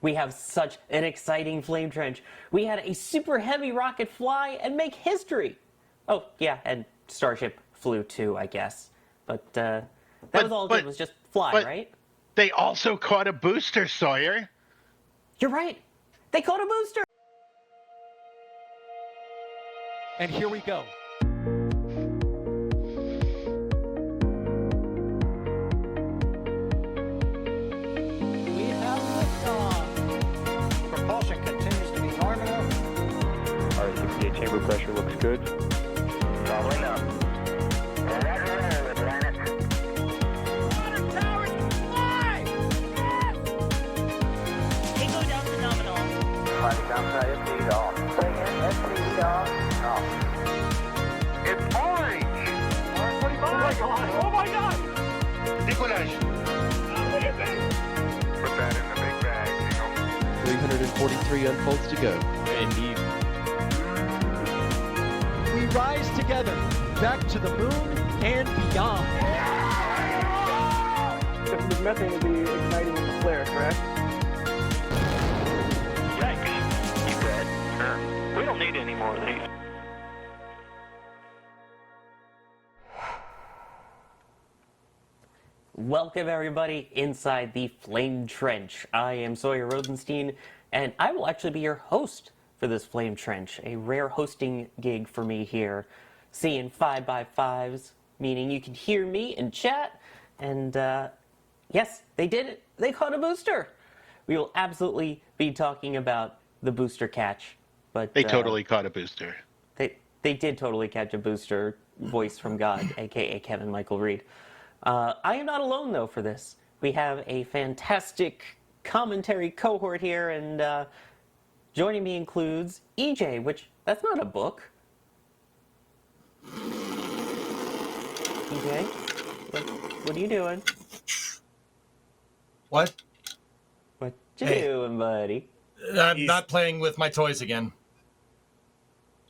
We have such an exciting flame trench. We had a super heavy rocket fly and make history. Oh, yeah, and Starship flew too, I guess. But that was all it did, was just fly, right? They also caught a booster, Sawyer. You're right. They caught a booster. And here we go. We have liftoff. Propulsion continues to be normal. RS-68 chamber pressure looks good. Following up. That's the planet. Water towers, fly! Yes! Tango down to nominal. Flight downside SC off. Say again, SC off. It's orange! R45! Oh my god! Oh my god! Décollage. Put that in the big bag, Jingle. 343 unfolds to go. Indeed. We rise together, back to the moon and beyond. The methane will be igniting in the flare, correct? Yikes. You bet. Sure. We don't need any more of these. Welcome, everybody, inside the Flame Trench. I am Sawyer Rosenstein, and I will actually be your host for this Flame Trench, a rare hosting gig for me here, seeing 5x5s, meaning you can hear me in chat, and yes, they did it. They caught a booster. We will absolutely be talking about the booster catch, but They totally caught a booster. they did totally catch a booster, voice from God, aka Kevin Michael Reed. I am not alone, though, for this. We have a fantastic commentary cohort here, and joining me includes EJ, which, that's not a book. EJ, what are you doing? What? What you Hey. doing, buddy? I'm not playing with my toys again.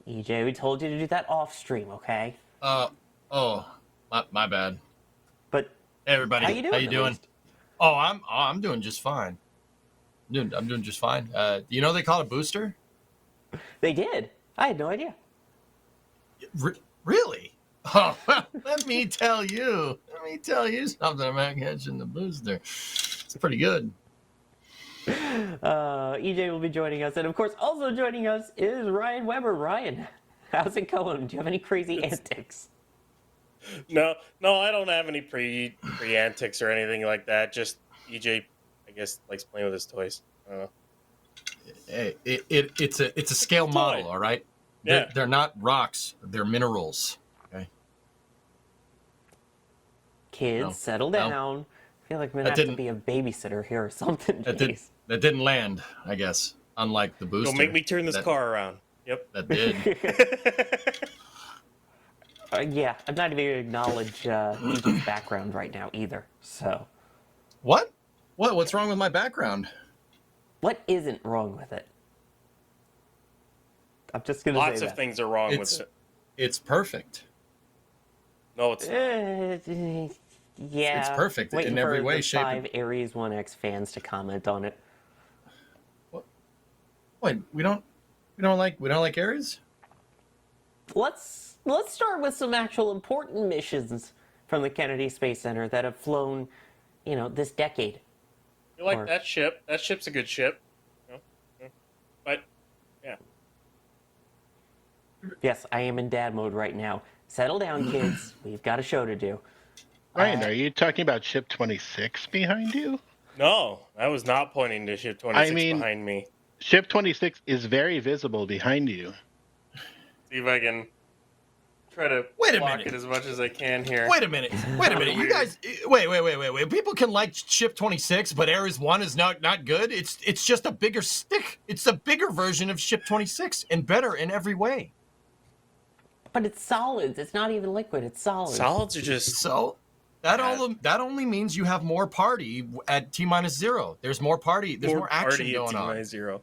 EJ, we told you to do that off stream, okay? My bad. But Hey everybody, how you doing? How you at doing? least? Oh, I'm doing just fine. I'm doing just fine. You know they call it a booster? They did. I had no idea. Really? Oh, well, let me tell you something about catching the booster. It's pretty good. EJ will be joining us, and of course, also joining us is Ryan Weber. Ryan, how's it going? Do you have any crazy antics? No, I don't have any pre antics or anything like that. Just EJ, I guess, likes playing with his toys. I don't know. Hey, it's a scale model, all right? Yeah. They're not rocks. They're minerals. Okay. Kids, No, settle no. down. I feel like I'm gonna That have to didn't- be a babysitter here or something. That Jeez. didn't land, I guess. Unlike the booster. Don't make me turn this that- car around. Yep. That did. Yeah, I'm not even gonna acknowledge EJ's background right now either. So, What? What's wrong with my background? what isn't wrong with it? I'm just gonna Lots say of that. things are wrong It's with it. it's perfect. No, it's not. Yeah, It's perfect waiting in every for way, the shape, 5 Aries 1X fans to comment on it. Wait, we don't like Ares? Let's start with some actual important missions from the Kennedy Space Center that have flown, this decade. You like or- that ship? That ship's a good ship. Yeah. But yeah, Yes, I am in dad mode right now. Settle down, kids. We've got a show to do. Ryan, are you talking about ship 26 behind you? no, I was not pointing to ship 26 I mean- behind me. Ship 26 is very visible behind you. See if I can try to Wait a block minute. it as much as I can here. Wait a minute. You guys, wait. People can like Ship 26, but Ares 1 is not good. It's just a bigger stick. It's a bigger version of Ship 26 and better in every way. But it's solids. It's not even liquid. It's solids. Solids are just So that only means you have more party at T-0. There's more party. There's more action party going at on. T-0.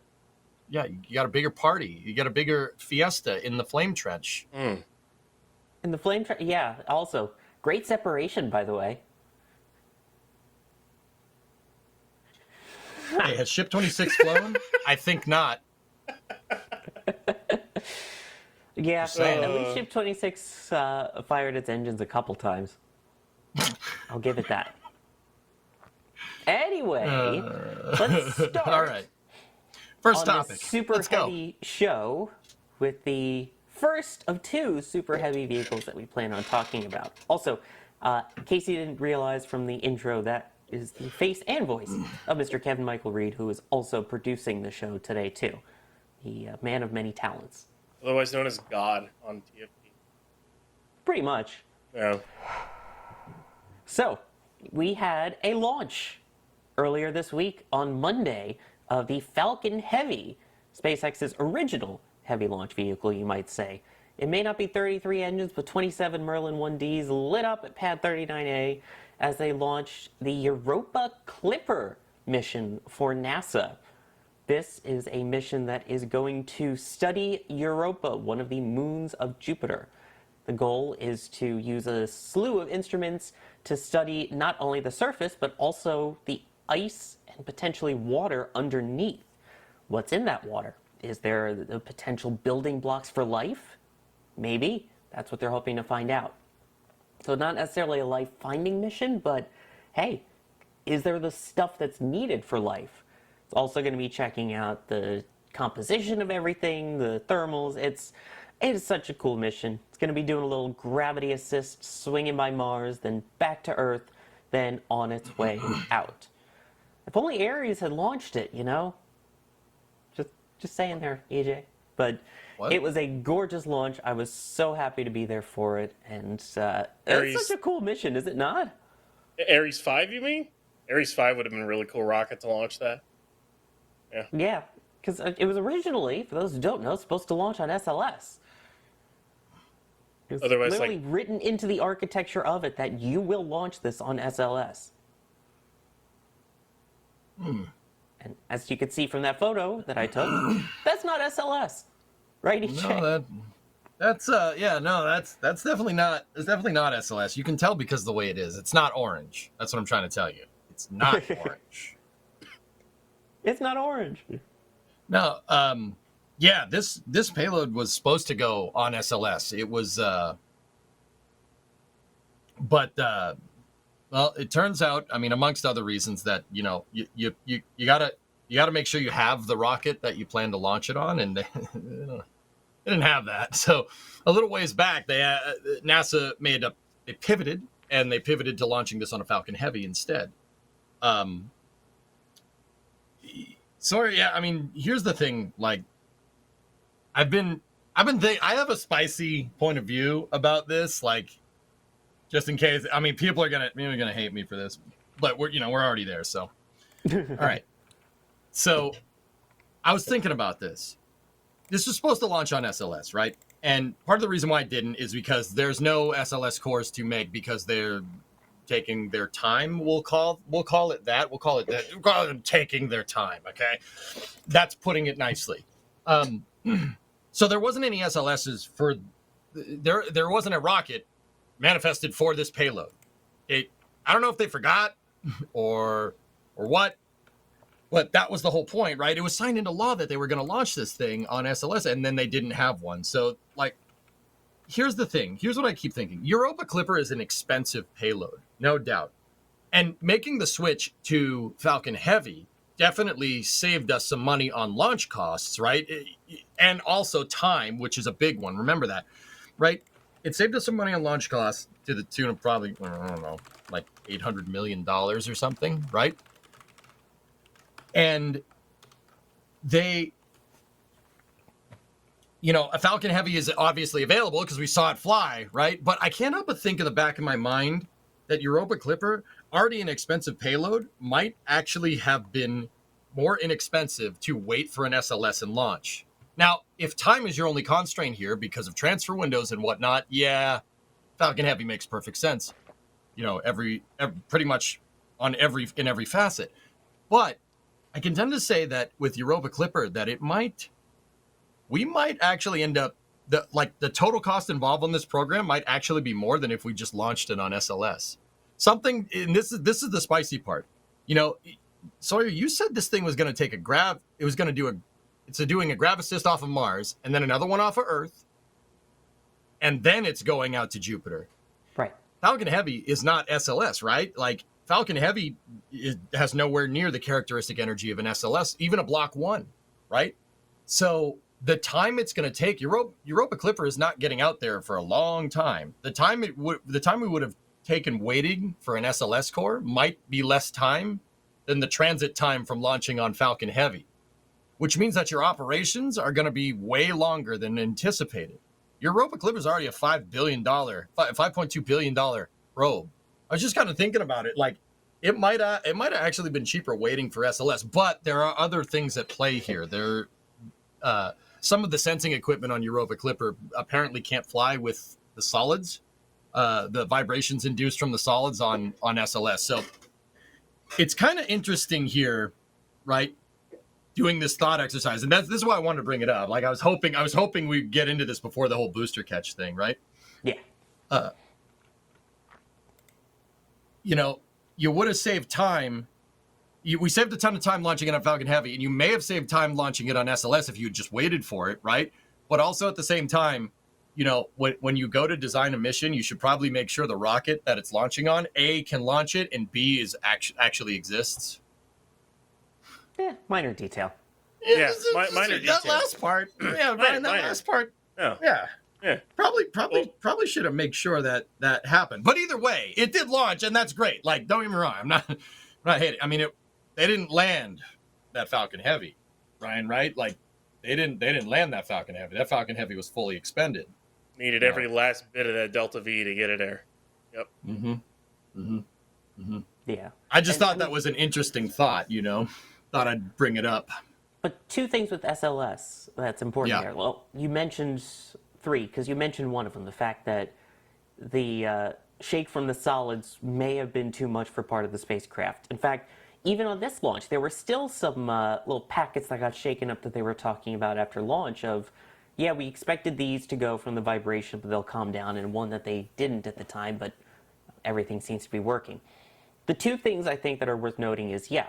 Yeah, you got a bigger party. You got a bigger fiesta in the flame trench. Mm. And the flame, yeah, also. Great separation, by the way. Hey, has Ship 26 flown? I think not. Yeah, Just saying. at least Ship 26 fired its engines a couple times. I'll give it that. Anyway, let's start. All right. First on topic. This super Let's go. heavy show with the first of two super heavy vehicles that we plan on talking about. Also, in case you didn't realize from the intro, that is the face and voice of Mr. Kevin Michael Reed, who is also producing the show today too. The man of many talents. Otherwise known as God on TFT. Pretty much. Yeah. So, we had a launch earlier this week on Monday of the Falcon Heavy, SpaceX's original heavy launch vehicle, you might say. It may not be 33 engines, but 27 Merlin 1Ds lit up at Pad 39A as they launched the Europa Clipper mission for NASA. This is a mission that is going to study Europa, one of the moons of Jupiter. The goal is to use a slew of instruments to study not only the surface, but also the ice and potentially water underneath. What's in that water? Is there the potential building blocks for life? Maybe. That's what they're hoping to find out. So not necessarily a life-finding mission, but hey, is there the stuff that's needed for life? It's also going to be checking out the composition of everything, the thermals. It is such a cool mission. It's going to be doing a little gravity assist, swinging by Mars, then back to Earth, then on its way out. If only Ares had launched it, you know? Just saying there, EJ. But What? it was a gorgeous launch. I was so happy to be there for it. And Ares- it's such a cool mission, is it not? Ares 5, you mean? Ares 5 would have been a really cool rocket to launch that. Yeah, because it was originally, for those who don't know, supposed to launch on SLS. It was Otherwise, literally written into the architecture of it that you will launch this on SLS. And as you could see from that photo that I took, that's not SLS, right, EJ? No, that's definitely not. It's definitely not SLS. You can tell because of the way it is. It's not orange. That's what I'm trying to tell you. It's not orange. It's not orange. No, yeah, this payload was supposed to go on SLS. It was, well, it turns out, I mean, amongst other reasons that, you know, you gotta make sure you have the rocket that you plan to launch it on, and they didn't have that. So a little ways back, NASA they pivoted to launching this on a Falcon Heavy instead. Sorry, yeah, I mean, here's the thing, like, I have a spicy point of view about this, like, just in case. I mean, people are gonna hate me for this, but we're already there, so. All right. So, I was thinking about this. This was supposed to launch on SLS, right? And part of the reason why it didn't is because there's no SLS cores to make because they're taking their time. We'll call it that. We'll call it them taking their time. Okay, that's putting it nicely. So there wasn't any SLSs for there wasn't a rocket manifested for this payload. I don't know if they forgot or what, but that was the whole point, right? It was signed into law that they were going to launch this thing on SLS, and then they didn't have one. So, like, here's the thing. Here's what I keep thinking. Europa Clipper is an expensive payload, no doubt. And making the switch to Falcon Heavy definitely saved us some money on launch costs, right? And also time, which is a big one. Remember that, right? It saved us some money on launch costs to the tune of probably, I don't know, like $800 million or something, right? And a Falcon Heavy is obviously available because we saw it fly, right? But I can't help but think in the back of my mind that Europa Clipper, already an expensive payload, might actually have been more inexpensive to wait for an SLS and launch. Now, if time is your only constraint here because of transfer windows and whatnot, yeah, Falcon Heavy makes perfect sense. Every pretty much in every facet. But I can tend to say that with Europa Clipper that we might actually end up the total cost involved on this program might actually be more than if we just launched it on SLS. Something, and this is the spicy part. Sawyer, you said this thing was going to take a grav. It was going to do it's doing a grav assist off of Mars and then another one off of Earth, and then it's going out to Jupiter. Right. Falcon Heavy is not SLS, right? Like Falcon Heavy has nowhere near the characteristic energy of an SLS, even a Block 1, right? So the time it's going to take, Europa Clipper is not getting out there for a long time. The time we would have taken waiting for an SLS core might be less time than the transit time from launching on Falcon Heavy, which means that your operations are going to be way longer than anticipated. Your Europa Clipper is already a $5.2 billion probe. I was just kind of thinking about it. Like, it might have actually been cheaper waiting for SLS, but there are other things at play here. Some of the sensing equipment on Europa Clipper apparently can't fly with the solids, the vibrations induced from the solids on SLS. So it's kind of interesting here, right? Doing this thought exercise, and this is why I wanted to bring it up. Like I was hoping we'd get into this before the whole booster catch thing, right? Yeah. You would have saved time. We saved a ton of time launching it on Falcon Heavy, and you may have saved time launching it on SLS if you had just waited for it, right? But also at the same time, when you go to design a mission, you should probably make sure the rocket that it's launching on, A, can launch it, and B, actually exists. Yeah, minor detail. Yeah, minor detail. That last part. Yeah, Brian, that last part. Yeah. Probably should have made sure that happened. But either way, it did launch, and that's great. Like, don't get me wrong, I'm not hating. I mean, they didn't land that Falcon Heavy, Ryan, right? Like, they didn't land that Falcon Heavy. That Falcon Heavy was fully expended. Needed every last bit of that Delta V to get it there. Yep. Yeah. I just thought that was an interesting thought, Thought I'd bring it up. But two things with SLS that's important Yeah. there. Well, you mentioned three, because you mentioned one of them, the fact that the shake from the solids may have been too much for part of the spacecraft. In fact, even on this launch, there were still some little packets that got shaken up that they were talking about after launch of, yeah, we expected these to go from the vibration, but they'll calm down, and one that they didn't at the time, but everything seems to be working. The two things I think that are worth noting is, yeah,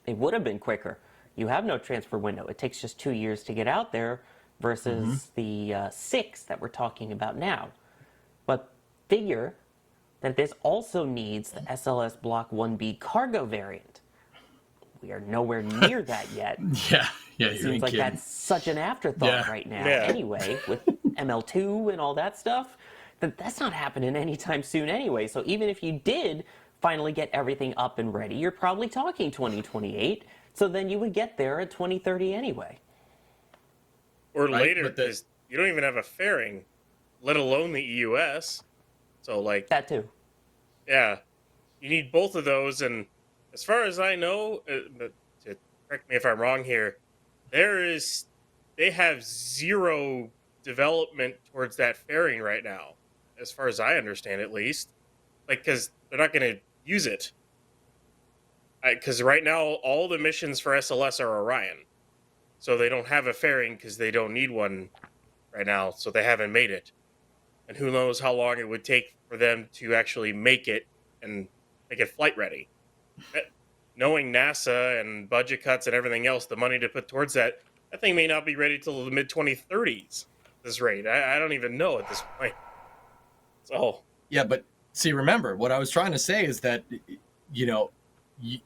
it would have been quicker. You have no transfer window. It takes just 2 years to get out there versus the 6 that we're talking about now. But figure that this also needs the SLS Block 1B cargo variant. We are nowhere near that yet. Yeah, It seems like that's such an afterthought right now anyway, with ML2 and all that stuff, that's not happening anytime soon anyway. So even if you did finally get everything up and ready, you're probably talking 2028. So then you would get there at 2030 anyway. Or Right, later, but because you don't even have a fairing, let alone the EUS. So, like, That too. yeah, you need both of those. And as far as I know, but to correct me if I'm wrong here, they have zero development towards that fairing right now, as far as I understand, at least. Like, because they're not going to use it. Because right now, all the missions for SLS are Orion. So they don't have a fairing because they don't need one right now. So they haven't made it. And who knows how long it would take for them to actually make it and make it flight ready. Knowing NASA and budget cuts and everything else, the money to put towards that thing may not be ready till the mid-2030s at this rate. I don't even know at this point. So Yeah, but see, remember, what I was trying to say is that,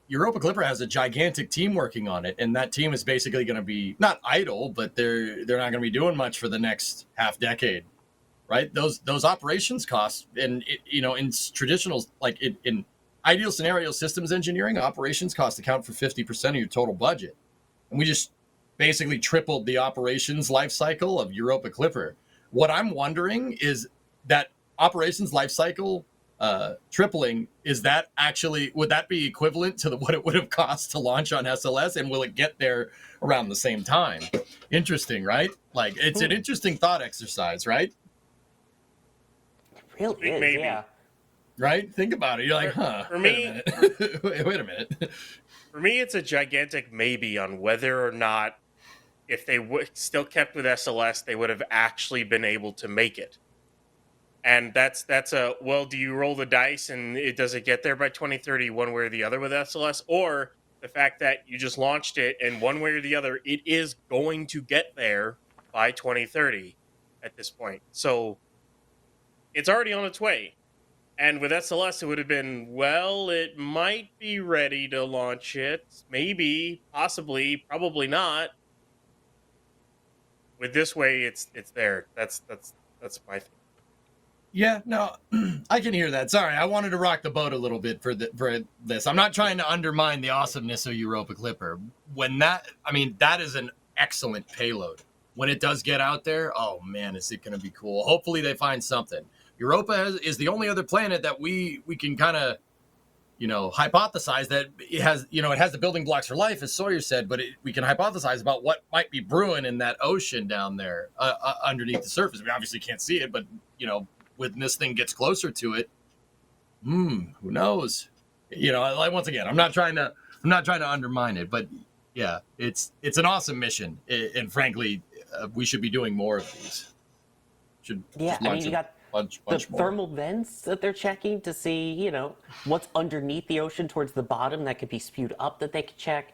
Europa Clipper has a gigantic team working on it, and that team is basically going to be not idle, but they're not going to be doing much for the next half decade, right? Those operations costs, and in traditional, like in ideal scenario systems engineering, operations costs account for 50% of your total budget, and we just basically tripled the operations life cycle of Europa Clipper. What I'm wondering is that operations life cycle tripling, would that be equivalent to what it would have cost to launch on SLS, and will it get there around the same time? Interesting, right? Like, it's an interesting thought exercise, right? It really is, Maybe. yeah. Right? Think about it. You're like, For me- wait a minute. for me, it's a gigantic maybe on whether or not, if they still kept with SLS, they would have actually been able to make it. And that's a, well, do you roll the dice and does it get there by 2030 one way or the other with SLS? Or the fact that you just launched it, and one way or the other, it is going to get there by 2030 at this point. So it's already on its way. And with SLS, it would have been, well, it might be ready to launch it. Maybe, possibly, probably not. With this way, it's there. That's my thing. Yeah, no, I can hear that. Sorry, I wanted to rock the boat a little bit for this. I'm not trying to undermine the awesomeness of Europa Clipper. That is an excellent payload. When it does get out there, oh man, is it going to be cool. Hopefully they find something. Europa is the only other planet that we can kind of, hypothesize that it has the building blocks for life, as Sawyer said, but we can hypothesize about what might be brewing in that ocean down there underneath the surface. We obviously can't see it, but, when this thing gets closer to it, who knows? Once again, I'm not trying to undermine it, but yeah, it's an awesome mission, and frankly, we should be doing more of these. You got bunch the more. thermal vents that they're checking to see, what's underneath the ocean towards the bottom that could be spewed up that they could check.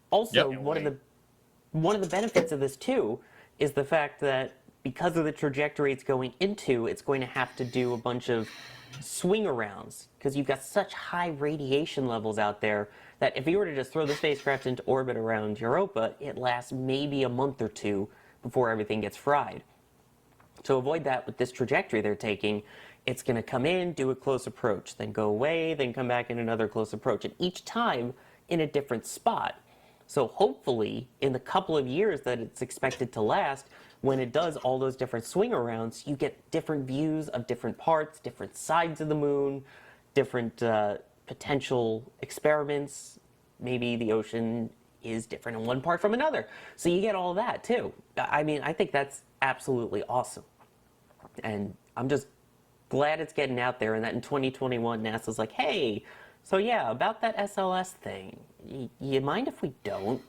Also, one of the benefits of this too is the fact that because of the trajectory it's going into, it's going to have to do a bunch of swing arounds because you've got such high radiation levels out there that if you were to just throw the spacecraft into orbit around Europa, it lasts maybe a month or two before everything gets fried. To avoid that with this trajectory they're taking, it's going to come in, do a close approach, then go away, then come back in another close approach, and each time in a different spot. So hopefully, in the couple of years that it's expected to last, when it does all those different swing arounds, you get different views of different parts, different sides of the moon, different potential experiments. Maybe the ocean is different in one part from another. So you get all that too. I think that's absolutely awesome. And I'm just glad it's getting out there and that in 2021 NASA's like, hey, so yeah, about that SLS thing, you mind if we don't?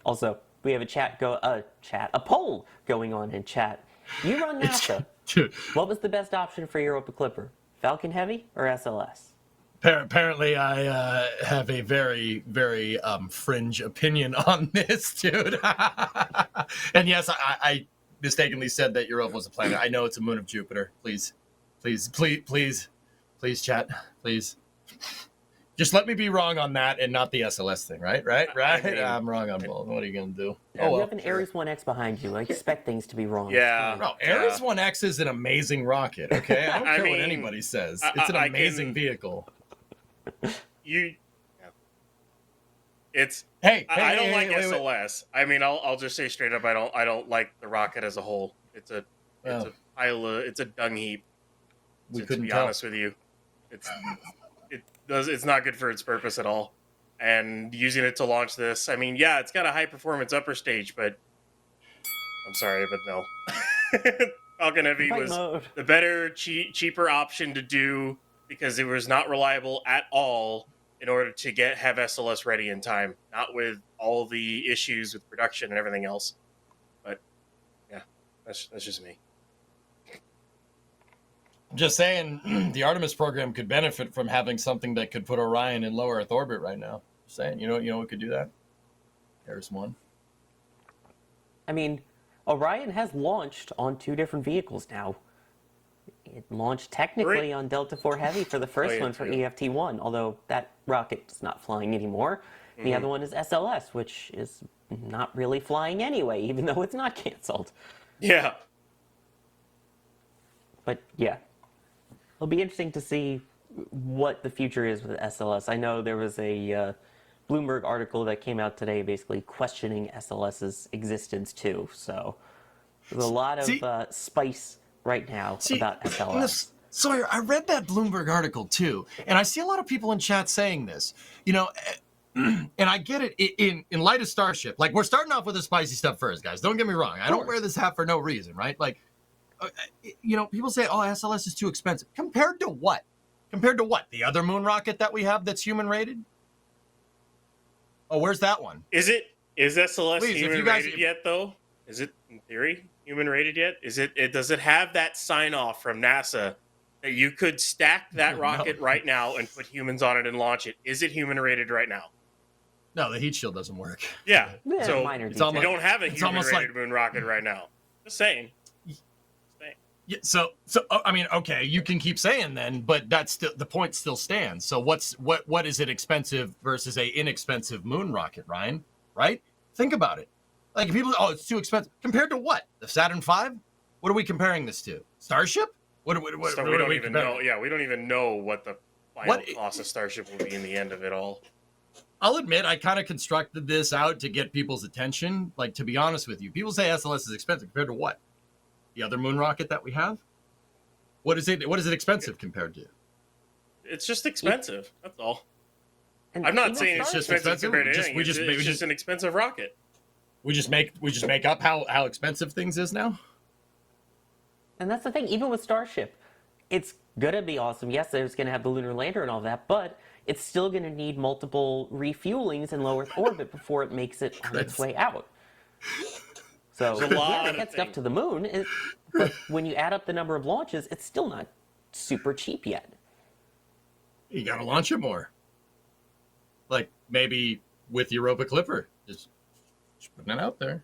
Also, we have a poll going on in chat. You run NASA. What was the best option for Europa Clipper? Falcon Heavy or SLS? Apparently, I have a very, very fringe opinion on this, dude. And yes, I mistakenly said that Europa was a planet. I know it's a moon of Jupiter. Please, chat. Please. Just let me be wrong on that and not the SLS thing, right? I'm wrong on both. What are you going to do? You have an Ares 1X behind you. I expect things to be wrong. Yeah. No, Ares 1X is an amazing rocket, okay? I don't care what anybody says. It's an amazing vehicle. I don't like SLS. I'll just say straight up, I don't like the rocket as a whole. It's a dung heap. To be honest with you, it's not good for its purpose at all. And using it to launch this, it's got a high performance upper stage, but I'm sorry, but no. Falcon Heavy was the better, cheaper option to do because it was not reliable at all in order to have SLS ready in time, not with all the issues with production and everything else. But yeah, that's just me. I'm just saying, the Artemis program could benefit from having something that could put Orion in low Earth orbit right now. Just saying, you know what could do that? There's one. Orion has launched on 2 different vehicles now. It launched technically on Delta IV Heavy for the first one for EFT-1, although that rocket is not flying anymore. The other one is SLS, which is not really flying anyway, even though it's not canceled. Yeah. But yeah, it'll be interesting to see what the future is with SLS. I know there was a Bloomberg article that came out today basically questioning SLS's existence too. So there's a lot of spice right now about SLS. Sawyer, I read that Bloomberg article too, and I see a lot of people in chat saying this. And I get it in light of Starship. Like, we're starting off with the spicy stuff first, guys. Don't get me wrong. I don't wear this hat for no reason, right? Like, people say, oh, SLS is too expensive. Compared to what? The other moon rocket that we have that's human rated? Oh, where's that one? Is SLS human rated yet, though? Is it, in theory, human rated yet? Does it have that sign off from NASA that you could stack that rocket right now and put humans on it and launch it. Is it human rated right now? No, the heat shield doesn't work. Yeah. Yeah, So minor it's detail. we don't have a it's human almost rated like- moon rocket right now. Just saying. Yeah, so I mean, okay, you can keep saying then, but that's still the point still stands. So what is it expensive versus a inexpensive moon rocket, Ryan? Right? Think about it. Like people, it's too expensive compared to what? The Saturn V? What are we comparing this to? Starship? What So we what don't are we even comparing? know. Yeah, we don't even know what the final What- cost of Starship will be in the end of it all. I'll admit, I kind of constructed this out to get people's attention. Like, to be honest with you, people say SLS is expensive compared to what? The other moon rocket that we have? What is it? What is it expensive compared to? It's just expensive. That's all. And I'm not even saying it's Starship- just expensive compared to We anything. just- It's just an expensive rocket. We just make up how expensive things is now. And that's the thing, even with Starship, it's gonna be awesome. Yes, there's gonna have the lunar lander and all that, but it's still gonna need multiple refuelings in low Earth orbit before it makes it on its way out. So There's a lot yeah, of they get stuff things. to the moon, but when you add up the number of launches, it's still not super cheap yet. You got to launch it more. Like maybe with Europa Clipper, just putting it out there.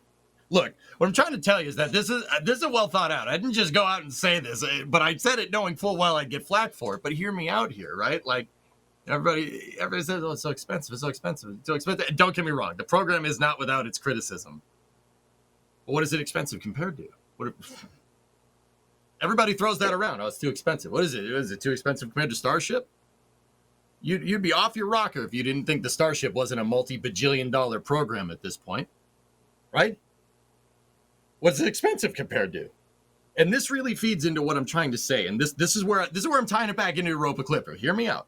Look, what I'm trying to tell you is that this is well thought out. I didn't just go out and say this, but I said it knowing full well I'd get flack for it. But hear me out here, right? Like everybody says, "Oh, it's so expensive. It's so expensive. It's so expensive." And don't get me wrong, the program is not without its criticism. But what is it expensive compared to? Everybody throws that around. Oh, it's too expensive. What is it? Is it too expensive compared to Starship? You'd be off your rocker if you didn't think the Starship wasn't a multi-bajillion-dollar program at this point, right? What's it expensive compared to? And this really feeds into what I'm trying to say. And this is where I'm tying it back into Europa Clipper. Hear me out.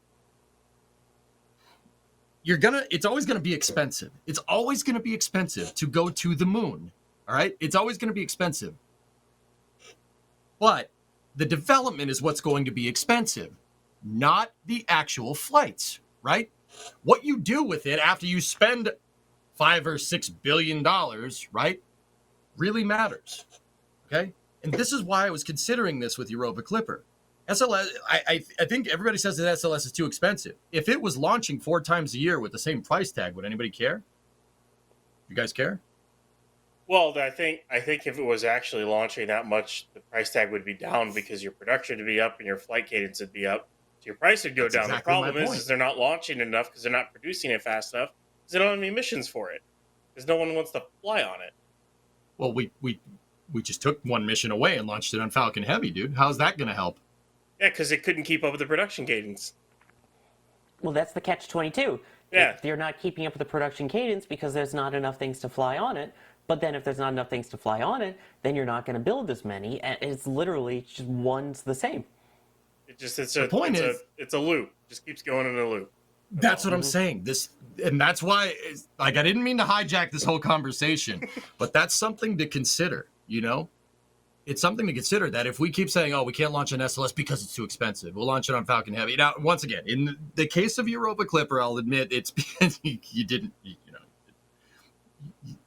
It's always gonna be expensive. It's always gonna be expensive to go to the moon. All right? It's always gonna be expensive. But the development is what's going to be expensive, not the actual flights, right? What you do with it after you spend $5 or $6 billion, right, really matters. Okay? And this is why I was considering this with Europa Clipper. SLS, I think everybody says that SLS is too expensive. If it was launching 4 times a year with the same price tag, would anybody care? You guys care? Well, I think if it was actually launching that much, the price tag would be down because your production would be up and your flight cadence would be up. So your price would go That's down. exactly The my problem point. is they're not launching enough because they're not producing it fast enough because they don't have any missions for it because no one wants to fly on it. Well, we just took one mission away and launched it on Falcon Heavy, dude. How's that going to help? Yeah, because it couldn't keep up with the production cadence. Well, that's the catch-22. Yeah. If they're not keeping up with the production cadence because there's not enough things to fly on it, but then if there's not enough things to fly on it, then you're not going to build as many, and it's literally just one's the same. It's The point is- it's a loop. It just keeps going in a loop. That's what I'm saying. And that's why, I didn't mean to hijack this whole conversation, but that's something to consider, you know? It's something to consider that if we keep saying, oh, we can't launch an SLS because it's too expensive, we'll launch it on Falcon Heavy. Now, once again, in the case of Europa Clipper, I'll admit it's because you didn't,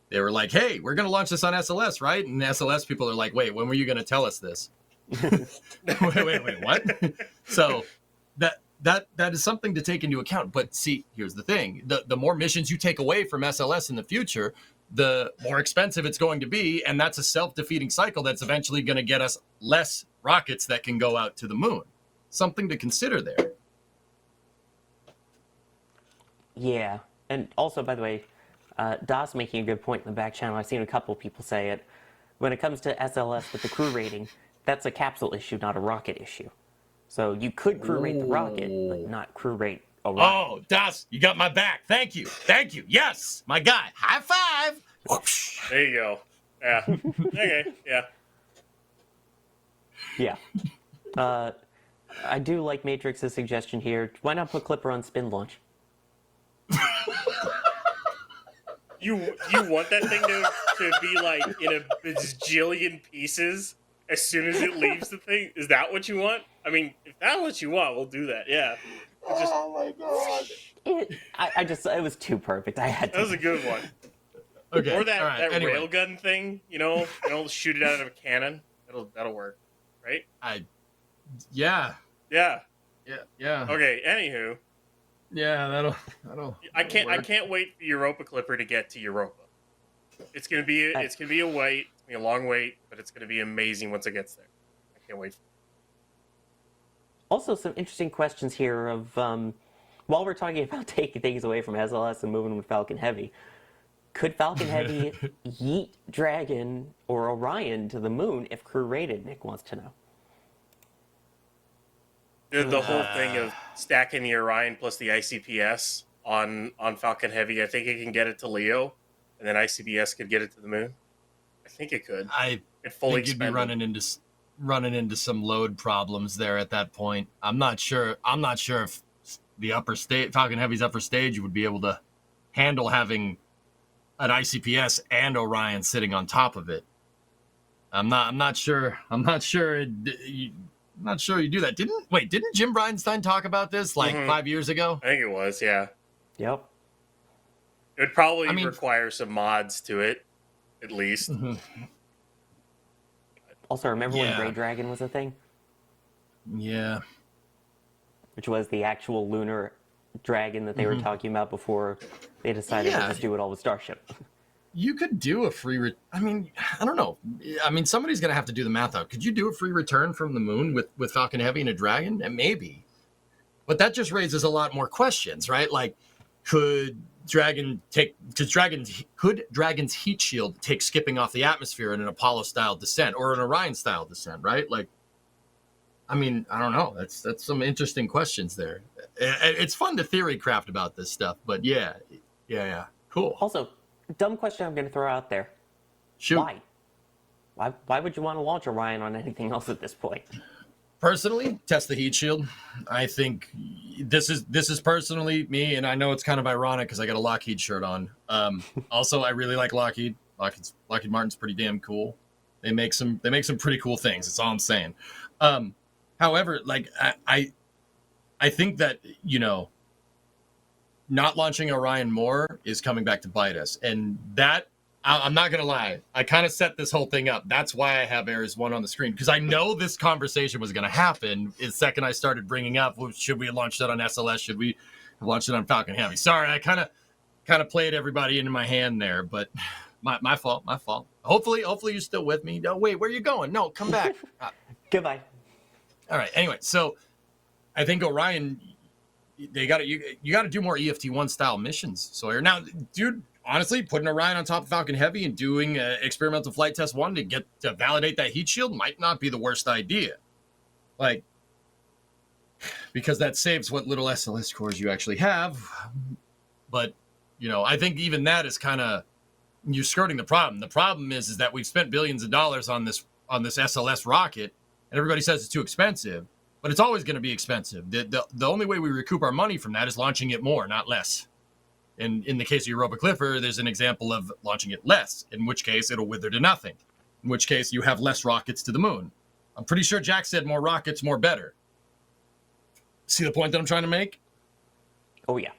they were like, hey, we're going to launch this on SLS, right? And SLS people are like, wait, when were you going to tell us this? wait, what? So that is something to take into account. But see, here's the thing. The more missions you take away from SLS in the future, the more expensive it's going to be. And that's a self-defeating cycle that's eventually going to get us less rockets that can go out to the moon. Something to consider there. Yeah, and also, by the way, Das making a good point in the back channel. I've seen a couple people say it. When it comes to SLS with the crew rating, that's a capsule issue, not a rocket issue. So you could crew rate the rocket, but not crew rate a rocket. Oh, Das, you got my back. Thank you. Yes, my guy. High five. Whoosh. There you go. Yeah. Okay. Yeah. Yeah. I do like Matrix's suggestion here. Why not put Clipper on spin launch? You want that thing to be like in a bajillion pieces as soon as it leaves the thing? Is that what you want? I mean, if that's what you want, we'll do that. Yeah. Oh my god. It was too perfect. I had to. That was a good one. Okay. Or that, all right. that Anyway, railgun thing, shoot it out of a cannon. That'll work, right? yeah. Yeah. Yeah. Okay. Anywho, Yeah, that'll I work. can't wait for Europa Clipper to get to Europa. It's gonna be a wait. It's gonna be a long wait, but it's gonna be amazing once it gets there. I can't wait. Also, some interesting questions here of while we're talking about taking things away from SLS and moving with Falcon Heavy, could Falcon Heavy yeet Dragon or Orion to the moon if crew rated? Nick wants to know. The whole thing of stacking the Orion plus the ICPS on Falcon Heavy, I think it can get it to Leo, and then ICPS could get it to the moon. I think it could. I It fully think you'd be expended. running into some load problems there at that point. I'm not sure if the Falcon Heavy's upper stage would be able to handle having an ICPS and Orion sitting on top of it. I'm not sure you do that. Didn't Jim Bridenstine talk about this like 5 years ago? I think it was, yeah. Yep. It would probably require some mods to it, at least. Also, remember when Grey Dragon was a thing? Yeah. Which was the actual lunar dragon that they were talking about before they decided to just do it all with Starship. You could do a free. I don't know. I mean, somebody's gonna have to do the math out. Could you do a free return from the moon with Falcon Heavy and a Dragon? And maybe, but that just raises a lot more questions, right? Like, could Dragon's heat shield take skipping off the atmosphere in an Apollo style descent or an Orion style descent, right? Like, I mean, I don't know. That's some interesting questions there. It's fun to theory craft about this stuff, but yeah, cool. Also, dumb question I'm going to throw out there. Shoot. Why would you want to launch Orion on anything else at this point? Personally, test the heat shield. I think this is personally me, and I know it's kind of ironic because I got a Lockheed shirt on. Also, I really like Lockheed. Lockheed Martin's pretty damn cool. They make some pretty cool things. That's all I'm saying. However, like I think that, not launching Orion more is coming back to bite us, and that. I'm not going to lie. I kind of set this whole thing up. That's why I have Ares 1 on the screen, because I know this conversation was going to happen the second I started bringing up, well, should we have launched it on SLS? Should we have launched it on Falcon Heavy? Sorry, I kind of played everybody into my hand there, but my fault. Hopefully you're still with me. No, wait, where are you going? No, come back. Goodbye. All right. Anyway, so I think Orion, you got to do more EFT1 style missions. So now, dude. Honestly, putting Orion on top of Falcon Heavy and doing experimental flight test 1 to validate that heat shield might not be the worst idea. Like, because that saves what little SLS cores you actually have. But, I think even that is kind of, you're skirting the problem. The problem is that we've spent billions of dollars on this SLS rocket, and everybody says it's too expensive, but it's always going to be expensive. The only way we recoup our money from that is launching it more, not less. And in the case of Europa Clipper, there's an example of launching it less, in which case it'll wither to nothing, in which case you have less rockets to the moon. I'm pretty sure Jack said more rockets, more better. See the point that I'm trying to make? Oh, yeah.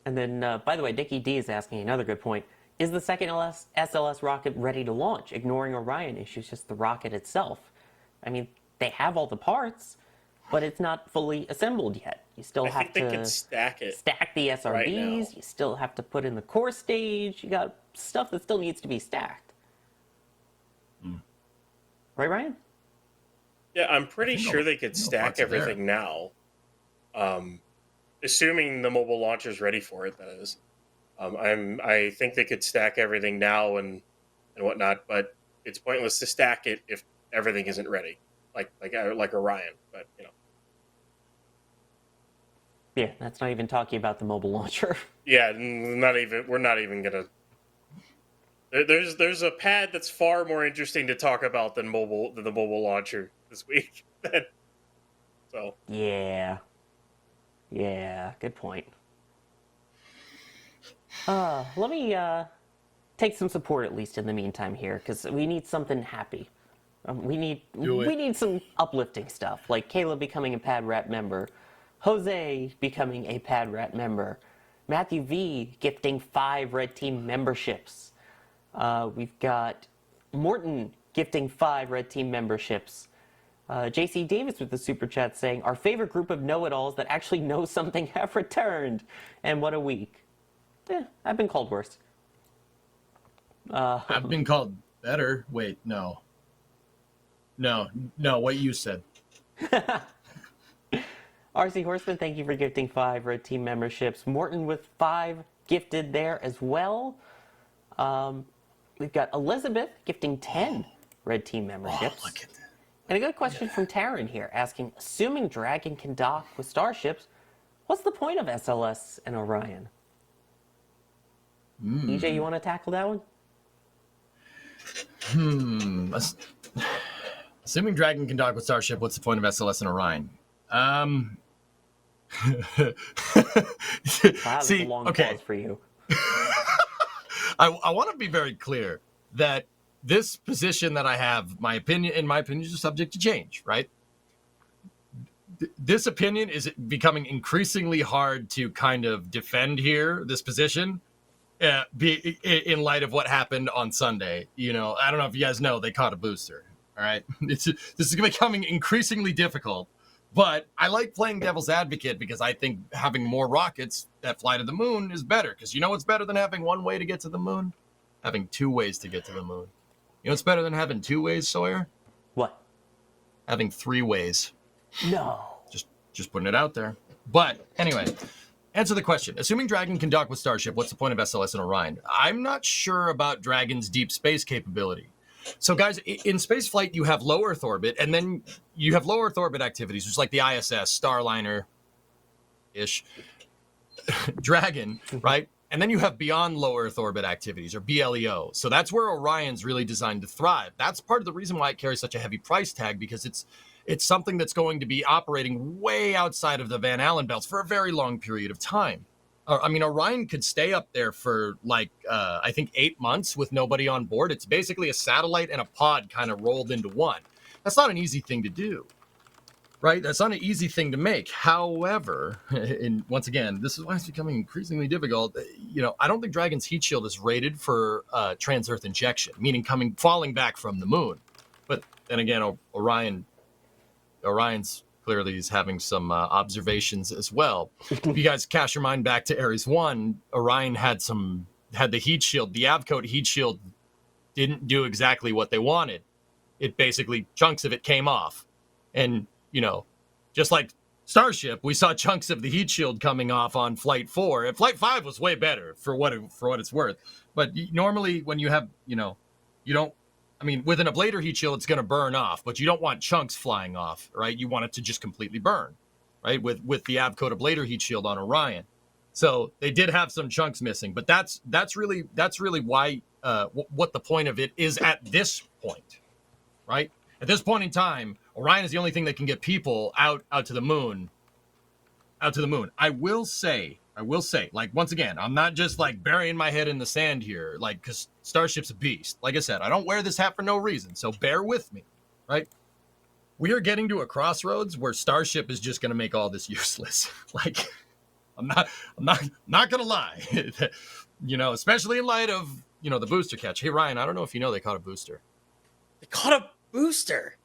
And then, by the way, Dickie D is asking another good point. Is the second SLS rocket ready to launch, ignoring Orion issues, just the rocket itself? I mean, they have all the parts, but it's not fully assembled yet. You still have they to can stack it. Stack the SRBs. Right now. You still have to put in the core stage. You got stuff that still needs to be stacked. Right, Ryan? Yeah, I'm pretty sure they could stack everything now. Assuming the mobile launcher's ready for it, that is. I think they could stack everything now and whatnot, but it's pointless to stack it if everything isn't ready, like Orion. But Yeah, that's not even talking about the mobile launcher. yeah, we're not even gonna. There's a pad that's far more interesting to talk about than the mobile launcher this week. So Yeah, good point. Let me take some support at least in the meantime here, because we need something happy. We need some uplifting stuff, like Caleb becoming a Pad Rat member, Jose becoming a Pad Rat member, Matthew V gifting 5 Red Team memberships. We've got Morton gifting 5 Red Team memberships. JC Davis with the super chat saying, our favorite group of know-it-alls that actually know something have returned. And what a week. I've been called worse. I've been called better. Wait, no, what you said. RC Horseman, thank you for gifting 5 Red Team memberships. Morton with 5 gifted there as well. We've got Elizabeth gifting 10 Red Team memberships. Look at that. And a good question from Taryn here, asking, assuming Dragon can dock with starships, what's the point of SLS and Orion? EJ, you want to tackle that one? Assuming Dragon can dock with Starship, what's the point of SLS and Orion? Wow, that's a long pause for you. I want to be very clear that this position that I have, in my opinion, is subject to change, right? This opinion is becoming increasingly hard to kind of defend here, this position, in light of what happened on Sunday. You know, I don't know if you guys know, they caught a booster, all right? This is becoming increasingly difficult, but I like playing devil's advocate because I think having more rockets that fly to the moon is better. Because you know what's better than having one way to get to the moon? Having 2 ways to get to the moon. You know what's better than having 2 ways, Sawyer? What? Having 3 ways. No. Just putting it out there. But anyway, answer the question. Assuming Dragon can dock with Starship, what's the point of SLS and Orion? I'm not sure about Dragon's deep space capability. So guys, in space flight, you have low Earth orbit, and then you have low Earth orbit activities, which is like the ISS, Starliner-ish, Dragon, right? And then you have beyond low Earth orbit activities, or BLEO. So that's where Orion's really designed to thrive. That's part of the reason why it carries such a heavy price tag, because it's something that's going to be operating way outside of the Van Allen belts for a very long period of time. I mean, Orion could stay up there for I think 8 months with nobody on board. It's basically a satellite and a pod kind of rolled into one. That's not an easy thing to do, right? That's not an easy thing to make. However, and once again, this is why it's becoming increasingly difficult. You know, I don't think Dragon's heat shield is rated for trans-Earth injection, meaning falling back from the moon. But then again, Orion's clearly is having some observations as well. If you guys cast your mind back to Ares 1, Orion had the heat shield. The Avcode heat shield didn't do exactly what they wanted. It basically, chunks of it came off. And, you know, just like Starship, we saw chunks of the heat shield coming off on Flight 4. And Flight 5 was way better for what it's worth. But normally when you have, you know, you don't, I mean, with an ablator heat shield, it's going to burn off, but you don't want chunks flying off, right? You want it to just completely burn, right? With the Avcode ablator heat shield on Orion. So they did have some chunks missing, but that's really why what the point of it is at this point, right? At this point in time, Orion is the only thing that can get people out to the moon. I will say, like, once again, I'm not just like burying my head in the sand here, like, because Starship's a beast. Like I said, I don't wear this hat for no reason, so bear with me, right? We are getting to a crossroads where Starship is just going to make all this useless. Like, I'm not going to lie, you know, especially in light of, you know, the booster catch. Hey, Ryan, I don't know if you know they caught a booster. They caught a booster.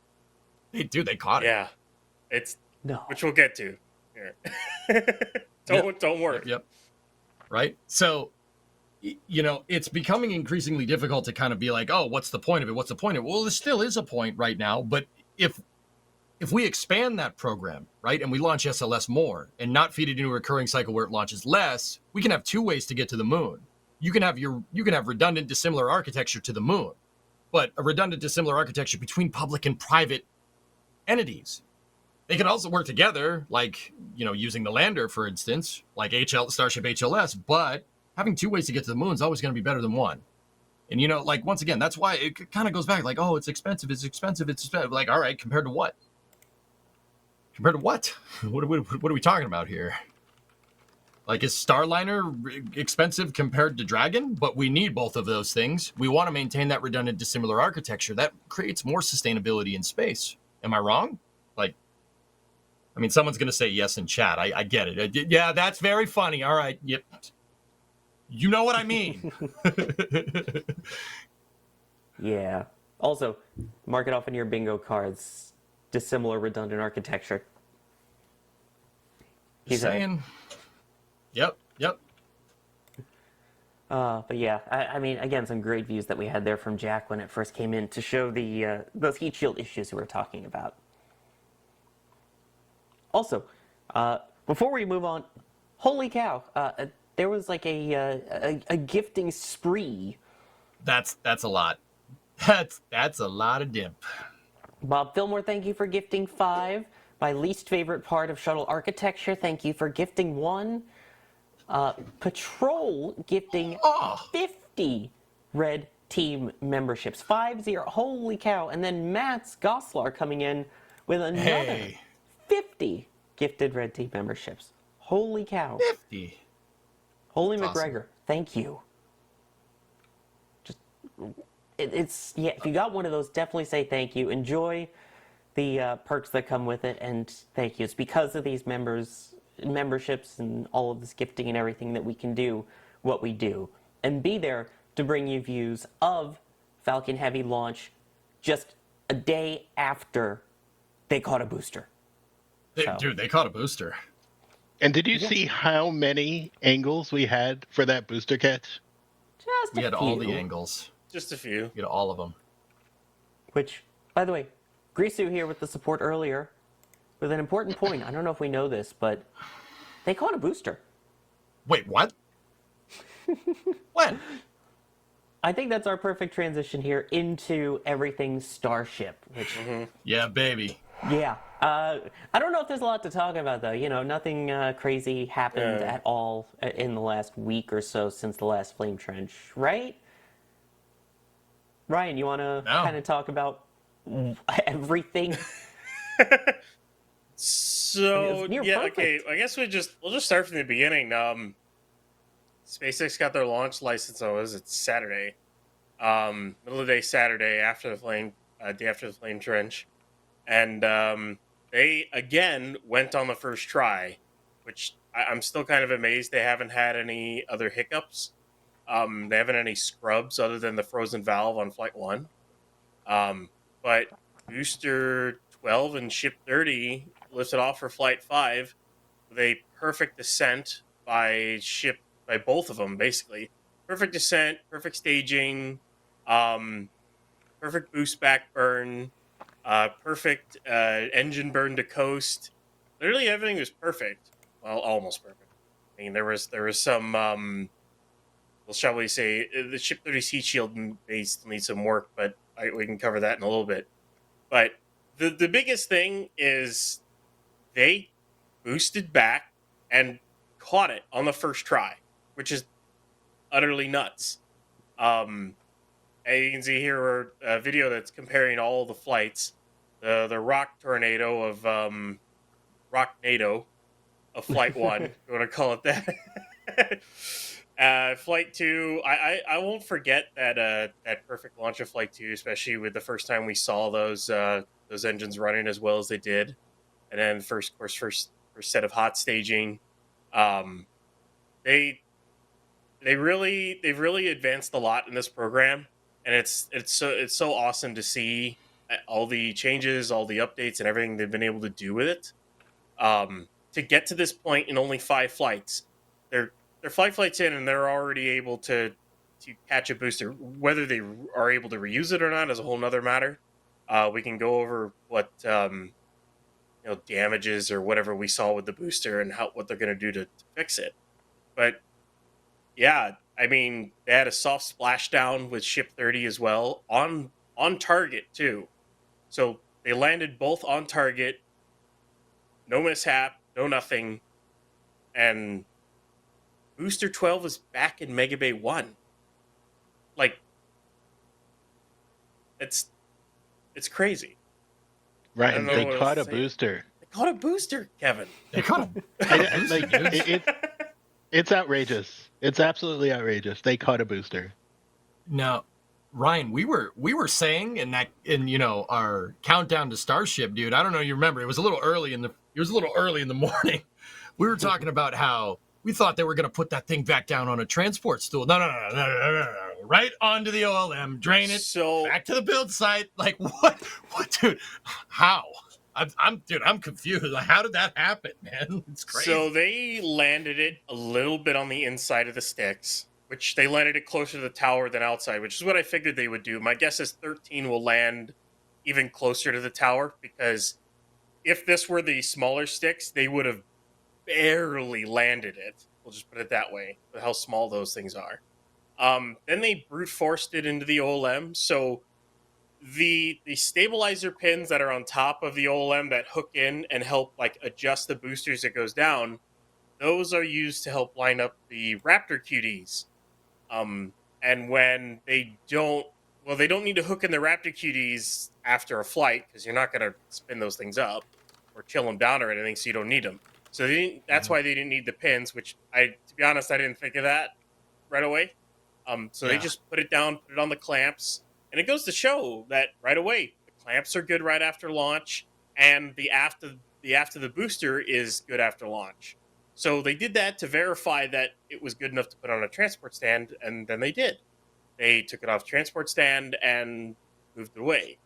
They caught it. Yeah, it's No. which we'll get to here. Don't worry. Yep. Right. So, you know, it's becoming increasingly difficult to kind of be like, oh, what's the point of it? What's the point of it? Well, there still is a point right now. But if we expand that program, right, and we launch SLS more and not feed it into a recurring cycle where it launches less, we can have 2 ways to get to the moon. You can have redundant dissimilar architecture to the moon, but a redundant dissimilar architecture between public and private entities. They can also work together, like, you know, using the lander, for instance, like Starship HLS, but having 2 ways to get to the moon is always going to be better than one. And, you know, like, once again, that's why it kind of goes back, like, oh, it's expensive. Like, all right, compared to what? Compared to what? What are we talking about here? Like, is Starliner expensive compared to Dragon? But we need both of those things. We want to maintain that redundant dissimilar architecture. That creates more sustainability in space. Am I wrong? Like, I mean, someone's going to say yes in chat. I get it. Yeah, that's very funny. All right. Yep. You know what I mean. Yeah. Also, mark it off on your bingo cards. dissimilar redundant architecture. Just saying. Yep. But yeah, I mean, again, some great views that we had there from Jack when it first came in to show the those heat shield issues we were talking about. Also, before we move on, holy cow, there was like a gifting spree. That's a lot. That's a lot of dimp. Bob Fillmore, thank you for gifting 5. My least favorite part of shuttle architecture, thank you for gifting 1. Patrol gifting 50 red team memberships. 50. Holy cow. And then Matt's Goslar coming in with another 50 gifted red team memberships. Holy cow. 50. Holy That's McGregor, awesome. thank you. Just it's yeah, if you got one of those, definitely say thank you. Enjoy the perks that come with it, and thank you. It's because of these memberships and all of this gifting and everything that we can do what we do and be there to bring you views of Falcon Heavy launch just a day after they caught a booster. Dude, they caught a booster. And did you see how many angles we had for that booster catch? Just We a had few. all the angles. Just a few. We had all of them. Which, by the way, Grisu here with the support earlier with an important point. I don't know if we know this, but they caught a booster. Wait, what? When? I think that's our perfect transition here into everything Starship, which, Yeah, baby. yeah. I don't know if there's a lot to talk about, though. You know, nothing crazy happened at all in the last week or so since the last Flame Trench, right? Ryan, you want to kind of talk about everything? So near yeah, perfect. okay. I guess we'll just start from the beginning. SpaceX got their launch license. It's Saturday, middle of the day Saturday after the day after the Flame Trench, and they again went on the first try, which I'm still kind of amazed they haven't had any other hiccups. They haven't any scrubs other than the frozen valve on Flight 1. But Booster 12 and Ship 30 lifted off for Flight 5 with a perfect descent by both of them, basically. Perfect descent, perfect staging, perfect boost back burn, perfect engine burn to coast. Literally everything was perfect. Well, almost perfect. I mean, there was some, well, shall we say, the Ship 30's heat shield may still need some work, but we can cover that in a little bit. But the biggest thing is they boosted back and caught it on the first try, which is utterly nuts. And you can see here a video that's comparing all the flights. The rock tornado of rock NATO of Flight 1, if you want to call it that. Flight 2, I won't forget that perfect launch of Flight 2, especially with the first time we saw those engines running as well as they did, and then first set of hot staging. They've really advanced a lot in this program, and it's so awesome to see all the changes, all the updates, and everything they've been able to do with it. To get to this point in only 5 flights, they're 5 flights in, and they're already able to catch a booster. Whether they are able to reuse it or not is a whole nother matter. We can go over what damages or whatever we saw with the booster and what they're going to do to fix it. But yeah, I mean, they had a soft splashdown with Ship 30 as well on target too. So they landed both on target, no mishap, no nothing, and Booster 12 is back in Mega Bay 1. Like, it's crazy. Right, I don't know they what caught a else to say. booster. They caught a booster, Kevin. They caught a It's outrageous. It's absolutely outrageous. They caught a booster. Now, Ryan, we were saying in our countdown to Starship, dude. I don't know you remember. It was a little early in the morning. We were talking about how we thought they were going to put that thing back down on a transport stool. No. Right onto the OLM, drain it, So back to the build site. Like, what, dude? How? I'm confused. Like, how did that happen, man? It's crazy. So they landed it a little bit on the inside of the sticks, which they landed it closer to the tower than outside, which is what I figured they would do. My guess is 13 will land even closer to the tower, because if this were the smaller sticks, they would have barely landed it. We'll just put it that way, with how small those things are. Then they brute forced it into the OLM. So the stabilizer pins that are on top of the OLM that hook in and help like adjust the boosters that goes down, those are used to help line up the Raptor QDs. And when they don't, well, they don't need to hook in the Raptor QDs after a flight, because you're not going to spin those things up or chill them down or anything, so you don't need them. So that's why they didn't need the pins, which to be honest, I didn't think of that right away. So they just put it down, put it on the clamps, and it goes to show that right away the clamps are good right after launch, and the aft of the booster is good after launch. So they did that to verify that it was good enough to put on a transport stand, and then they did. They took it off the transport stand and moved it away.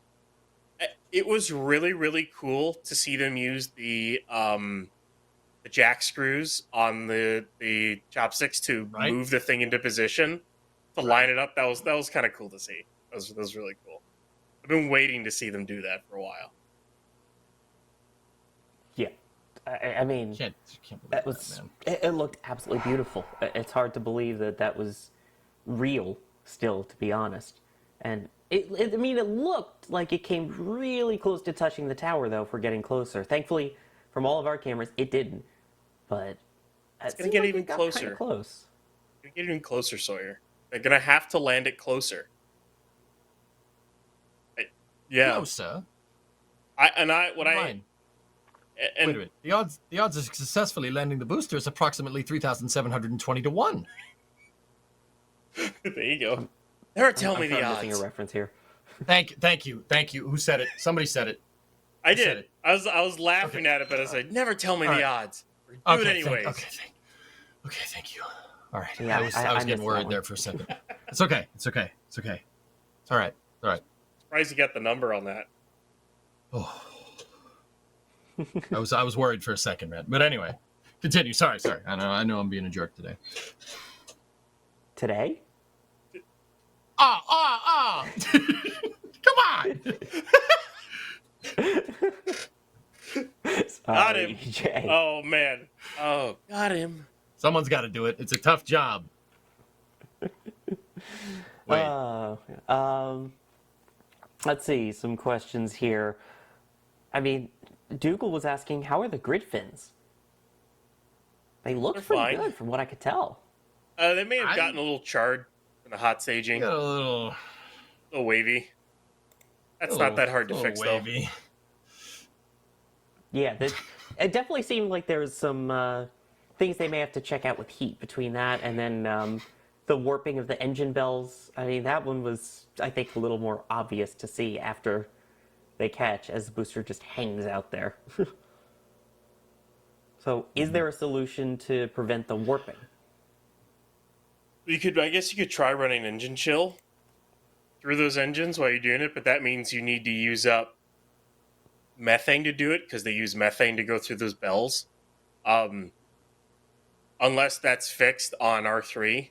It was really, really cool to see them use the jack screws on the chopsticks to move the thing into position, to line it up. That was kind of cool to see. That was really cool. I've been waiting to see them do that for a while. Yeah, I mean, Can't that believe was man. it looked absolutely beautiful. It's hard to believe that was real still, to be honest. And I mean, it looked like it came really close to touching the tower, though, for getting closer. Thankfully, from all of our cameras, it didn't. But it's gonna get even closer. Kind of close. It's gonna get even closer, Sawyer. They're gonna have to land it closer. Closer. Wait a minute. The odds of successfully landing the booster is approximately 3,720 to 1. There you go. Never tell me I'm sure the I'm odds. missing a reference here. Thank you. Who said it? Somebody said it. I Who said did. it? I was laughing at it, but I said, "Never tell me All the right. odds." Do it anyways. Okay, thank you. All right. Yeah, I was I getting missed worried that there one. for a second. It's okay. It's all right. Surprised you got the number on that. Oh. I was worried for a second, man. But anyway, continue. Sorry. I know I'm being a jerk today. Today? Come on. Got him. Jay. Oh man. Oh, got him. Someone's got to do it. It's a tough job. Wait. Let's see, some questions here. I mean, Dougal was asking, how are the grid fins? They look They're pretty fine. good from what I could tell. They may have gotten a little charred in the hot staging. Got A a little wavy. That's not that hard to fix, wavy. Yeah, it definitely seemed like there was some things they may have to check out with heat between that and then the warping of the engine bells. I mean, that one was, I think, a little more obvious to see after they catch, as the booster just hangs out there. So, is there a solution to prevent the warping? I guess you could try running engine chill through those engines while you're doing it, but that means you need to use up methane to do it, because they use methane to go through those bells. Unless that's fixed on R3.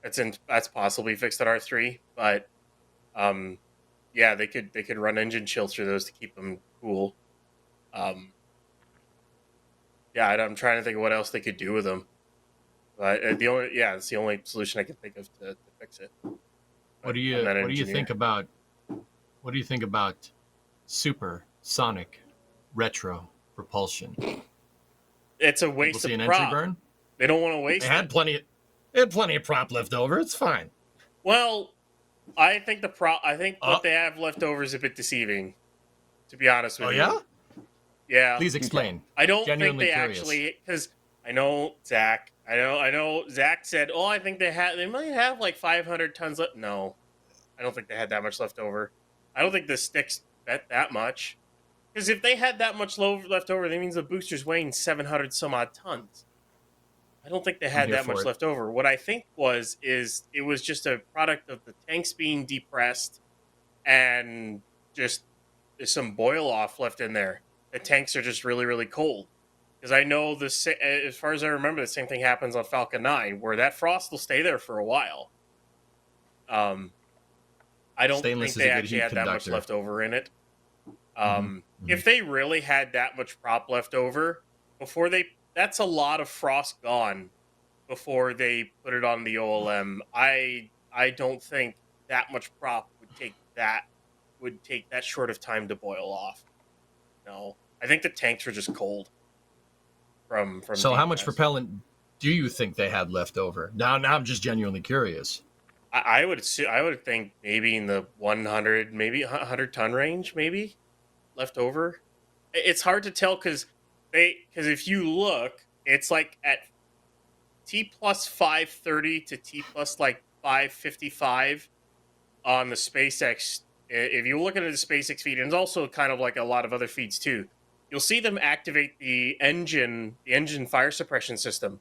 That's possibly fixed at R3, but yeah, they could run engine chill through those to keep them cool. Yeah, I'm trying to think of what else they could do with them. But it's the only solution I can think of to fix it. What do you think about supersonic retro propulsion? It's a People waste see of an prop. entry burn? They don't want to waste They had plenty of prop left over. It's fine. Well, I think what they have left over is a bit deceiving, to be honest with Oh you. yeah? Yeah. Please explain. I don't Genuinely think they curious. actually, because I know Zach. I know Zach said, "Oh, I think they might have like 500 tons left." No, I don't think they had that much left over. I don't think the sticks bet that much, because if they had that much left over, that means the booster's weighing 700 some odd tons. I don't think they had here that for much it. left over. What I think is it was just a product of the tanks being depressed and just there's some boil off left in there. the tanks are just really, really cold. Because I know as far as I remember, the same thing happens on Falcon 9, where that frost will stay there for a while. I don't Stainless think is a they good actually heat had that much conductor. left over in it. Mhm. If they really had that much prop left over before that's a lot of frost gone before they put it on the OLM. I don't think that much prop would take that short of time to boil off. No, I think the tanks were just cold from So how much defense. propellant do you think they had left over? Now I'm just genuinely curious. I would think maybe in the 100, maybe 100-ton range, maybe left over. It's hard to tell because if you look, it's like at T plus 530 to T plus like 555 on the SpaceX. If you look at the SpaceX feed, and it's also kind of like a lot of other feeds too, you'll see them activate the engine fire suppression system,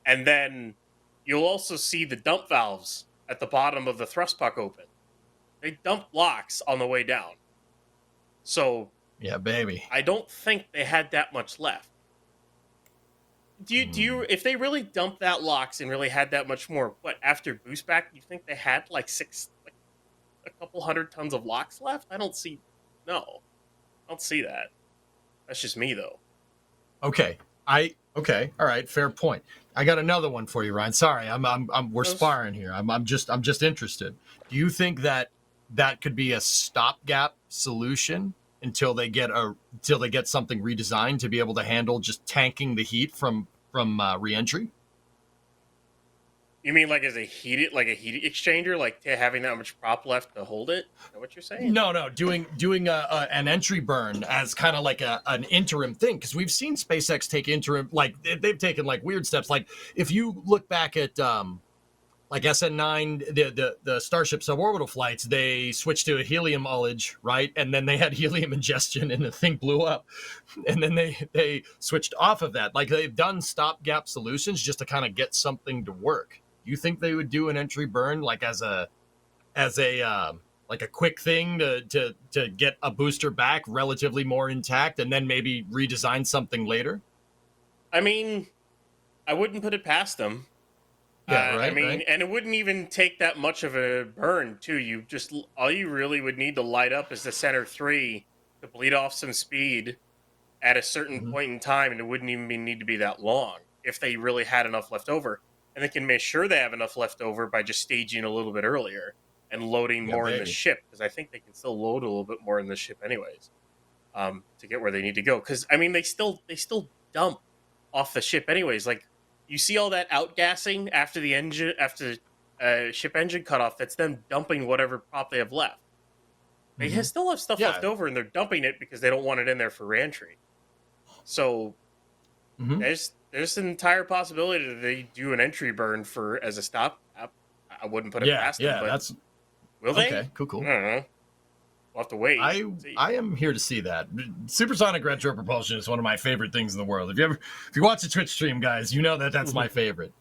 and then you'll also see the dump valves at the bottom of the thrust puck open. They dump locks on the way down. So Yeah, baby. I don't think they had that much left. Do you if they really dumped that locks and really had that much more, what after boost back, do you think they had like a couple 100 tons of locks left? I don't see that. That's just me though. Okay. Okay. All right. Fair point. I got another one for you, Ryan. Sorry, we're sparring here. I'm just interested. Do you think that could be a stopgap solution until they get something redesigned to be able to handle just tanking the heat from reentry? You mean like as a heat exchanger, like having that much prop left to hold it? Is that what you're saying? No, doing an entry burn as kind of like an interim thing, because we've seen SpaceX take interim, like they've taken like weird steps. Like if you look back at like SN9, the Starship suborbital flights, they switched to a helium ullage, right? And then they had helium ingestion and the thing blew up. And then they switched off of that. Like they've done stopgap solutions just to kind of get something to work. Do you think they would do an entry burn like as a like a quick thing to get a booster back relatively more intact and then maybe redesign something later? I mean, I wouldn't put it past them. Yeah, right. I mean, right. and it wouldn't even take that much of a burn, too. All you really would need to light up is the center 3 to bleed off some speed at a certain point in time, and it wouldn't even need to be that long if they really had enough left over. And they can make sure they have enough left over by just staging a little bit earlier and loading more in the ship, because I think they can still load a little bit more in the ship anyways, to get where they need to go. Because I mean, they still dump off the ship anyways. Like you see all that outgassing after ship engine cutoff. That's them dumping whatever prop they have left. They still have stuff left over, and they're dumping it because they don't want it in there for reentry. So there's an entire possibility that they do an entry burn as a stop. I wouldn't put it past them. But will they? Okay, cool. I don't know. We'll have to wait. I am here to see that. Supersonic retro propulsion is one of my favorite things in the world. If you watch the Twitch stream, guys, you know that's my favorite.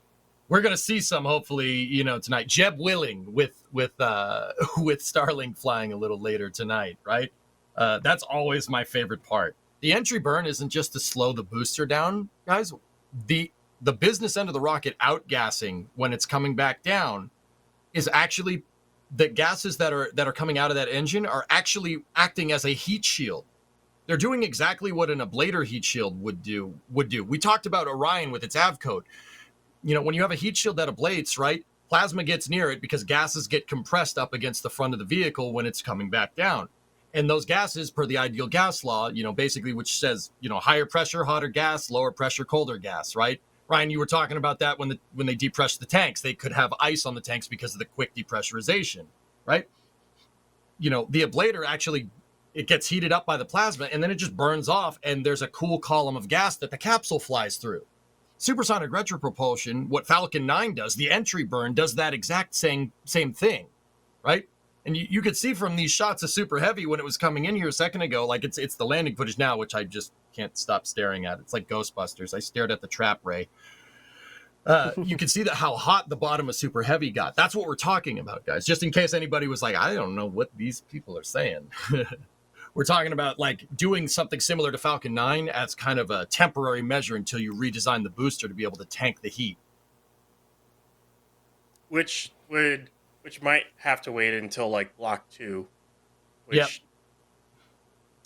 We're gonna see some hopefully, tonight. Jeb willing with Starlink flying a little later tonight, right? That's always my favorite part. The entry burn isn't just to slow the booster down, guys. The business end of the rocket outgassing when it's coming back down is actually the gases that are coming out of that engine are actually acting as a heat shield. They're doing exactly what an ablator heat shield would do. We talked about Orion with its AVCode. When you have a heat shield that ablates, right? Plasma gets near it because gases get compressed up against the front of the vehicle when it's coming back down. And those gases, per the ideal gas law, basically, which says, higher pressure, hotter gas, lower pressure, colder gas, right? Ryan, you were talking about that when they depressed the tanks. They could have ice on the tanks because of the quick depressurization, right? The ablator actually, it gets heated up by the plasma, and then it just burns off, and there's a cool column of gas that the capsule flies through. Supersonic retropropulsion, what Falcon 9 does, the entry burn, does that exact same thing, right? And you could see from these shots of Super Heavy when it was coming in here a second ago, like it's the landing footage now, which I just can't stop staring at. It's like Ghostbusters. I stared at the trap ray. You can see that how hot the bottom of Super Heavy got. That's what we're talking about, guys. Just in case anybody was like, I don't know what these people are saying. We're talking about like doing something similar to Falcon 9 as kind of a temporary measure until you redesign the booster to be able to tank the heat. Which might have to wait until like Block 2, which Yep.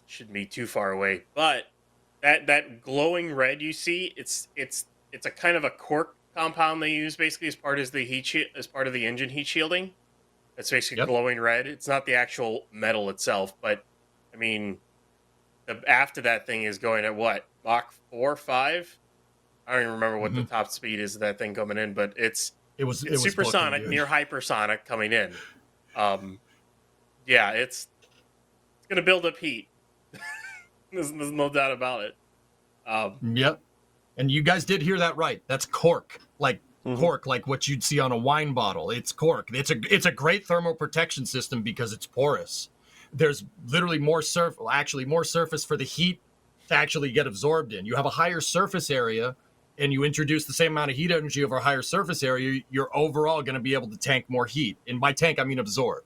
shouldn't be too far away. But that glowing red you see, it's a kind of a cork compound they use basically as part of the engine heat shielding. It's basically Yep. glowing red. It's not the actual metal itself, but I mean, the after that thing is going at what, Mach 4, 5? I don't even remember what the top speed is of that thing coming in, but it's was supersonic, booking, near hypersonic coming in. Yeah, it's gonna build up heat. there's no doubt about it. Yep. And you guys did hear that right. That's cork. Like cork, like what you'd see on a wine bottle. It's cork. It's a great thermal protection system because it's porous. There's literally more surface for the heat to actually get absorbed in. You have a higher surface area and you introduce the same amount of heat energy over a higher surface area, you're overall going to be able to tank more heat. And by tank, I mean absorb,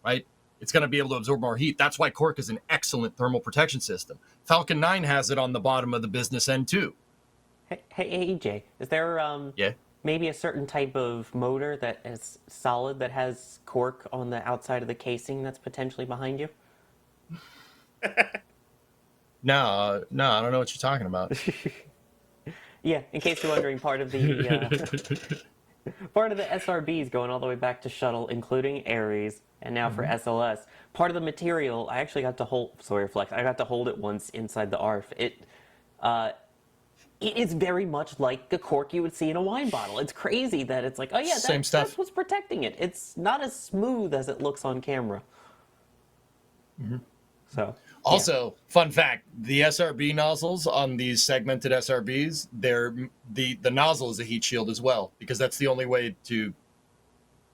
right? It's going to be able to absorb more heat. That's why cork is an excellent thermal protection system. Falcon 9 has it on the bottom of the business end too. Hey, EJ, is there maybe a certain type of motor that is solid that has cork on the outside of the casing that's potentially behind you? No, I don't know what you're talking about. Yeah, in case you're wondering, part of the part of the SRBs going all the way back to shuttle, including Ares, and now for SLS. Part of the material, I actually got to hold. Sawyer Flex. I got to hold it once inside the ARF. It is very much like the cork you would see in a wine bottle. It's crazy that it's like, oh yeah, Same stuff. That's what's protecting it. It's not as smooth as it looks on camera. So. Also, fun fact, the SRB nozzles on these segmented SRBs, the nozzle is a heat shield as well, because that's the only way to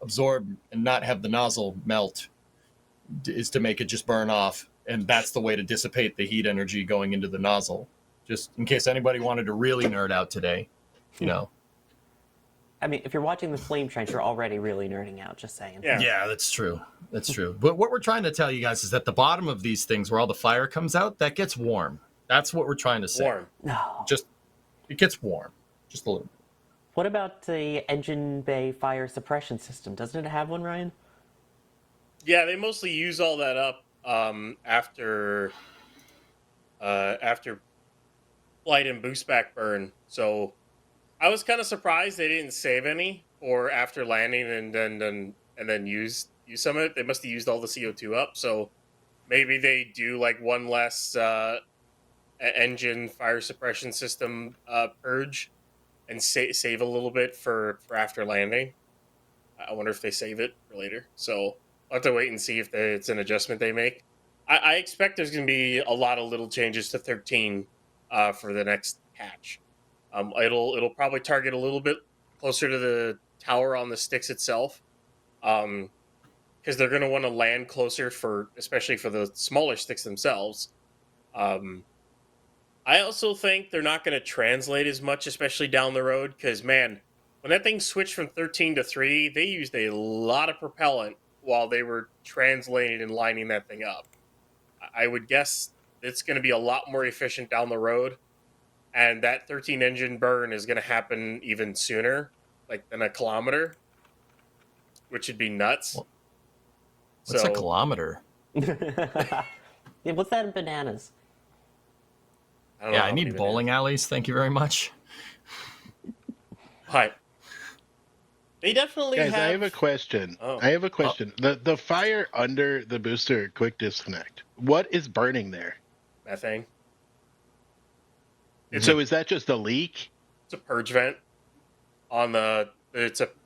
absorb and not have the nozzle melt is to make it just burn off. And that's the way to dissipate the heat energy going into the nozzle. Just in case anybody wanted to really nerd out today, you know. I mean, if you're watching the Flame Trench, you're already really nerding out, just saying. Yeah. That's true. That's true. But what we're trying to tell you guys is that the bottom of these things where all the fire comes out, that gets warm. That's what we're trying to say. Warm. No. It gets warm. Just a little. What about the engine bay fire suppression system? Doesn't it have one, Ryan? Yeah, they mostly use all that up after flight and boost back burn. So I was kind of surprised they didn't save any for after landing and then use some of it. They must have used all the CO2 up. So maybe they do like one less engine fire suppression system purge and save a little bit for after landing. I wonder if they save it for later. So I'll have to wait and see if it's an adjustment they make. I expect there's going to be a lot of little changes to 13 for the next patch. It'll probably target a little bit closer to the tower on the sticks itself, because they're going to want to land closer especially for the smaller sticks themselves. I also think they're not going to translate as much, especially down the road, because man, when that thing switched from 13 to 3, they used a lot of propellant while they were translating and lining that thing up. I would guess it's going to be a lot more efficient down the road. And that 13 engine burn is going to happen even sooner, like than a kilometer, which would be nuts. What's a kilometer? Yeah, what's that in bananas? I don't know Yeah, I how need many bowling alleys. Thank you very much. But they definitely Guys, have... I have a question. Oh. I have a question. The fire under the booster quick disconnect. What is burning there? methane. So is that just a leak? It's a purge vent on the.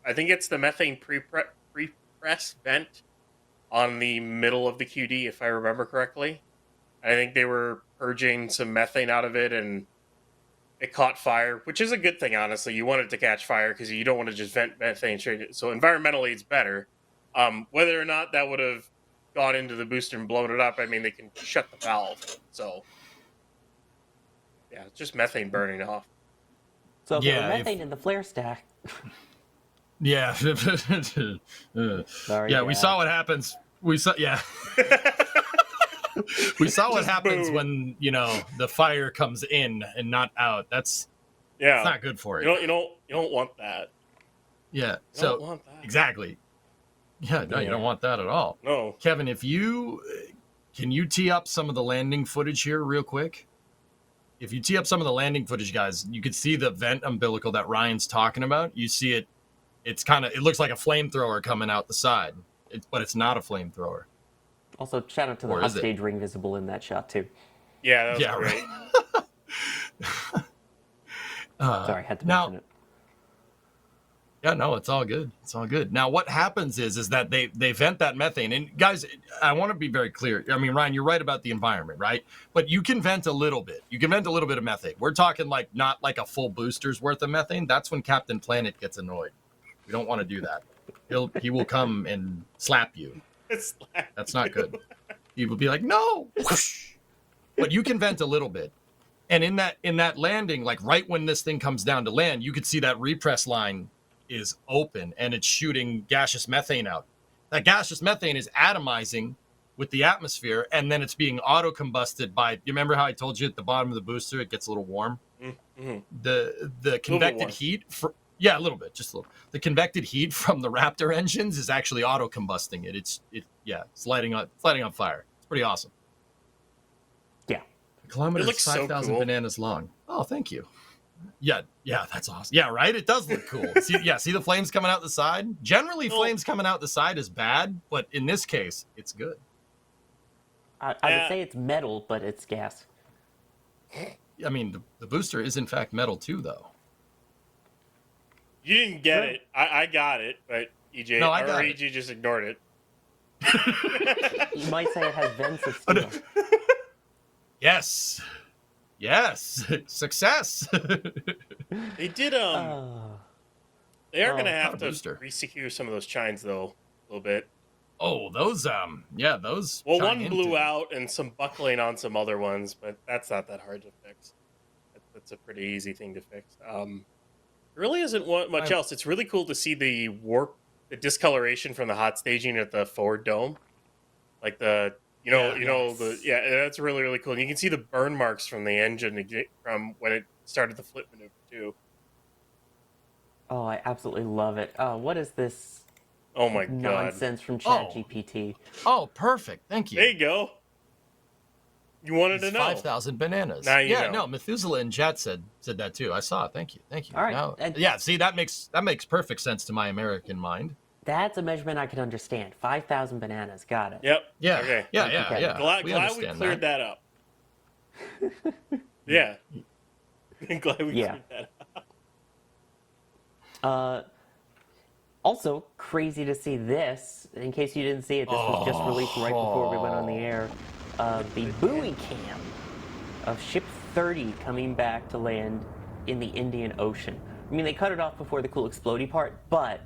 I think it's the methane pre-press vent on the middle of the QD, if I remember correctly. I think they were purging some methane out of it, and it caught fire, which is a good thing, honestly. You want it to catch fire because you don't want to just vent methane straight. So environmentally, it's better. Whether or not that would have gone into the booster and blown it up, I mean, they can shut the valve. So yeah, it's just methane burning off. So if Yeah, there were methane in the flare stack. Yeah. Sorry, yeah, we Dad. saw what happens. We saw, yeah. We saw what Just happens boom. when, the fire comes in and not out. That's not good for You it. don't want that. Yeah. You So don't want that. exactly. Yeah, no, you don't want that at all. No. Kevin, can you tee up some of the landing footage here real quick? If you tee up some of the landing footage, guys, you can see the vent umbilical that Ryan's talking about. You see it. It looks like a flamethrower coming out the side, but it's not a flamethrower. Also, shout out to the Or hot is it? stage ring visible in that shot too. Yeah, that was great. Right. Sorry, had to now, mention it. Yeah, no, it's all good. It's all good. Now, what happens is that they vent that methane. And guys, I want to be very clear. I mean, Ryan, you're right about the environment, right? But you can vent a little bit. You can vent a little bit of methane. We're talking not like a full booster's worth of methane. That's when Captain Planet gets annoyed. We don't want to do that. He will come and slap you. That's not good. He will be like, no. Whoosh. But you can vent a little bit. And in that landing, like right when this thing comes down to land, you could see that repress line is open and it's shooting gaseous methane out. That gaseous methane is atomizing with the atmosphere, and then it's being auto-combusted by, you remember how I told you at the bottom of the booster it gets a little warm? Mm-hmm. The convected heat, a little bit, just a little. The convected heat from the Raptor engines is actually auto-combusting it. It's lighting on fire. It's pretty awesome. Yeah. A kilometer It is looks so 5,000 cool. bananas long. Oh, thank you. Yeah, that's awesome. Yeah, right? It does look cool. See the flames coming out the side? Generally, flames coming out the side is bad, but in this case, it's good. I would say it's metal, but it's gas. I mean, the booster is in fact metal too, though. You didn't get it. I got it, but EJ, No, I got it. EJ just ignored it. You might say it has vents of steel. Yes. Success. They did they are gonna not have a to booster. resecure some of those chines though, a little bit. Oh, those those. Well, chime one blew into- out and some buckling on some other ones, but that's not that hard to fix. That's a pretty easy thing to fix. There really isn't much else. It's really cool to see the discoloration from the hot staging at the forward dome, like that's really really cool. And you can see the burn marks from the engine from when it started the flip maneuver too. Oh, I absolutely love it. Oh, what is this Oh my god! nonsense from ChatGPT? Oh, perfect. Thank you. There you go. You wanted to know. 5,000 bananas. Now you know. No, Methuselah in chat said that too. I saw it. Thank you. All right. Now, And- see, that makes perfect sense to my American mind. That's a measurement I can understand. 5,000 bananas. Got it. Yep. Yeah. Okay. Yeah. Glad we understand cleared that up. Yeah. Glad we Yeah. cleared that up. Also, crazy to see this. In case you didn't see it, this was just released right before we went on the air. The buoy cam of Ship 30 coming back to land in the Indian Ocean. I mean, they cut it off before the cool explodey part, but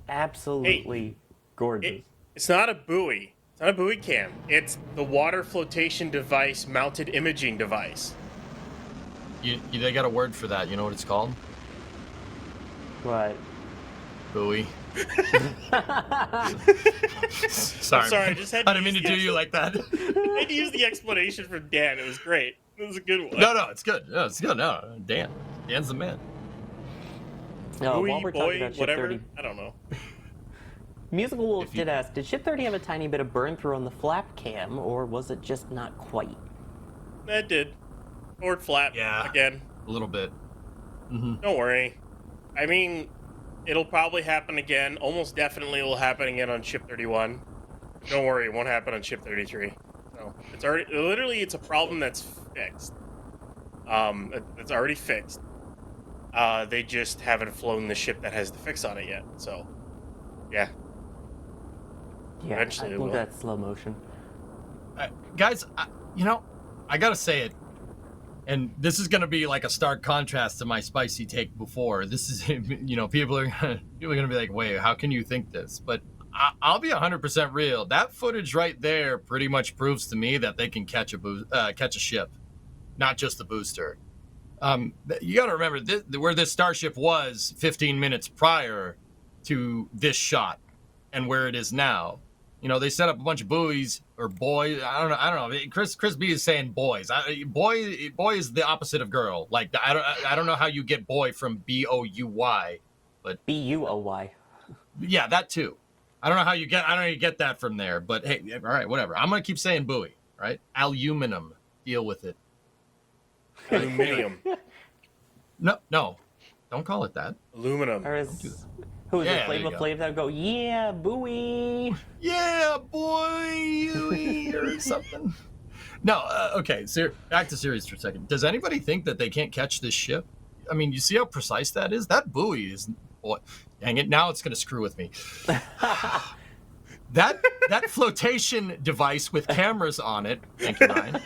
absolutely gorgeous. It's not a buoy. It's not a buoy cam. It's the water flotation device mounted imaging device. They got a word for that. You know what it's called? But Buoy. Sorry, I just had to I didn't mean to use do the you like that. I had to use the explanation from Dan. It was great. It was a good one. No, it's good. No, it's good. No, Dan's the man. no, Buoy, while we're boy, talking about Ship whatever. 30, I don't know. Musical Wolf did ask, did Ship 30 have a tiny bit of burn through on the flap cam, or was it just not quite? That did. Forward flap. Yeah. Again. A little bit. Don't worry. I mean, it'll probably happen again. Almost definitely will happen again on Ship 31. Don't worry, it won't happen on Ship 33. No, it's a problem that's fixed. It's already fixed. They just haven't flown the ship that has the fix on it yet. So, yeah. Yeah, Eventually I it love will. that slow motion. Guys, I gotta say it, and this is gonna be like a stark contrast to my spicy take before. This is, people are gonna be like, wait, how can you think this? But I'll be 100% real. That footage right there pretty much proves to me that they can catch a ship, not just the booster. You gotta remember where this starship was 15 minutes prior to this shot, and where it is now. You know, they set up a bunch of buoys or boys. I don't know. Chris B is saying boys. Boy is the opposite of girl. Like I don't know how you get boy from BOUY, but BUOY. yeah, that too. I don't know how you get that from there. But hey, all right, whatever. I'm gonna keep saying buoy. Right? Aluminum. Deal with it. Aluminium. No, don't call it that. Aluminum. Or is who is Yeah, it? there you Flavor go. Flav that would go, yeah, buoy. Yeah, boy, or something. No, okay. So back to series for a second. Does anybody think that they can't catch this ship? I mean, you see how precise that is. That buoy is. Boy, dang it! Now it's going to screw with me. That flotation device with cameras on it. Thank you, Ryan.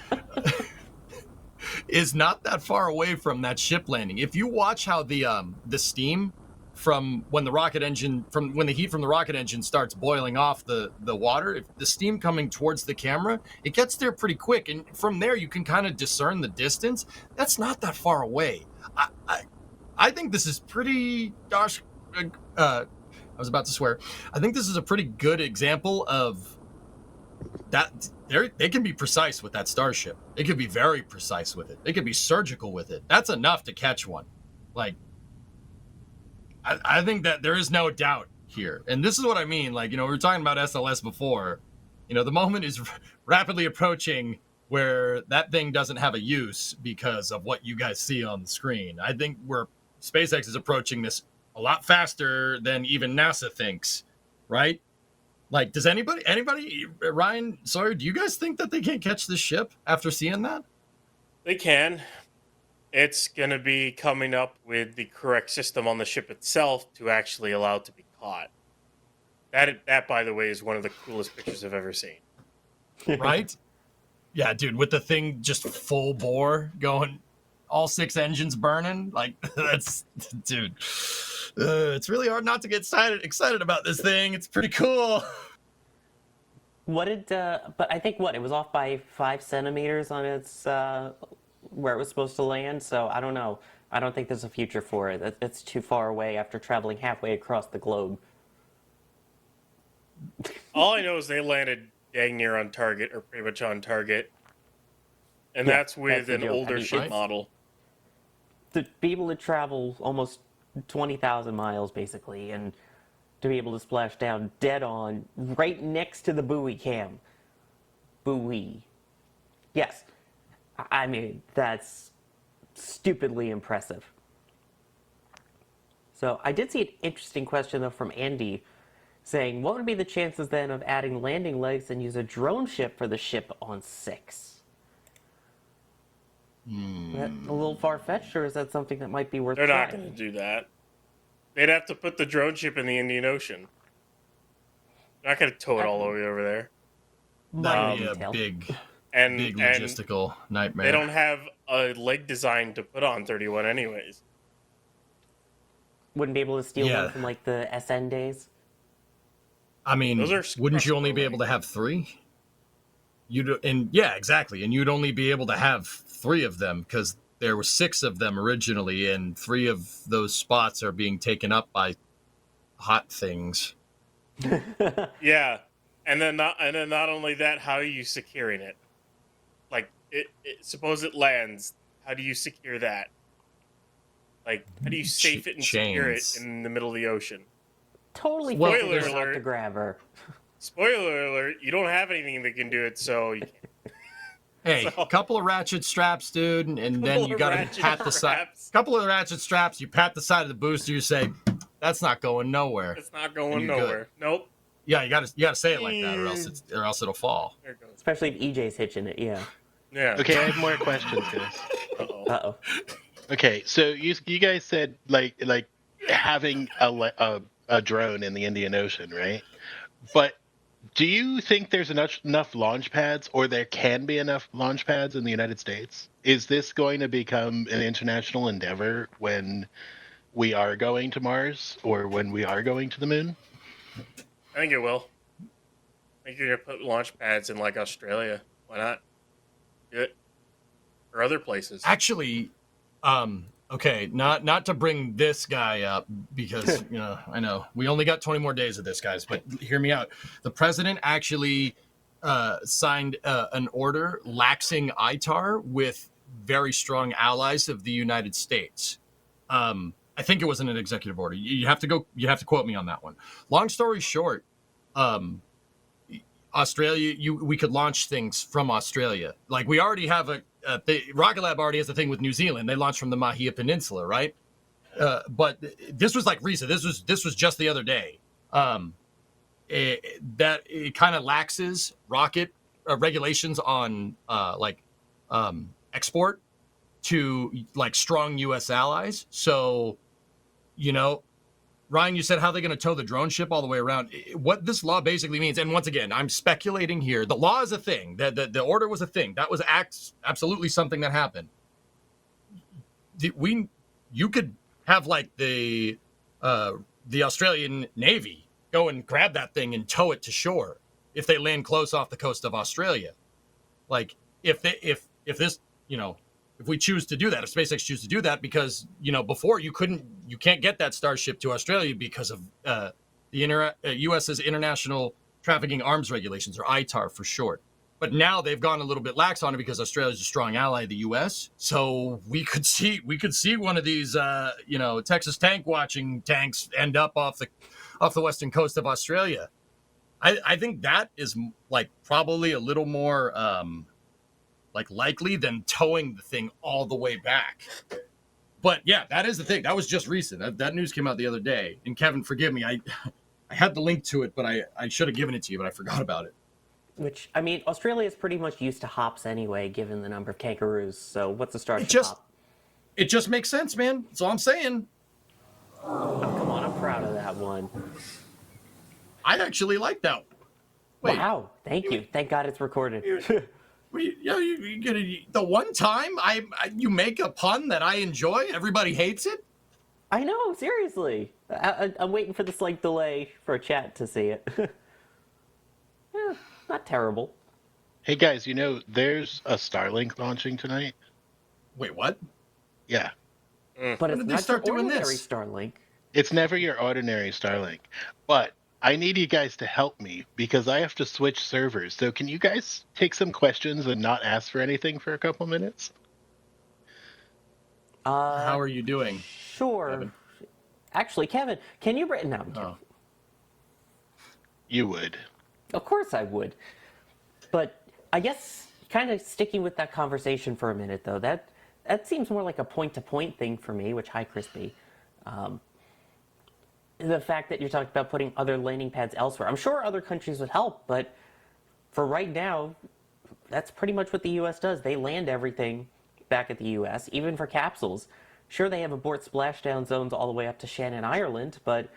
Is not that far away from that ship landing. If you watch how the steam from when the heat from the rocket engine starts boiling off the water, if the steam coming towards the camera, it gets there pretty quick, and from there you can kind of discern the distance. That's not that far away. I think this is pretty gosh. I was about to swear. I think this is a pretty good example of that. They can be precise with that starship. They could be very precise with it. They could be surgical with it. That's enough to catch one. Like, I think that there is no doubt here. And this is what I mean. Like, you know, we were talking about SLS before. You know, the moment is rapidly approaching where that thing doesn't have a use because of what you guys see on the screen. I think SpaceX is approaching this a lot faster than even NASA thinks, right? Like, does anybody, Ryan, Sawyer, do you guys think that they can't catch this ship after seeing that? They can. It's going to be coming up with the correct system on the ship itself to actually allow it to be caught. That, by the way, is one of the coolest pictures I've ever seen. Right? Yeah, dude, with the thing just full bore going, all 6 engines burning. Like, that's, dude, it's really hard not to get excited about this thing. It's pretty cool. What did, but I think it was off by 5 centimeters on its, where it was supposed to land, so I don't know. I don't think there's a future for it. It's too far away after traveling halfway across the globe. All I know is they landed dang near on target, or pretty much on target. And Yeah, that's with that's the an joke. older I mean, ship it's- model. To be able to travel almost 20,000 miles, basically, and to be able to splash down dead on right next to the buoy cam. Buoy. Yes. I mean, that's stupidly impressive. So I did see an interesting question, though, from Andy, saying, what would be the chances, then, of adding landing legs and use a drone ship for the ship on 6? That a little far-fetched, or is that something that might be worth They're not trying? going to do that. They'd have to put the drone ship in the Indian Ocean. They're not going to tow it all the way over there. That would be Detail. a big And logistical nightmare. they don't have a leg design to put on 31 anyways. Wouldn't be able to steal Yeah. one from, like, the SN days? I mean, Those are wouldn't you only be crossover able to have 3? Yeah, exactly. And you'd only be able to have 3 of them because there were 6 of them originally, and 3 of those spots are being taken up by hot things. Yeah, and then not only that, how are you securing it? Like, suppose it lands, how do you secure that? Like, how do you safe it and secure it Chains. in the middle of the ocean? Totally Spoiler figured it out alert. to grab her. Spoiler alert: you don't have anything that can do it, so you can't. Hey, a couple of ratchet straps, dude, and then Couple you of got to ratchet pat the side. straps. Couple of ratchet straps. You pat the side of the booster. You say, "That's not going nowhere." It's not And going you're nowhere. Nope. Yeah, you gotta say it like that, or else it'll fall. There it goes. Especially if EJ's hitching it, yeah. Yeah. Okay, I have more questions, guys. Uh-oh. Uh-oh. Okay, so you guys said like having a drone in the Indian Ocean, right? But do you think there's enough launch pads, or there can be enough launch pads in the United States? Is this going to become an international endeavor when we are going to Mars, or when we are going to the moon? I think it will. I think you're gonna put launch pads in like Australia. Why not? Do it. Or other places. Actually, Okay, not to bring this guy up because I know we only got 20 more days of this, guys. But hear me out. The president actually signed an order laxing ITAR with very strong allies of the United States. I think it wasn't an executive order. You have to quote me on that one. Long story short, Australia, we could launch things from Australia. Like we already have Rocket Lab already has a thing with New Zealand. They launched from the Mahia Peninsula, right? But this was like recent. This was just the other day. It kind of laxes rocket regulations on export to like strong U.S. allies. So, Ryan, you said how they're going to tow the drone ship all the way around. What this law basically means, and once again, I'm speculating here. The law is a thing. The order was a thing. That was absolutely something that happened. You could have like the Australian Navy go and grab that thing and tow it to shore if they land close off the coast of Australia. Like if we choose to do that, if SpaceX choose to do that, because before you can't get that Starship to Australia because of the U.S.'s International Trafficking Arms Regulations, or ITAR for short. But now they've gone a little bit lax on it because Australia is a strong ally of the U.S. So we could see one of these Texas tank watching tanks end up off the western coast of Australia. I think that is like probably a little more likely than towing the thing all the way back. But yeah, that is the thing. That was just recent. That news came out the other day. And Kevin, forgive me, I had the link to it, but I should have given it to you, but I forgot about it. Which, I mean, Australia is pretty much used to hops anyway, given the number of kangaroos. So what's a Starship hop? It just makes sense, man. That's all I'm saying. Oh, come on, I'm proud of that one. I actually like that one. Wait, wow, thank you. Thank God it's recorded. You get the one time you make a pun that I enjoy, everybody hates it. I know, seriously. I'm waiting for the slight delay for a chat to see it. Yeah, not terrible. Hey guys, there's a Starlink launching tonight. Wait, what? Yeah. But it's When did they not start your doing ordinary this? Starlink. It's never your ordinary Starlink. But I need you guys to help me because I have to switch servers. So can you guys take some questions and not ask for anything for a couple minutes? How are you doing? Sure. Kevin? Actually, Kevin, can you write down? Oh. You would. Of course I would. But I guess kind of sticking with that conversation for a minute, though, that seems more like a point-to-point thing for me, which, hi, Crispy. The fact that you're talking about putting other landing pads elsewhere. I'm sure other countries would help, but for right now, that's pretty much what the U.S. does. They land everything back at the U.S., even for capsules. Sure, they have abort splashdown zones all the way up to Shannon, Ireland, but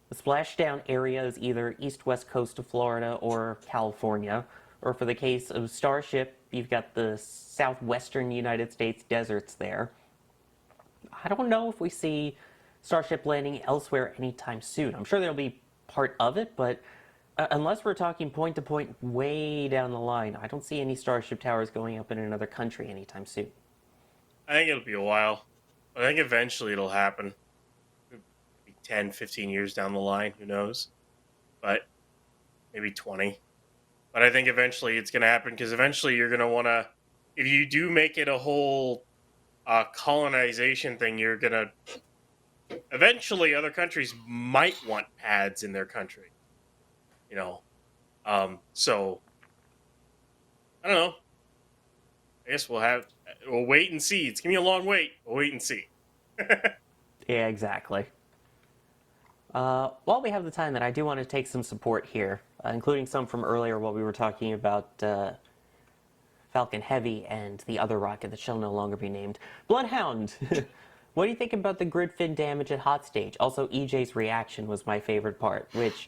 the splashdown area is either east-west coast of Florida or California, or for the case of Starship, you've got the southwestern United States deserts there. I don't know if we see Starship landing elsewhere anytime soon. I'm sure they'll be part of it, but unless we're talking point-to-point way down the line, I don't see any Starship towers going up in another country anytime soon. I think it'll be a while. I think eventually it'll happen. Maybe 10, 15 years down the line, who knows? But maybe 20. But I think eventually it's going to happen because eventually you're going to want to, if you do make it a whole colonization thing, you're going to, eventually other countries might want pads in their country. So, I don't know. I guess we'll wait and see. It's going to be a long wait. We'll wait and see. Yeah, exactly. While we have the time, then, I do want to take some support here, including some from earlier while we were talking about Falcon Heavy and the other rocket that shall no longer be named. Bloodhound! What do you think about the grid fin damage at hot stage? Also, EJ's reaction was my favorite part, which,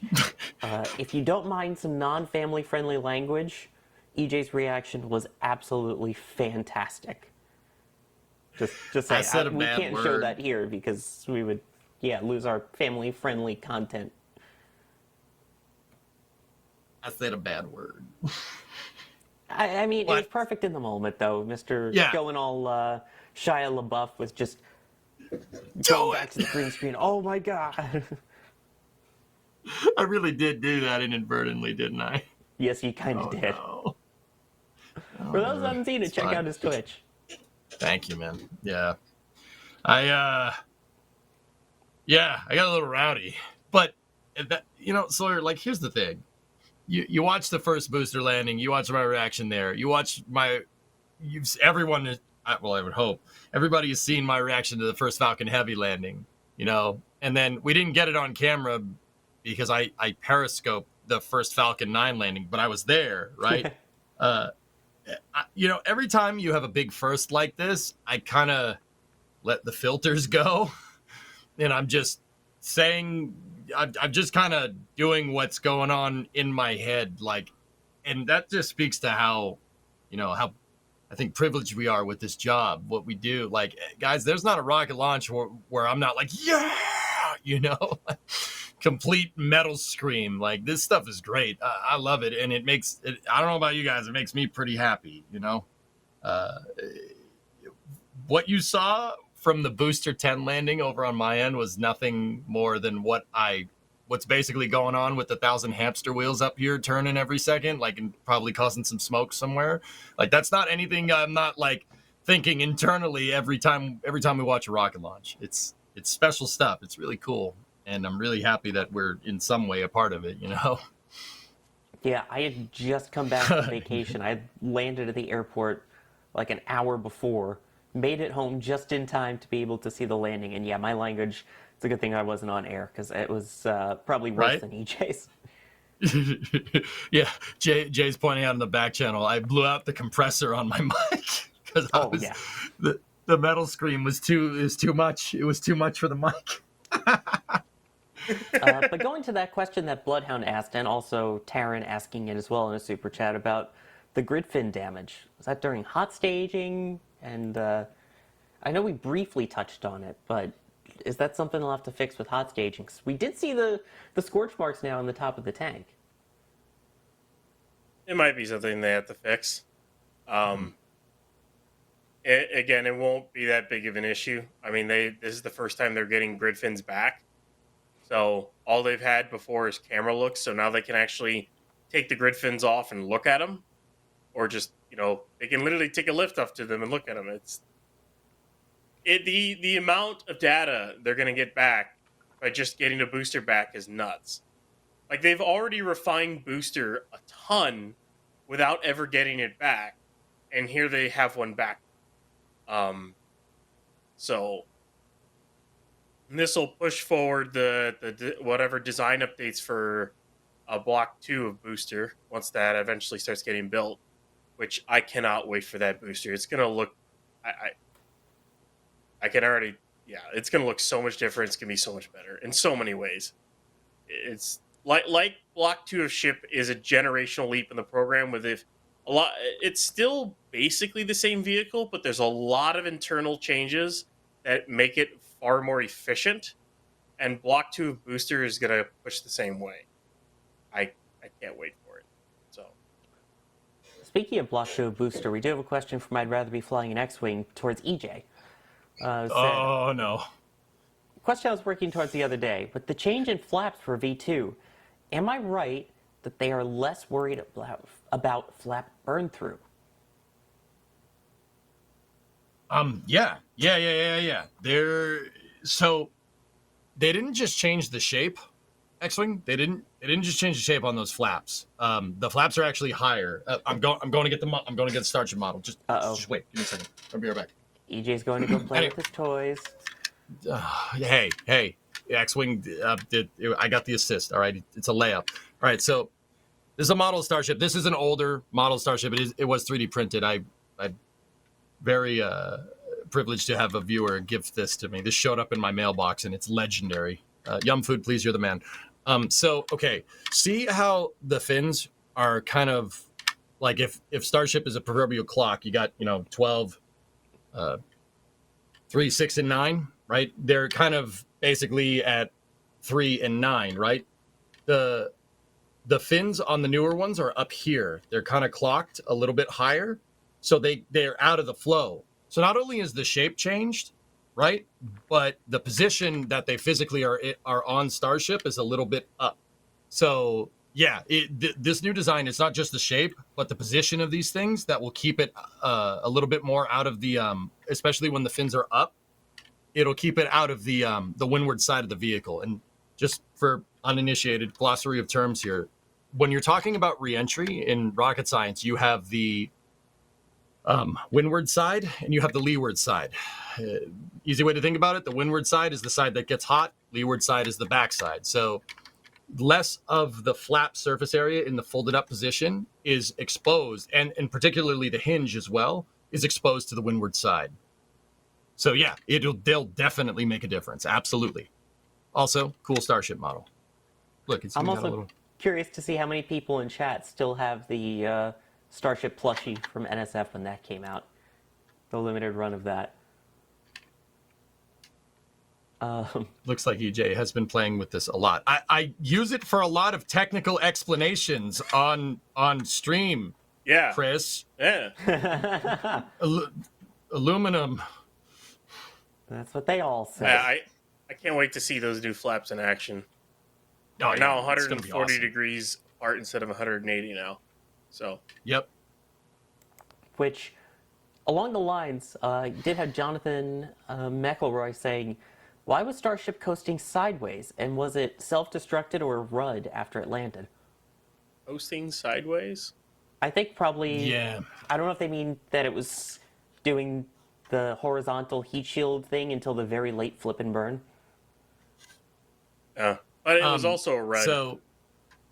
if you don't mind some non-family friendly language, EJ's reaction was absolutely fantastic. Just saying, I said a we bad can't show word. that here because we would, lose our family-friendly content. I said a bad word. I mean, What? it was perfect in the moment, though. Mr. Yeah. Going all Shia LaBeouf with just Going back to the green screen. Oh my god. I really did do that inadvertently, didn't I? Yes, you kind of did. No. For those who haven't seen it, It's check fine. out his Twitch. Thank you, man. Yeah. I got a little rowdy. But that, Sawyer, like, here's the thing. You watch the first booster landing, you watch my reaction there. You watch everyone is, well, I would hope everybody has seen my reaction to the first Falcon Heavy landing, and then we didn't get it on camera because I periscoped the first Falcon 9 landing, but I was there, right? Every time you have a big first like this, I kind of let the filters go, and I'm just saying, I'm just kind of doing what's going on in my head, like, and that just speaks to how I think privileged we are with this job, what we do. Like, guys, there's not a rocket launch where I'm not like, yeah, complete metal scream. Like, this stuff is great. I love it. And it makes it, I don't know about you guys, it makes me pretty happy, what you saw from the Booster 10 landing over on my end was nothing more than what's basically going on with the 1,000 hamster wheels up here turning every second, like, and probably causing some smoke somewhere. Like, that's not anything I'm not like thinking internally every time we watch a rocket launch. It's special stuff. It's really cool. And I'm really happy that we're in some way a part of it, Yeah, I had just come back from vacation. I had landed at the airport like an hour before, made it home just in time to be able to see the landing. And yeah, my language, it's a good thing I wasn't on air because it was probably worse than EJ's. Yeah, Jay's pointing out in the back channel, I blew out the compressor on my mic because the metal scream was too much. It was too much for the mic. But going to that question that Bloodhound asked, and also Taryn asking it as well in a super chat about the grid fin damage. Was that during hot staging? And I know we briefly touched on it, but is that something they'll have to fix with hot staging? 'Cause we did see the scorch marks now on the top of the tank. It might be something they have to fix. It won't be that big of an issue. I mean, this is the first time they're getting grid fins back. So all they've had before is camera looks. So now they can actually take the grid fins off and look at them, or just they can literally take a lift up to them and look at them. The amount of data they're going to get back by just getting a booster back is nuts. Like, they've already refined booster a ton without ever getting it back, and here they have one back. So this will push forward the whatever design updates for Block 2 of booster once that eventually starts getting built, which I cannot wait for that booster. It's going to look, I can already, it's going to look so much different. It's going to be so much better in so many ways. It's like Block 2 of ship is a generational leap in the program with it's still basically the same vehicle, but there's a lot of internal changes that make it far more efficient, and Block 2 of booster is going to push the same way. I can't wait for it. So, speaking of Block 2 of booster, we do have a question from I'd Rather Be Flying an X-Wing towards EJ. Oh, no. Question I was working towards the other day. With the change in flaps for V2, am I right that they are less worried about flap burn through? Yeah. So they didn't just change the shape, X-Wing. They didn't just change the shape on those flaps. The flaps are actually higher. I'm going to get the Starship model. Just wait. Give me a second. I'll be right back. EJ's going to go play with his toys. Hey, X-Wing. I got the assist. All right, it's a layup. All right, so this is a model Starship. This is an older model Starship. It was 3D printed. I'm very privileged to have a viewer give this to me. This showed up in my mailbox, and it's legendary. Yum Food, please, you're the man. Okay, see how the fins are kind of like if Starship is a proverbial clock, you got 12, 3, 6, and 9, right? They're kind of basically at 3 and 9, right? The fins on the newer ones are up here. They're kind of clocked a little bit higher, so they're out of the flow. So not only is the shape changed, right? But the position that they physically are on Starship is a little bit up. So yeah, this new design is not just the shape, but the position of these things that will keep it a little bit more out of the, especially when the fins are up. It'll keep it out of the windward side of the vehicle. And just for uninitiated glossary of terms here, when you're talking about reentry in rocket science, you have the windward side and you have the leeward side. Easy way to think about it: the windward side is the side that gets hot. Leeward side is the back side. So less of the flap surface area in the folded up position is exposed, and particularly the hinge as well is exposed to the windward side. So yeah, they'll definitely make a difference. Absolutely. Also, cool Starship model. Look, it's I'm got also a little. curious to see how many people in chat still have the Starship plushie from NSF when that came out. The limited run of that. Looks like EJ has been playing with this a lot. I use it for a lot of technical explanations on stream. Yeah. Chris. Yeah. Aluminum. That's what they all say. I can't wait to see those new flaps in action. Oh, Now yeah, it's gonna be 140 awesome. degrees apart instead of 180 now. So. Yep. Which, along the lines, you did have Jonathan McElroy saying, why was Starship coasting sideways? And was it self-destructed or RUD after it landed? Coasting sideways? I think probably... Yeah. I don't know if they mean that it was doing the horizontal heat shield thing until the very late flip and burn. Yeah. But it was also a red. So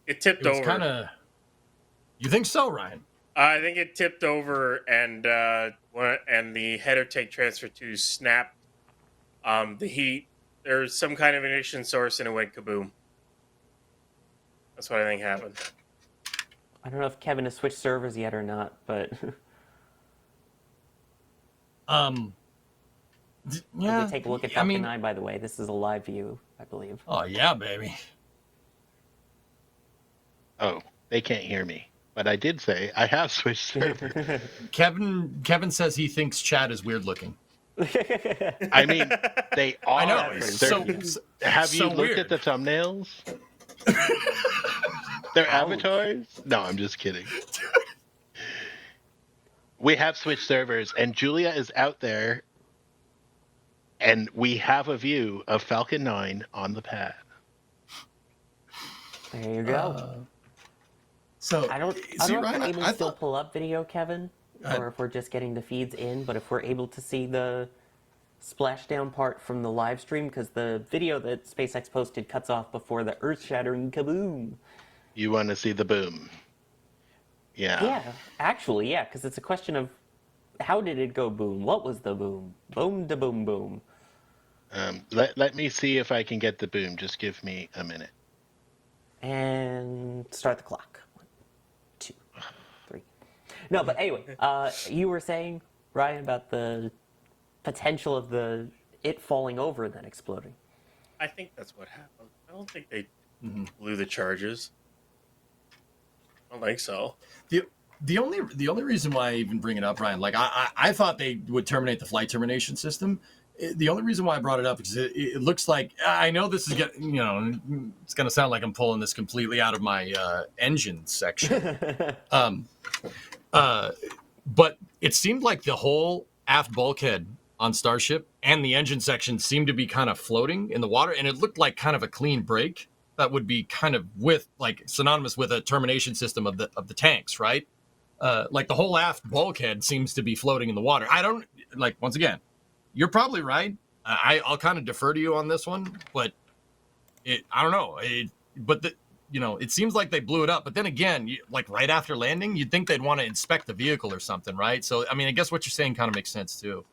it tipped it was over. Kind of. You think so, Ryan? I think it tipped over, and the header tank transfer tube snapped. The heat. There's some kind of ignition source, and it went kaboom. That's what I think happened. I don't know if Kevin has switched servers yet or not, but Yeah. take a look at Falcon 9, by the way. This is a live view, I believe. Oh yeah, baby. Oh, they can't hear me. But I did say I have switched servers. Kevin says he thinks Chad is weird looking. I mean, they are. I know. Have you so looked weird. at the thumbnails? Their avatars? No, I'm just kidding. We have switched servers, and Julia is out there, and we have a view of Falcon 9 on the pad. There you go. So I don't know if we're able to still pull up video, Kevin, or if we're just getting the feeds in, but if we're able to see the splashdown part from the live stream, because the video that SpaceX posted cuts off before the earth-shattering kaboom. You want to see the boom? Yeah. Yeah, actually, yeah, because it's a question of how did it go boom? What was the boom? Boom da boom boom. Let me see if I can get the boom. Just give me a minute. And start the clock. 1, 2, 3. No, but anyway, you were saying, Ryan, about the potential of it falling over and then exploding. I think that's what happened. I don't think they blew the charges. I don't think so. The only reason why I even bring it up, Ryan, like I thought they would terminate the flight termination system. The only reason why I brought it up is it looks like, I know this is getting, it's going to sound like I'm pulling this completely out of my engine section. But it seemed like the whole aft bulkhead on Starship and the engine section seemed to be kind of floating in the water, and it looked like kind of a clean break that would be kind of synonymous with a termination system of the tanks, right? Like the whole aft bulkhead seems to be floating in the water. I don't, once again, you're probably right. I'll kind of defer to you on this one, but I don't know. It seems like they blew it up. But then again, right after landing, you'd think they'd want to inspect the vehicle or something, right? So, I mean, I guess what you're saying kind of makes sense too.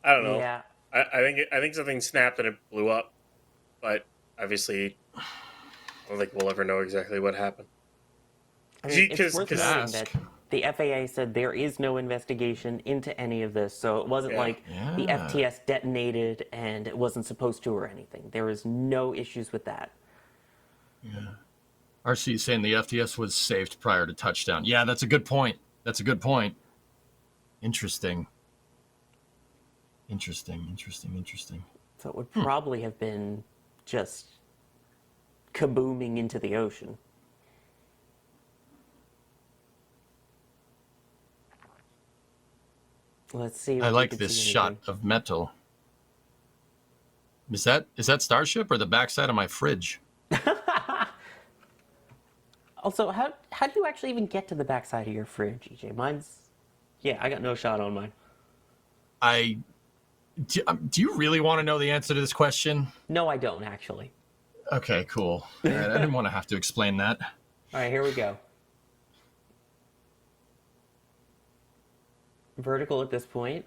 I don't know. Yeah. I think something snapped and it blew up, but obviously, I don't think we'll ever know exactly what happened. I mean, it's worth noting that the FAA said there is no investigation into any of this, so it wasn't like the FTS detonated and it wasn't supposed to or anything. There is no issues with that. Yeah. RC is saying the FTS was saved prior to touchdown. Yeah, that's a good point. Interesting. Interesting. So it would probably have been just kabooming into the ocean. Let's see. I if we like can this see shot anything. of metal. Is that Starship or the backside of my fridge? Also, how do you actually even get to the backside of your fridge, EJ? Mine's... Yeah, I got no shot on mine. Do you really want to know the answer to this question? No, I don't, actually. Okay, cool. All right, I didn't want to have to explain that. All right, here we go. Vertical at this point.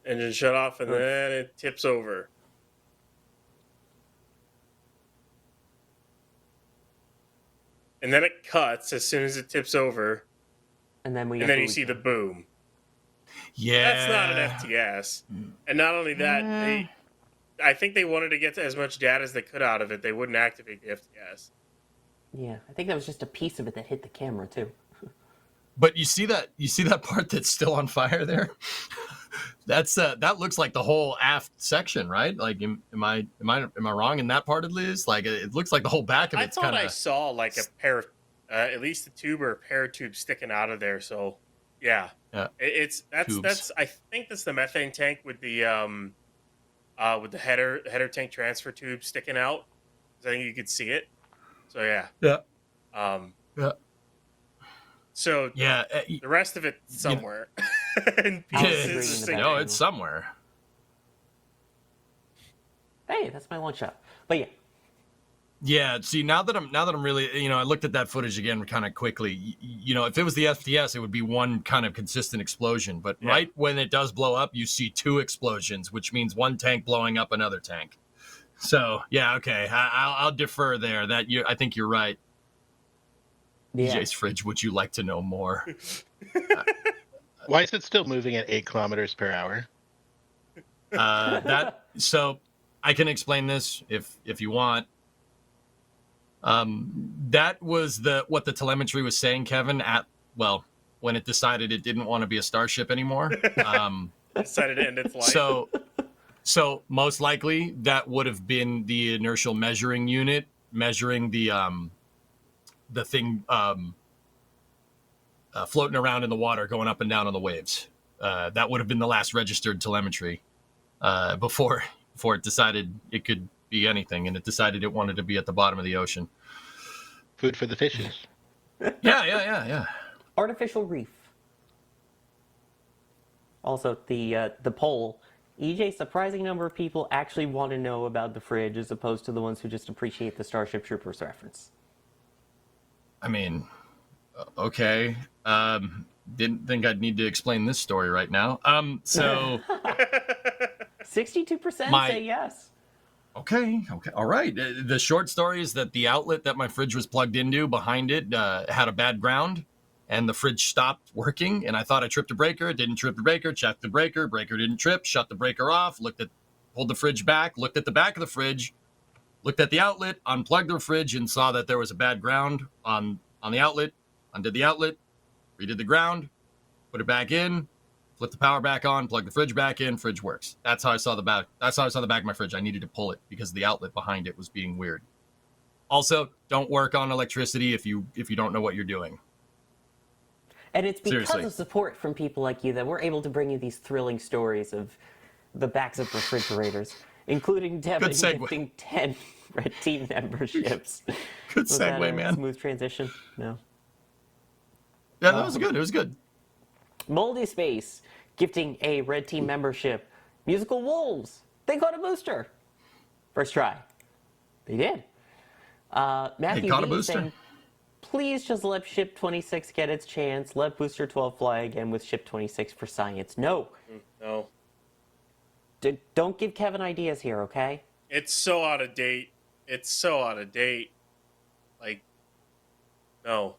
Engine shut off, and then it tips over. And then it cuts as soon as it tips over, And then we and then you see the boom. Yeah. That's not an FTS. And not only that, I think they wanted to get as much data as they could out of it. They wouldn't activate the FTS. Yeah, I think that was just a piece of it that hit the camera too. But you see that part that's still on fire there? That's that looks like the whole aft section, right? Like, am I wrong in that part at least? Like, it looks like the whole back of I it's thought kind I of. saw like a pair of, at least a tube or a pair of tubes sticking out of there. So, yeah, Tubes. that's I think that's the methane tank with the header tank transfer tube sticking out. I think you could see it. So yeah. Yeah. So Yeah. the rest of it somewhere. In I'll pieces agree in the sticking back. No, out. it's somewhere. Hey, that's my one shot. But yeah, Yeah, see, now that I'm really, I looked at that footage again kind of quickly. If it was the FTS, it would be one kind of consistent explosion. But Yeah. right when it does blow up, you see two explosions, which means one tank blowing up another tank. So yeah, okay, I'll defer there. I think you're right. yeah. DJ's fridge. Would you like to know more? Why is it still moving at 8 kilometers per hour? So I can explain this if you want. That was what the telemetry was saying, Kevin, when it decided it didn't want to be a Starship anymore. Decided to end its life. So most likely that would have been the inertial measuring unit measuring the thing floating around in the water, going up and down on the waves. That would have been the last registered telemetry before it decided it could be anything, and it decided it wanted to be at the bottom of the ocean. Food for the fishes. Yeah. Artificial reef. Also, the poll. EJ, surprising number of people actually want to know about the fridge as opposed to the ones who just appreciate the Starship Troopers reference. I mean, okay. Didn't think I'd need to explain this story right now. So 62% say yes. Okay, all right. The short story is that the outlet that my fridge was plugged into behind it had a bad ground, and the fridge stopped working. And I thought I tripped a breaker. Didn't trip the breaker. Checked the breaker. Breaker didn't trip. Shut the breaker off. Pulled the fridge back. Looked at the back of the fridge. Looked at the outlet. Unplugged the fridge and saw that there was a bad ground on the outlet. Undid the outlet. Redid the ground. Put it back in. Flip the power back on, plug the fridge back in, fridge works. That's how I saw the back. That's how I saw the back of my fridge. I needed to pull it because the outlet behind it was being weird. Also, don't work on electricity if you don't know what you're doing. And it's because Seriously. of support from people like you that we're able to bring you these thrilling stories of the backs of refrigerators, including Devin Good segue. gifting 10 Red Team memberships. Good Was that segue, a man. Smooth transition? No. Yeah, that was good. It was good. Moldy Space gifting a Red Team membership. Musical Wolves, they got a booster. First try. They did. Matthew got a B booster? saying, please just let Ship 26 get its chance. Let Booster 12 fly again with Ship 26 for science. No. No. Don't give Kevin ideas here, okay? It's so out of date. Like, no.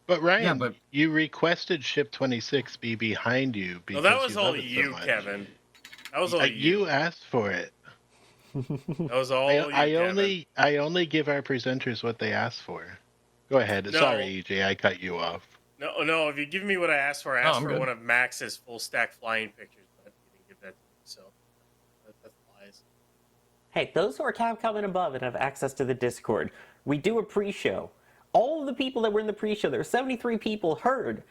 But Ryan, Yeah, but- you requested Ship 26 be behind you No, because that was you all love it so you, much. Kevin. That was all You asked for it. That was all you, Kevin. I only give our presenters what they asked for. Go ahead. No. Sorry, EJ, I cut you off. No. If you give me what I asked for, I asked I'm for good. one of Max's full stack flying pictures, but you didn't give that to me. So that's lies. Hey, those who are Capcom and above and have access to the Discord, we do a pre-show. All of the people that were in the pre-show, there were 73 people, heard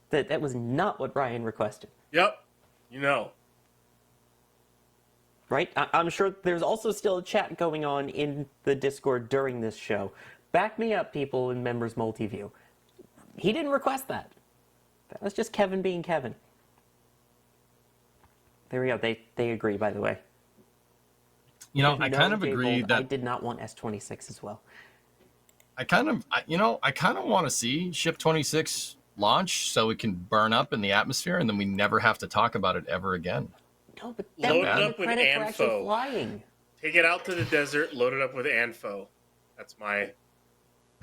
that that was not what Ryan requested. Yep. You know. Right? I'm sure there's also still a chat going on in the Discord during this show. Back me up, people in Members Multiview. He didn't request that. That was just Kevin being Kevin. There we go. They agree, by the way. You know, I No, kind of Jay agree Gold, I that did not want S26 as well. I kind of want to see Ship 26 launch so it can burn up in the atmosphere, and then we never have to talk about it ever again. No, but that Load would it be up with credit for actually Anfo. flying. Take it out to the desert, load it up with Anfo. That's my.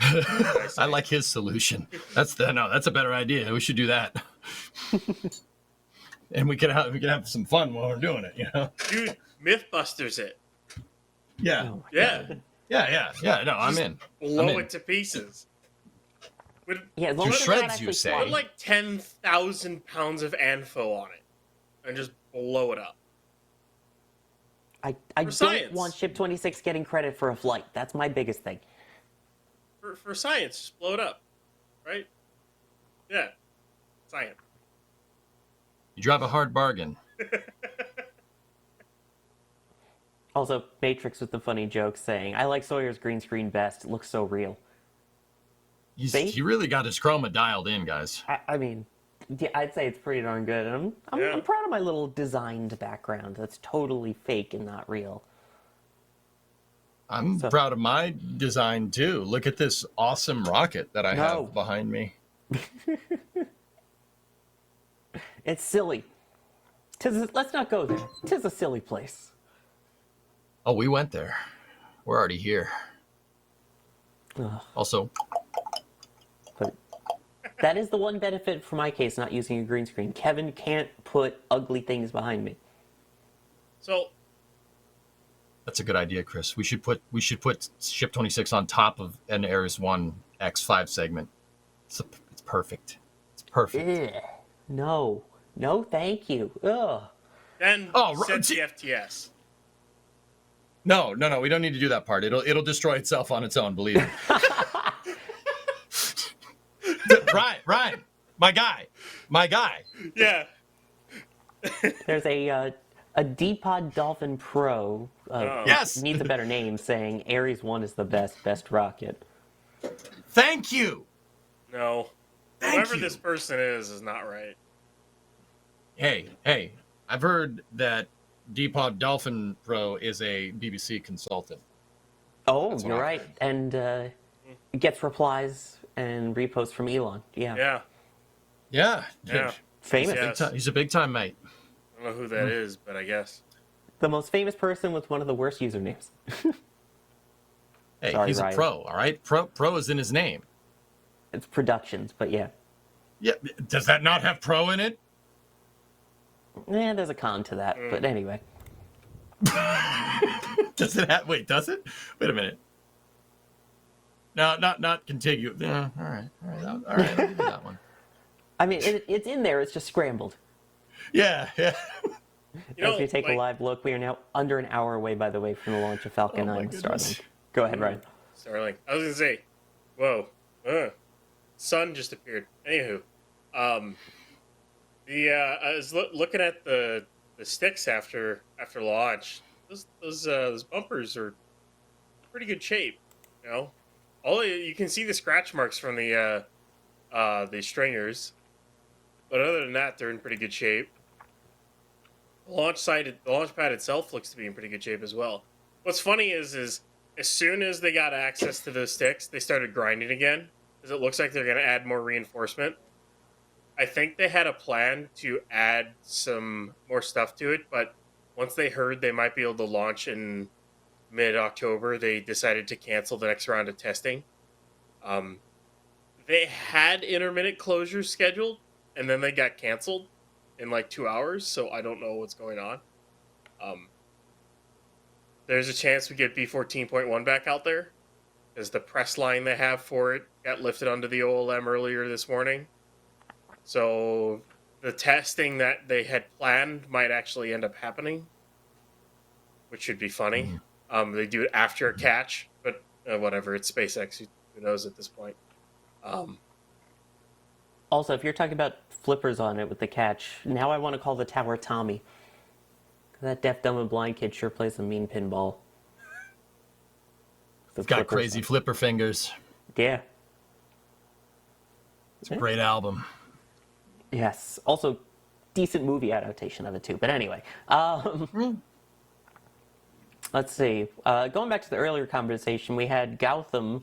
I like his solution. That's a better idea. We should do that. And we could have some fun while we're doing it, you know? Dude, Mythbusters it. Yeah. Oh, Yeah. Yeah. No, I'm Just in. Blow I'm in. it to pieces. With, yeah, as long To as they're not shreds, actually you say? flying. put like 10,000 pounds of Anfo on it and just blow it up. I For don't science. want Ship 26 getting credit for a flight. That's my biggest thing. For science, just blow it up. Right? Yeah. Science. You drive a hard bargain. Also, Matrix with the funny joke saying, I like Sawyer's green screen best. It looks so real. See? He really got his chroma dialed in, guys. I mean, yeah, I'd say it's pretty darn good. I'm proud of my little designed background. That's totally fake and not real. I'm proud of my design too. Look at this awesome rocket that I have behind me. It's silly. Let's not go there. 'Tis a silly place. Oh, we went there. We're already here. Ugh. Also, But that is the one benefit for my case, not using a green screen. Kevin can't put ugly things behind me. So, that's a good idea, Chris. We should put Ship 26 on top of an Ares 1 X5 segment. It's perfect. It's perfect. Ugh. No, thank you. Ugh. then set the FTS. No, we don't need to do that part. It'll destroy itself on its own, believe me. Ryan, my guy. Yeah. There's a D-Pod Dolphin Pro. Yes! Needs a better name, saying Ares 1 is the best rocket. Thank you. No. Whoever this person is not right. Hey, I've heard that Depod Dolphin Pro is a BBC consultant. Oh, That's what you're I've right. heard. And gets replies and reposts from Elon. Yeah. Yeah. Famous. Yeah. He's a big time mate. I don't know who that is, but I guess. The most famous person with one of the worst usernames. Hey, Sorry, he's Ryan. a pro, all right? Pro is in his name. It's Productions, but yeah. Yeah, does that not have pro in it? There's a con to that, but anyway. Does it have? Wait, does it? Wait a minute. No, not contiguous. Yeah, all right. I'll give you that one. I mean, it's in there. It's just scrambled. Yeah. As we take a live look, we are now under an hour away, by the way, from the launch of Falcon 9 with Starlink. Go ahead, Ryan. Starlink. I was gonna say, whoa, sun just appeared. Anywho, I was looking at the sticks after launch. Those bumpers are pretty good shape. You know, you can see the scratch marks from the stringers, but other than that, they're in pretty good shape. The launch pad itself looks to be in pretty good shape as well. What's funny is as soon as they got access to those sticks, they started grinding again, because it looks like they're going to add more reinforcement. I think they had a plan to add some more stuff to it, but once they heard they might be able to launch in mid-October, they decided to cancel the next round of testing. They had intermittent closures scheduled, and then they got canceled in like 2 hours, so I don't know what's going on. There's a chance we get B14.1 back out there, because the press line they have for it got lifted onto the OLM earlier this morning. So the testing that they had planned might actually end up happening, which should be funny. They do it after a catch, but whatever. It's SpaceX. Who knows at this point? Also, if you're talking about flippers on it with the catch, now I want to call the tower Tommy. That deaf, dumb, and blind kid sure plays a mean pinball. It's got crazy flipper fingers. Yeah. It's a great album. Yes. Also, decent movie adaptation of it too. But anyway, let's see. Going back to the earlier conversation, we had Gautham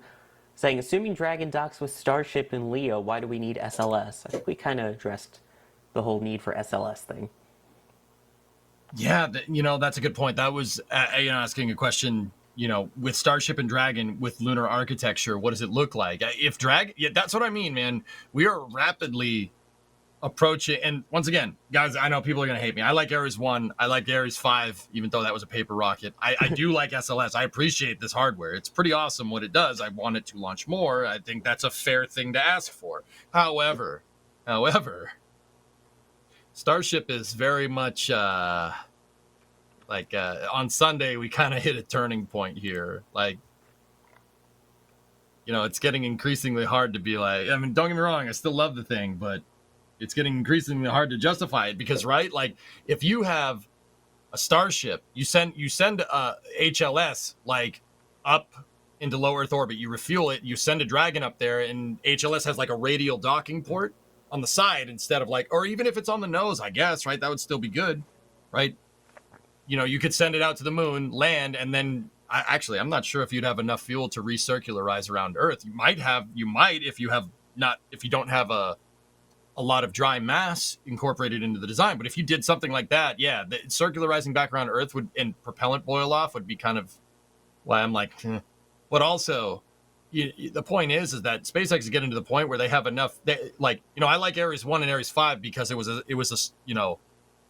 saying, assuming Dragon docks with Starship and Leo, why do we need SLS? I think we kind of addressed the whole need for SLS thing. Yeah, that's a good point. That was asking a question, with Starship and Dragon, with lunar architecture, what does it look like? If that's what I mean, man. We are rapidly approaching, and once again, guys, I know people are going to hate me. I like Ares 1. I like Ares 5, even though that was a paper rocket. I do like SLS. I appreciate this hardware. It's pretty awesome what it does. I want it to launch more. I think that's a fair thing to ask for. However, Starship is very much on Sunday, we kind of hit a turning point here. It's getting increasingly hard to be like, I mean, don't get me wrong, I still love the thing, but it's getting increasingly hard to justify it because, right? Like, if you have a Starship, you send a HLS up into low Earth orbit, you refuel it, you send a Dragon up there, and HLS has a radial docking port on the side instead of or even if it's on the nose, I guess, right? That would still be good, right? You could send it out to the moon, land, and then I'm not sure if you'd have enough fuel to recircularize around Earth. You might if you don't have a lot of dry mass incorporated into the design. But if you did something like that, yeah, the circularizing back around Earth and propellant boil off would be kind of why I'm like, But also, the point is that SpaceX is getting to the point where they have enough. I like Ares 1 and Ares 5 because it was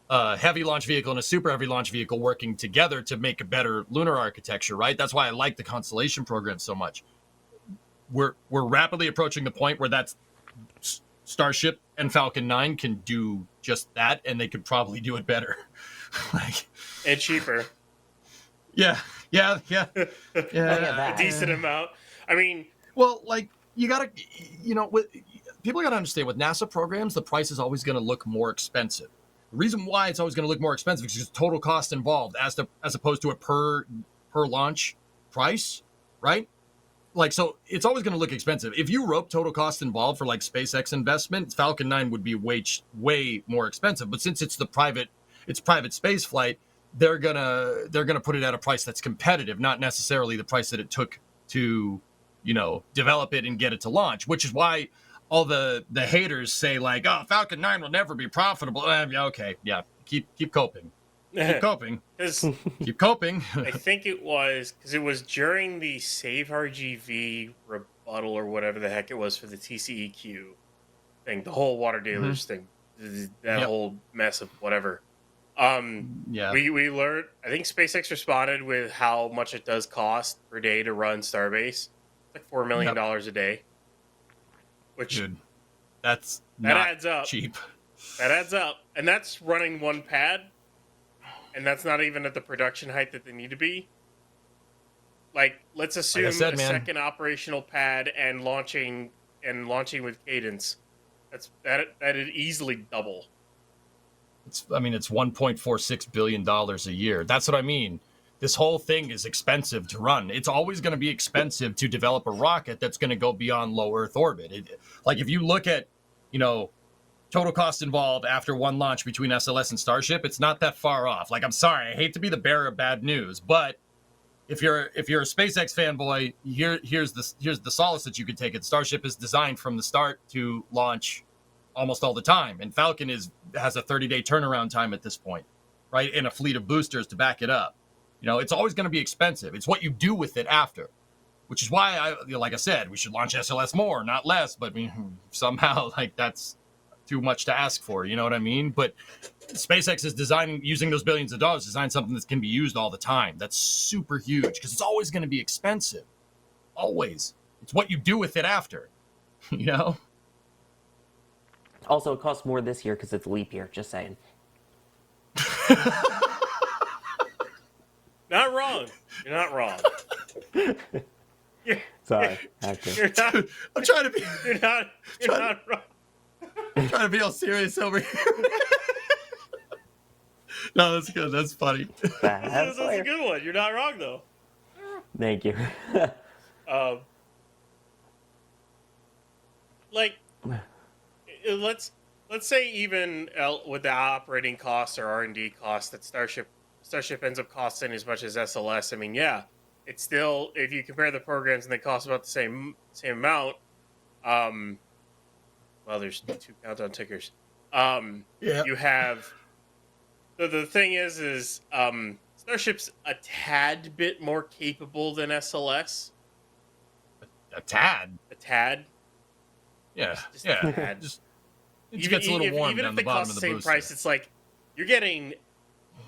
a heavy launch vehicle and a super heavy launch vehicle working together to make a better lunar architecture, right? That's why I like the Constellation program so much. We're rapidly approaching the point where that's Starship and Falcon 9 can do just that, and they could probably do it better. And cheaper. Yeah. A decent amount. I mean, well, you gotta, people gotta understand with NASA programs, the price is always going to look more expensive. The reason why it's always going to look more expensive is because total cost involved, as opposed to a per launch price, right? So it's always going to look expensive. If you wrote total cost involved for SpaceX investment, Falcon 9 would be way more expensive. But since it's private space flight, they're gonna put it at a price that's competitive, not necessarily the price that it took to, develop it and get it to launch. Which is why all the haters say Falcon 9 will never be profitable. Okay, yeah, keep coping. Keep coping. Keep coping. I think it was because it was during the Save RGV rebuttal or whatever the heck it was for the TCEQ thing, the whole water dealers thing, that whole mess of whatever. We learned. I think SpaceX responded with how much it does cost per day to run Starbase. It's $4 million a day. Which, dude, that adds up. Cheap. That adds up, and that's running one pad. And that's not even at the production height that they need to be. Let's assume second operational pad and launching with cadence. That'd easily double. It's $1.46 billion a year. That's what I mean. This whole thing is expensive to run. It's always going to be expensive to develop a rocket that's going to go beyond low Earth orbit. If you look at, total cost involved after one launch between SLS and Starship, it's not that far off. I'm sorry, I hate to be the bearer of bad news, but if you're a SpaceX fanboy, here's the solace that you could take it. Starship is designed from the start to launch almost all the time, and Falcon has a 30-day turnaround time at this point, right? And a fleet of boosters to back it up. It's always going to be expensive. It's what you do with it after, which is why like I said, we should launch SLS more, not less. But somehow that's too much to ask for, you know what I mean? But SpaceX is using those billions of dollars to design something that can be used all the time. That's super huge because it's always going to be expensive. Always. It's what you do with it after, Also, it costs more this year because it's leap year. Just saying. Not wrong. You're not wrong. You're, Sorry, actor. you're not. I'm trying to be. You're not. You're Try- not wrong. I'm trying to be all serious over here. No, that's good. That's funny. That's That's a good one. You're not wrong though. Thank you. Like, let's say even with the operating costs or R&D costs that Starship ends up costing as much as SLS. I mean, yeah, it's still, if you compare the programs and they cost about the same amount. Well, there's 2 countdown tickers. Yeah. You have. So the thing is Starship's a tad bit more capable than SLS. A tad. A tad. Yeah. Just yeah. a tad. Just it gets a little warm even down if the they bottom cost of the the same booster. price, it's like you're getting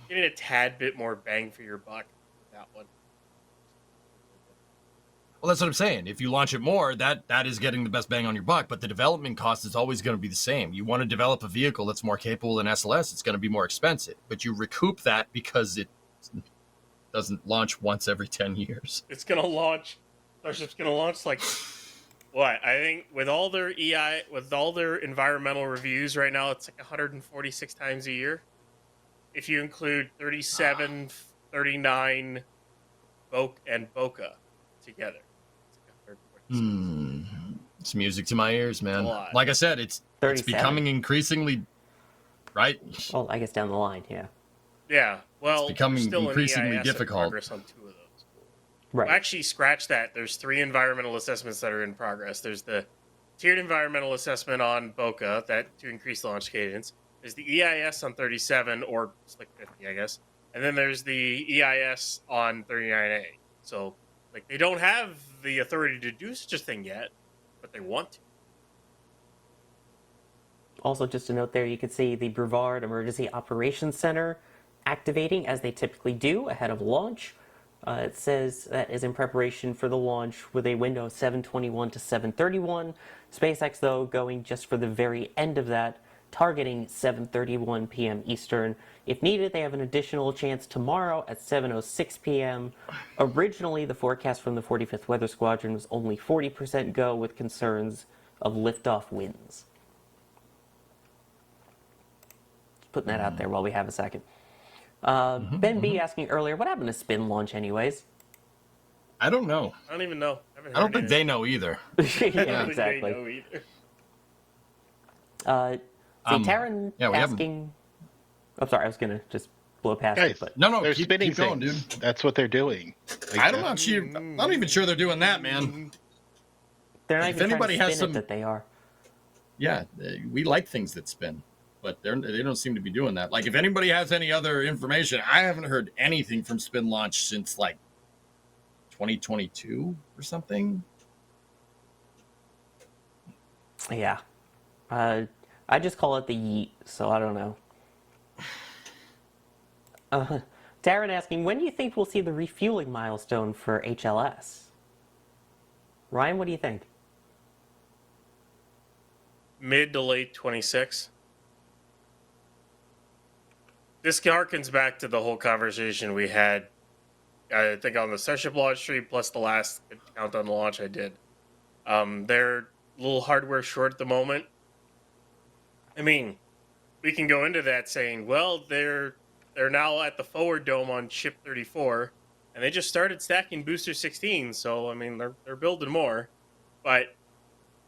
a tad bit more bang for your buck. That one. Well, that's what I'm saying. If you launch it more, that is getting the best bang on your buck, but the development cost is always going to be the same. You want to develop a vehicle that's more capable than SLS, it's going to be more expensive, but you recoup that because it doesn't launch once every 10 years. It's gonna launch. Starship's gonna launch like what? I think with all their with all their environmental reviews right now, it's like 146 times a year. If you include 37, 39, and Boca together. It's music to my ears, man. A lot. Like I said, it's 37. becoming increasingly right. Well, I guess down the line, yeah. Yeah, well, It's becoming still an increasingly EIS in difficult. progress on 2 of those. Right. Well, actually, scratch that. There's 3 environmental assessments that are in progress. There's the tiered environmental assessment on Boca that to increase the launch cadence. There's the EIS on 37 or Slick 50, I guess, and then there's the EIS on 39A. So, like, they don't have the authority to do such a thing yet, but they want to. Also, just a note there, you can see the Brevard Emergency Operations Center activating as they typically do ahead of launch. It says that is in preparation for the launch with a window of 7:21 to 7:31. SpaceX, though, going just for the very end of that, targeting 7:31 p.m. Eastern. If needed, they have an additional chance tomorrow at 7:06 p.m. Originally, the forecast from the 45th Weather Squadron was only 40% go with concerns of liftoff winds. Just putting that out there while we have a second. Ben B asking earlier, what happened to spin launch anyways? I don't know. I don't even know. I don't think they know either. Yeah, I don't exactly. think they know either. Taryn yeah, we asking... I'm sorry, I was going to just blow past Guys, it, but... No, They're keep spinning going, things. dude. That's what they're doing. Like, I'm not even sure they're doing that, man. They're not If even anybody trying to has spin some- it that they are. Yeah, we like things that spin, but they don't seem to be doing that. Like, if anybody has any other information, I haven't heard anything from Spin Launch since like 2022 or something. Yeah. I just call it the yeet, so I don't know. Darren asking, when do you think we'll see the refueling milestone for HLS? Ryan, what do you think? Mid to late 26. This harkens back to the whole conversation we had, I think, on the Starship launch stream, plus the last countdown launch I did. They're a little hardware short at the moment. I mean, we can go into that saying, well, they're now at the forward dome on ship 34, and they just started stacking booster 16. So I mean, they're building more, but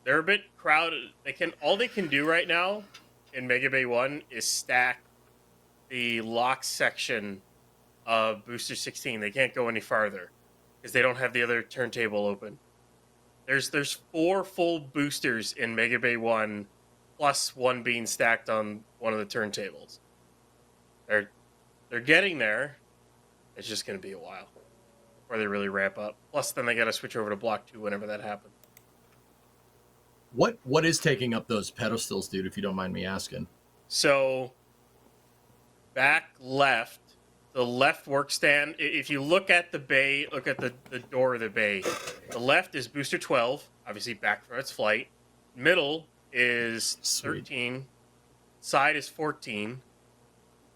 they're a bit crowded. All they can do right now in Mega Bay 1 is stack the lock section of booster 16. They can't go any farther because they don't have the other turntable open. There's 4 full boosters in Mega Bay 1, plus 1 being stacked on one of the turntables. They're getting there. It's just going to be a while before they really ramp up. Plus, then they got to switch over to Block 2 whenever that happens. What is taking up those pedestals, dude, if you don't mind me asking? So, back left, the left work stand, if you look at the bay, look at the door of the bay, the left is booster 12, obviously back from its flight. Middle is Sweet. 13, side is 14,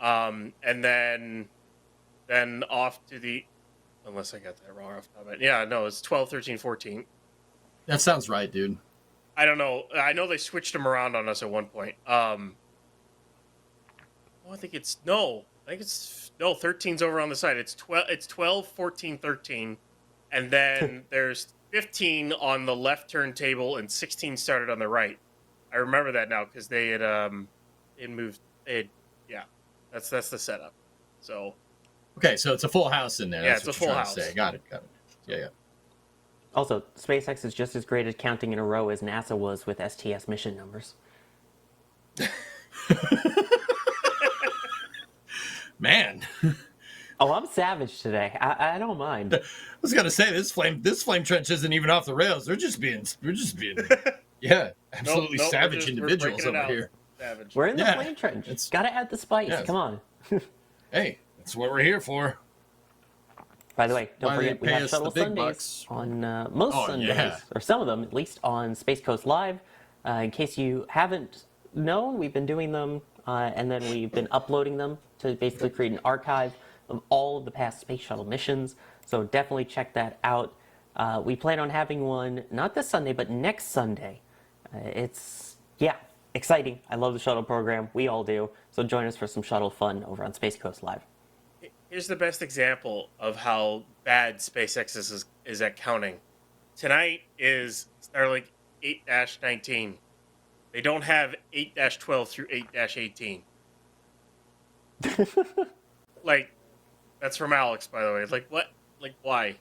and then off to the, unless I got that wrong off the top of my head. Yeah, no, it's 12, 13, 14. That sounds right, dude. I don't know. I know they switched them around on us at one point. I think it's 13's over on the side. It's 12, 14, 13, and then there's 15 on the left turntable and 16 started on the right. I remember that now because they had moved. Yeah, that's the setup. So Okay, so it's a full house in there. Yeah, That's it's what a you're full trying to house. say. Got it. Yeah. Also, SpaceX is just as great at counting in a row as NASA was with STS mission numbers. Man, Oh, I'm savage today. I don't mind. I was gonna say this flame trench isn't even off the rails. We're just being absolutely Nope, savage we're individuals breaking it over out. here. Savage. We're in the Yeah, flame trench. it's- Gotta add the spice. yeah. Come on. Hey, that's what we're here for. By the way, don't Why they forget we pay have us the Shuttle big Sundays bucks. on most Oh, Sundays, yeah. or some of them at least, on Space Coast Live. In case you haven't known, we've been doing them, and then we've been uploading them to basically create an archive of all of the past Space Shuttle missions. So definitely check that out. We plan on having one not this Sunday, but next Sunday. It's exciting. I love the shuttle program. We all do. So join us for some shuttle fun over on Space Coast Live. Here's the best example of how bad SpaceX is at counting. Tonight is Starlink 8-19. They don't have 8-12 through 8-18. Like, that's from Alex, by the way. Like, what? Like, why?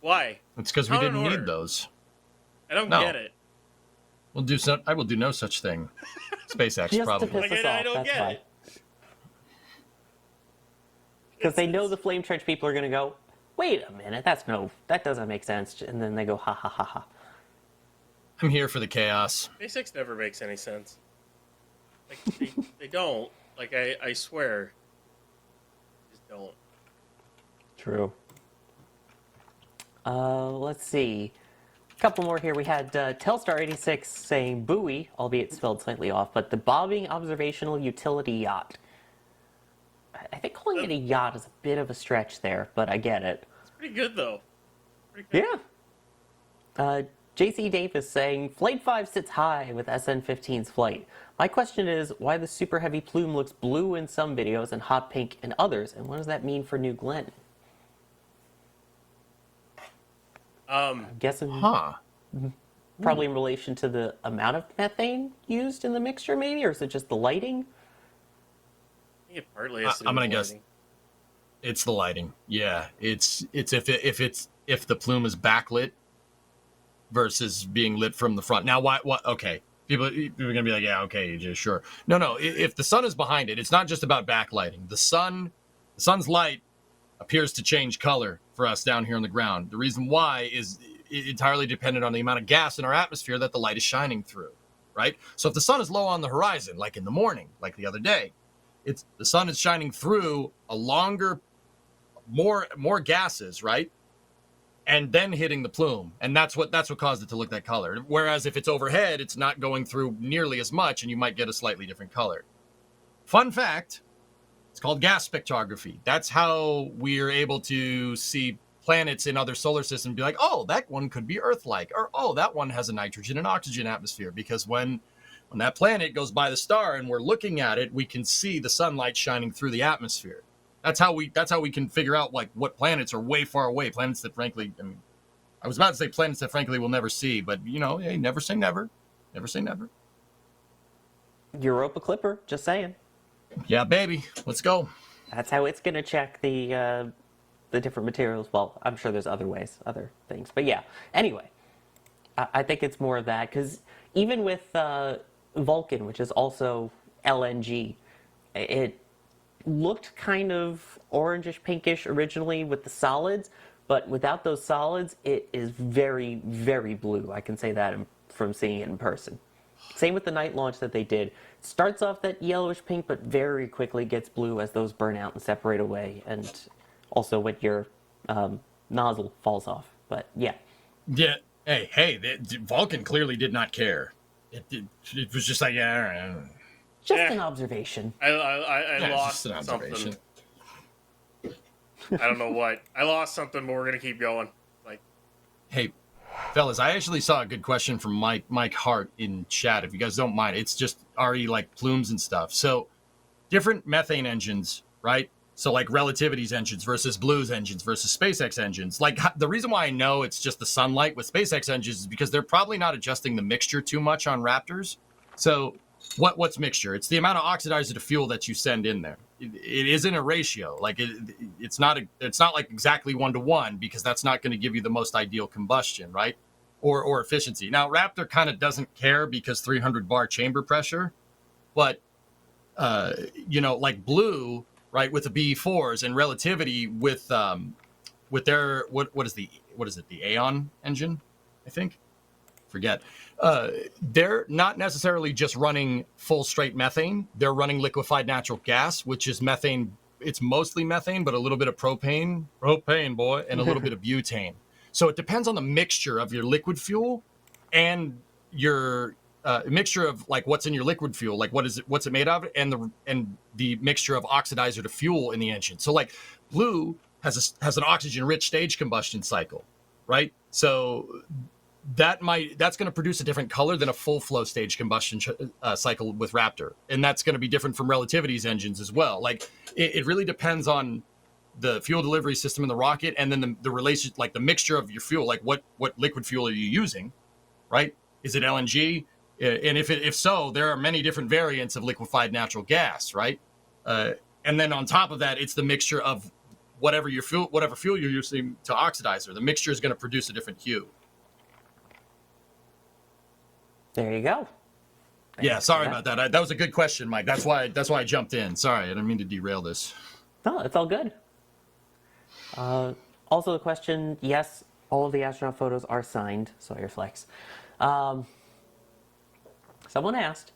Why? It's because we Count in didn't order. need those. I don't No. get it. I will do no such thing. SpaceX Just probably. to piss Like, us I off. don't That's get why. it. Because they know the flame trench people are going to go, wait a minute, that doesn't make sense. And then they go, ha ha ha ha. I'm here for the chaos. SpaceX never makes any sense. Like, they don't. Like, I swear. They just don't. True. Let's see. A couple more here. We had Telstar86 saying buoy, albeit spelled slightly off, but the bobbing observational utility yacht. I think calling it a yacht is a bit of a stretch there, but I get it. It's pretty good, though. Pretty good. Yeah. JC Davis saying Flight 5 sits high with SN15's flight. My question is why the super heavy plume looks blue in some videos and hot pink in others, and what does that mean for New Glenn? I'm guessing probably in relation to the amount of methane used in the mixture, maybe, or is it just the lighting? I think it partly has to do I'm gonna with guess lighting. it's the lighting. Yeah, it's if the plume is backlit versus being lit from the front. Now, why? What? Okay, people are gonna be like, yeah, okay, yeah, sure. No. If the sun is behind it, it's not just about backlighting. The sun's light appears to change color for us down here on the ground. The reason why is entirely dependent on the amount of gas in our atmosphere that the light is shining through, right? So if the sun is low on the horizon, like in the morning, like the other day, the sun is shining through a longer, more gases, right? And then hitting the plume, and that's what caused it to look that color. Whereas if it's overhead, it's not going through nearly as much, and you might get a slightly different color. Fun fact: it's called gas spectrography. That's how we are able to see planets in other solar systems and be like, oh, that one could be Earth-like, or oh, that one has a nitrogen and oxygen atmosphere. Because when that planet goes by the star and we're looking at it, we can see the sunlight shining through the atmosphere. That's how we can figure out like what planets are way far away. Planets that frankly, I was about to say planets that frankly we'll never see, but hey, never say never. Never say never. Europa Clipper, just saying. Yeah, baby. Let's go. That's how it's going to check the different materials. Well, I'm sure there's other ways, other things. But yeah, anyway, I think it's more of that. Because even with Vulcan, which is also LNG, it looked kind of orangish, pinkish originally with the solids. But without those solids, it is very, very blue. I can say that from seeing it in person. Same with the night launch that they did. Starts off that yellowish pink, but very quickly gets blue as those burn out and separate away. And also when your nozzle falls off. But yeah. Yeah. Hey, Vulcan clearly did not care. it was just like, yeah. Just Yeah. an observation. I Yeah, it's lost just an observation. something. I don't know what. I lost something, but we're gonna keep going. Like, Hey, fellas, I actually saw a good question from Mike Hart in chat. If you guys don't mind, it's just already like plumes and stuff. So, different methane engines, right? So, like Relativity's engines versus Blue's engines versus SpaceX engines. Like, the reason why I know it's just the sunlight with SpaceX engines is because they're probably not adjusting the mixture too much on Raptors. So, what's mixture? It's the amount of oxidizer to fuel that you send in there. It isn't a ratio. Like it's not like exactly 1-to-1 because that's not going to give you the most ideal combustion, right? Or efficiency. Now Raptor kind of doesn't care because 300 bar chamber pressure, but like Blue, right, with the BE4s and Relativity with their what is it, the Aeon engine, I think. Forget. They're not necessarily just running full straight methane. They're running liquefied natural gas, which is methane. It's mostly methane, but a little bit of propane, boy, and a little bit of butane. So it depends on the mixture of your liquid fuel and your mixture of like what's in your liquid fuel, like what's it made of, and the mixture of oxidizer to fuel in the engine. So like Blue has an oxygen rich stage combustion cycle, right? So that's going to produce a different color than a full flow stage combustion cycle with Raptor, and that's going to be different from Relativity's engines as well. Like it really depends on the fuel delivery system in the rocket, and then the relation, like the mixture of your fuel, like what liquid fuel are you using, right? Is it LNG? And if so, there are many different variants of liquefied natural gas, right? And then on top of that, it's the mixture of whatever fuel you're using to oxidizer. The mixture is going to produce a different hue. There you go. Yeah, sorry about that. That was a good question, Mike. That's why I jumped in. Sorry, I didn't mean to derail this. No, it's all good. Also, the question: yes, all of the astronaut photos are signed. Sawyer Flex. Someone asked.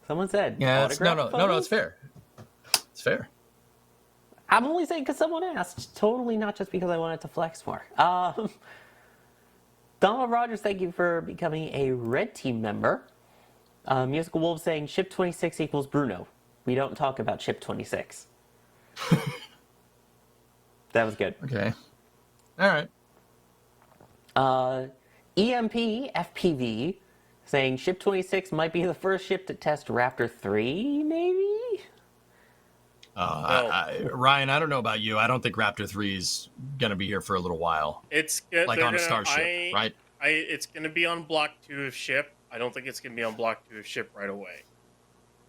Someone said. Yeah, autographed no. It's fair. It's fair. I'm only saying because someone asked. Totally not just because I wanted to flex more. Donald Rogers, thank you for becoming a Red Team member. Musical Wolf saying Ship 26 equals Bruno. We don't talk about Ship 26. That was good. Okay. All right. EMP FPV saying Ship 26 might be the first ship to test Raptor 3, maybe? Ryan, I don't know about you. I don't think Raptor 3 is going to be here for a little while. it's Like on a Starship, right? It's gonna be on Block 2 of Ship. I don't think it's gonna be on Block 2 of Ship right away.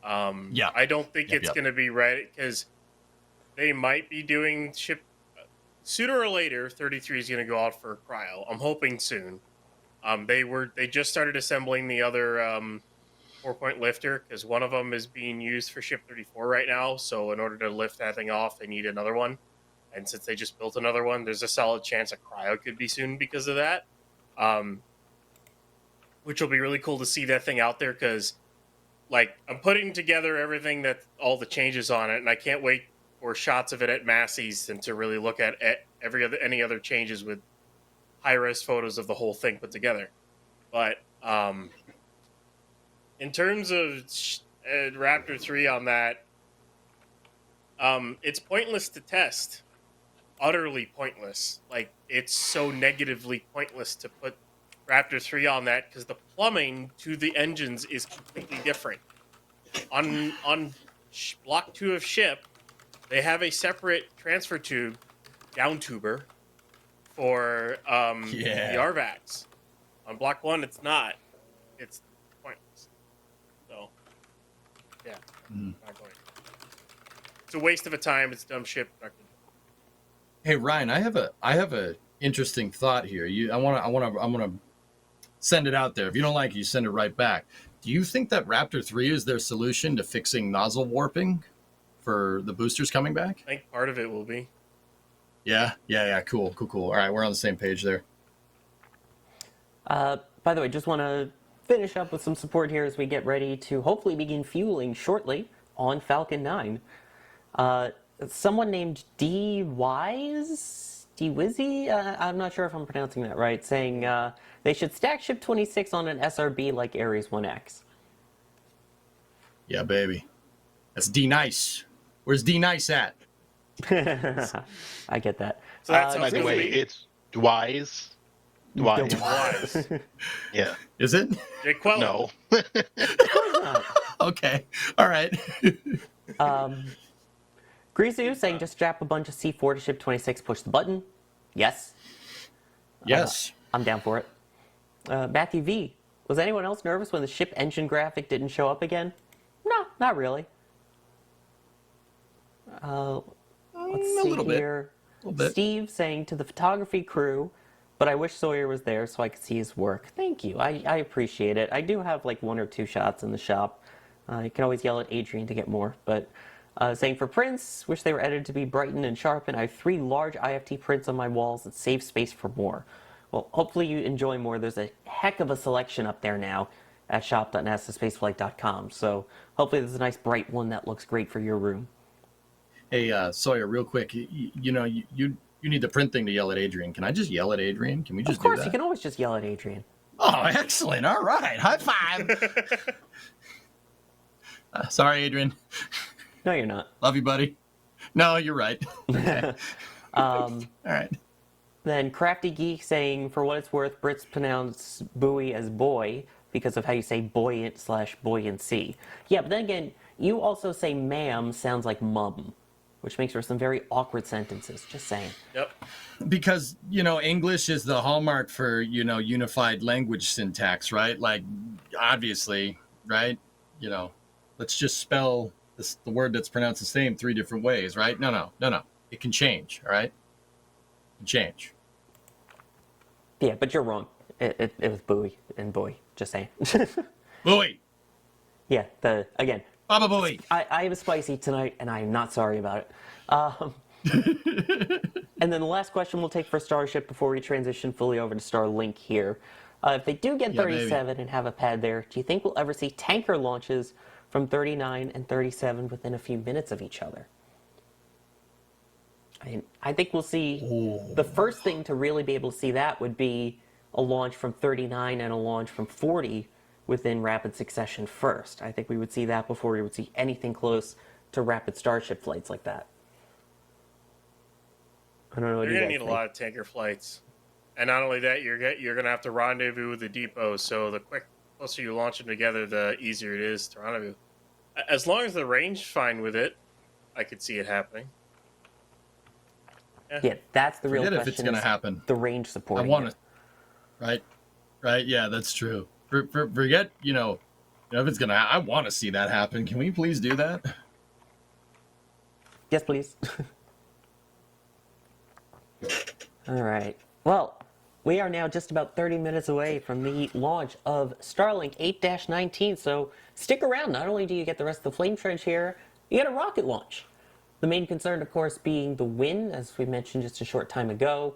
Yeah. I don't think it's gonna be right because they might be doing Ship sooner or later. 33 is gonna go out for cryo. I'm hoping soon. They just started assembling the other 4-point lifter because one of them is being used for Ship 34 right now. So in order to lift that thing off, they need another one. And since they just built another one, there's a solid chance a cryo could be soon because of that. Which will be really cool to see that thing out there because, like, I'm putting together everything that all the changes on it, and I can't wait for shots of it at Massey's and to really look at any other changes with high-res photos of the whole thing put together. But in terms of Raptor 3 on that, it's pointless to test. Utterly pointless. Like, it's so negatively pointless to put Raptor 3 on that because the plumbing to the engines is completely different. On Block 2 of Ship, they have a separate transfer tube, down tuber, for the RVACs. On Block 1, it's not. It's pointless. So, yeah. Not going. It's a waste of a time. It's dumb shit. Hey Ryan, I have a interesting thought here. I'm gonna send it out there. If you don't like it, you send it right back. Do you think that Raptor 3 is their solution to fixing nozzle warping for the boosters coming back? I think part of it will be. Yeah. Cool. All right, we're on the same page there. By the way, just want to finish up with some support here as we get ready to hopefully begin fueling shortly on Falcon 9. Someone named D. Wise Dewizzy, I'm not sure if I'm pronouncing that right, saying they should stack Ship 26 on an SRB like Ares 1X. Yeah, baby. That's D Nice. Where's D Nice at? I get that. So that's how By it's the gonna way, be. it's Wise. Wise. Wise. Yeah. Is it? Jake Quellen. No. Okay. All right. Grizu saying just strap a bunch of C4 to Ship 26, push the button. Yes. Yes. I'm down for it. Matthew V. Was anyone else nervous when the ship engine graphic didn't show up again? No, not really. Let's see a little bit. here. A little bit. Steve saying to the photography crew, but I wish Sawyer was there so I could see his work. Thank you. I appreciate it. I do have like 1 or 2 shots in the shop. You can always yell at Adrian to get more. But saying for prints, wish they were edited to be brightened and sharpened. I have 3 large IFT prints on my walls that save space for more. Well, hopefully you enjoy more. There's a heck of a selection up there now at shop.nasaspaceflight.com. So hopefully there's a nice bright one that looks great for your room. Hey, Sawyer, real quick. You know, you need the print thing to yell at Adrian. Can I just yell at Adrian? Can we just Of course, do that? you can always just yell at Adrian. Oh, excellent. All right. High five. Sorry, Adrian. No, you're not. Love you, buddy. No, you're right. Okay. All right. Then Crafty Geek saying, for what it's worth, Brits pronounce buoy as boy because of how you say buoyant/buoyancy. Yeah, but then again, you also say ma'am sounds like mum, which makes for some very awkward sentences. Just saying. Yep. Because, you know, English is the hallmark for, you know, unified language syntax, right? Like, obviously, right? You know, let's just spell the word that's pronounced the same 3 different ways, right? No. It can change, all right? It can change. Yeah, but you're wrong. It was buoy and boy. Just saying. Buoy. Yeah, again, Baba Buoy. I am spicy tonight, and I am not sorry about it. And then the last question we'll take for Starship before we transition fully over to Starlink here. If they do get 37 and have a pad there, do you think we'll ever see tanker launches from 39 and 37 within a few minutes of each other? I think we'll see. The first thing to really be able to see that would be a launch from 39 and a launch from 40 within rapid succession first. I think we would see that before we would see anything close to rapid Starship flights like that. I don't know what You're you gonna guys need think. a lot of tanker flights, and not only that, you're gonna have to rendezvous with the depot. So the closer you launch them together, the easier it is to rendezvous. As long as the range fine with it, I could see it happening. Yeah, that's the real Forget question. if it's going to is happen. The range support. I want to. Right. Yeah, that's true. Forget, you know, if it's going to, I want to see that happen. Can we please do that? Yes, please. All right. Well, we are now just about 30 minutes away from the launch of Starlink 8-19, so stick around. Not only do you get the rest of the flame trench here, you get a rocket launch. The main concern, of course, being the wind, as we mentioned just a short time ago.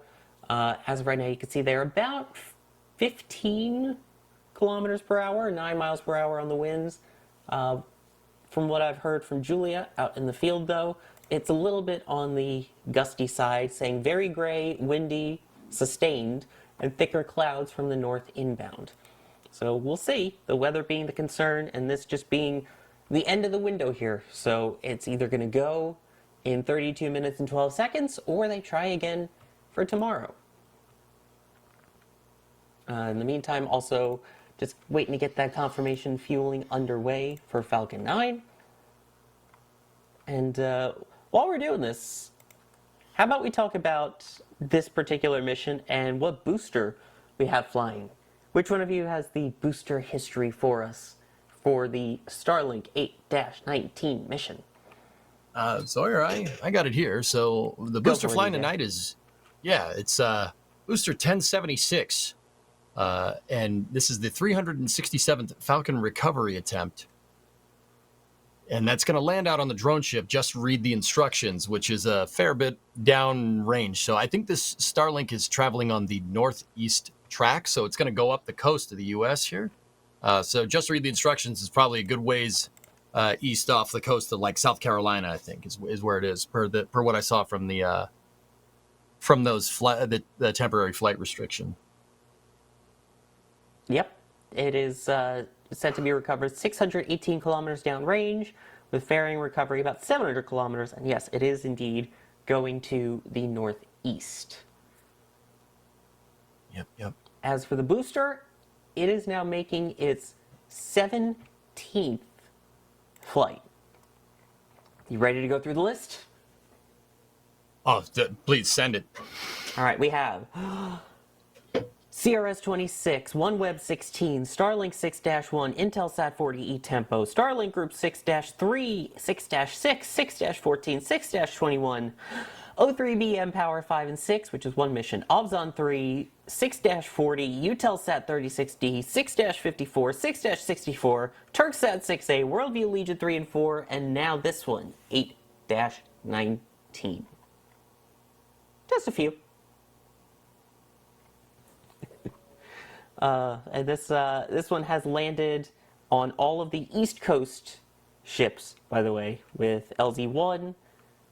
As of right now, you can see they're about 15 kilometers per hour, 9 miles per hour on the winds. From what I've heard from Julia out in the field, though, it's a little bit on the gusty side, saying very gray, windy, sustained, and thicker clouds from the north inbound. So we'll see, the weather being the concern, and this just being the end of the window here. So it's either going to go in 32 minutes and 12 seconds, or they try again for tomorrow. In the meantime, also just waiting to get that confirmation fueling underway for Falcon 9. And while we're doing this, how about we talk about this particular mission and what booster we have flying? Which one of you has the booster history for us for the Starlink 8-19 mission? Sawyer, I got it here. So the Go booster for it, flying EJ. tonight is, it's booster 1076. And this is the 367th Falcon recovery attempt. And that's going to land out on the drone ship. Just read the instructions, which is a fair bit down range. So I think this Starlink is traveling on the northeast track. So it's going to go up the coast of the U.S. here. So just read the instructions is probably a good ways east off the coast of like South Carolina, I think is where it is per what I saw from the from those the temporary flight restriction. Yep, it is said to be recovered 618 kilometers downrange, with fairing recovery about 700 kilometers. And yes, it is indeed going to the northeast. Yep. As for the booster, it is now making its 17th flight. You ready to go through the list? Oh, please send it. All right, we have CRS-26, OneWeb 16, Starlink 6-1, Intelsat 40E Tempo, Starlink Group 6-3, 6-6, 6-14, 6-21, O3B mPower 5 and 6, which is one mission, Ovzon 3, 6-40, Eutelsat 36D, 6-54, 6-64, Turksat 6A, Worldview Legion 3 and 4, and now this one, 8-19. Just a few. And this one has landed on all of the East Coast ships, by the way, with LZ-1.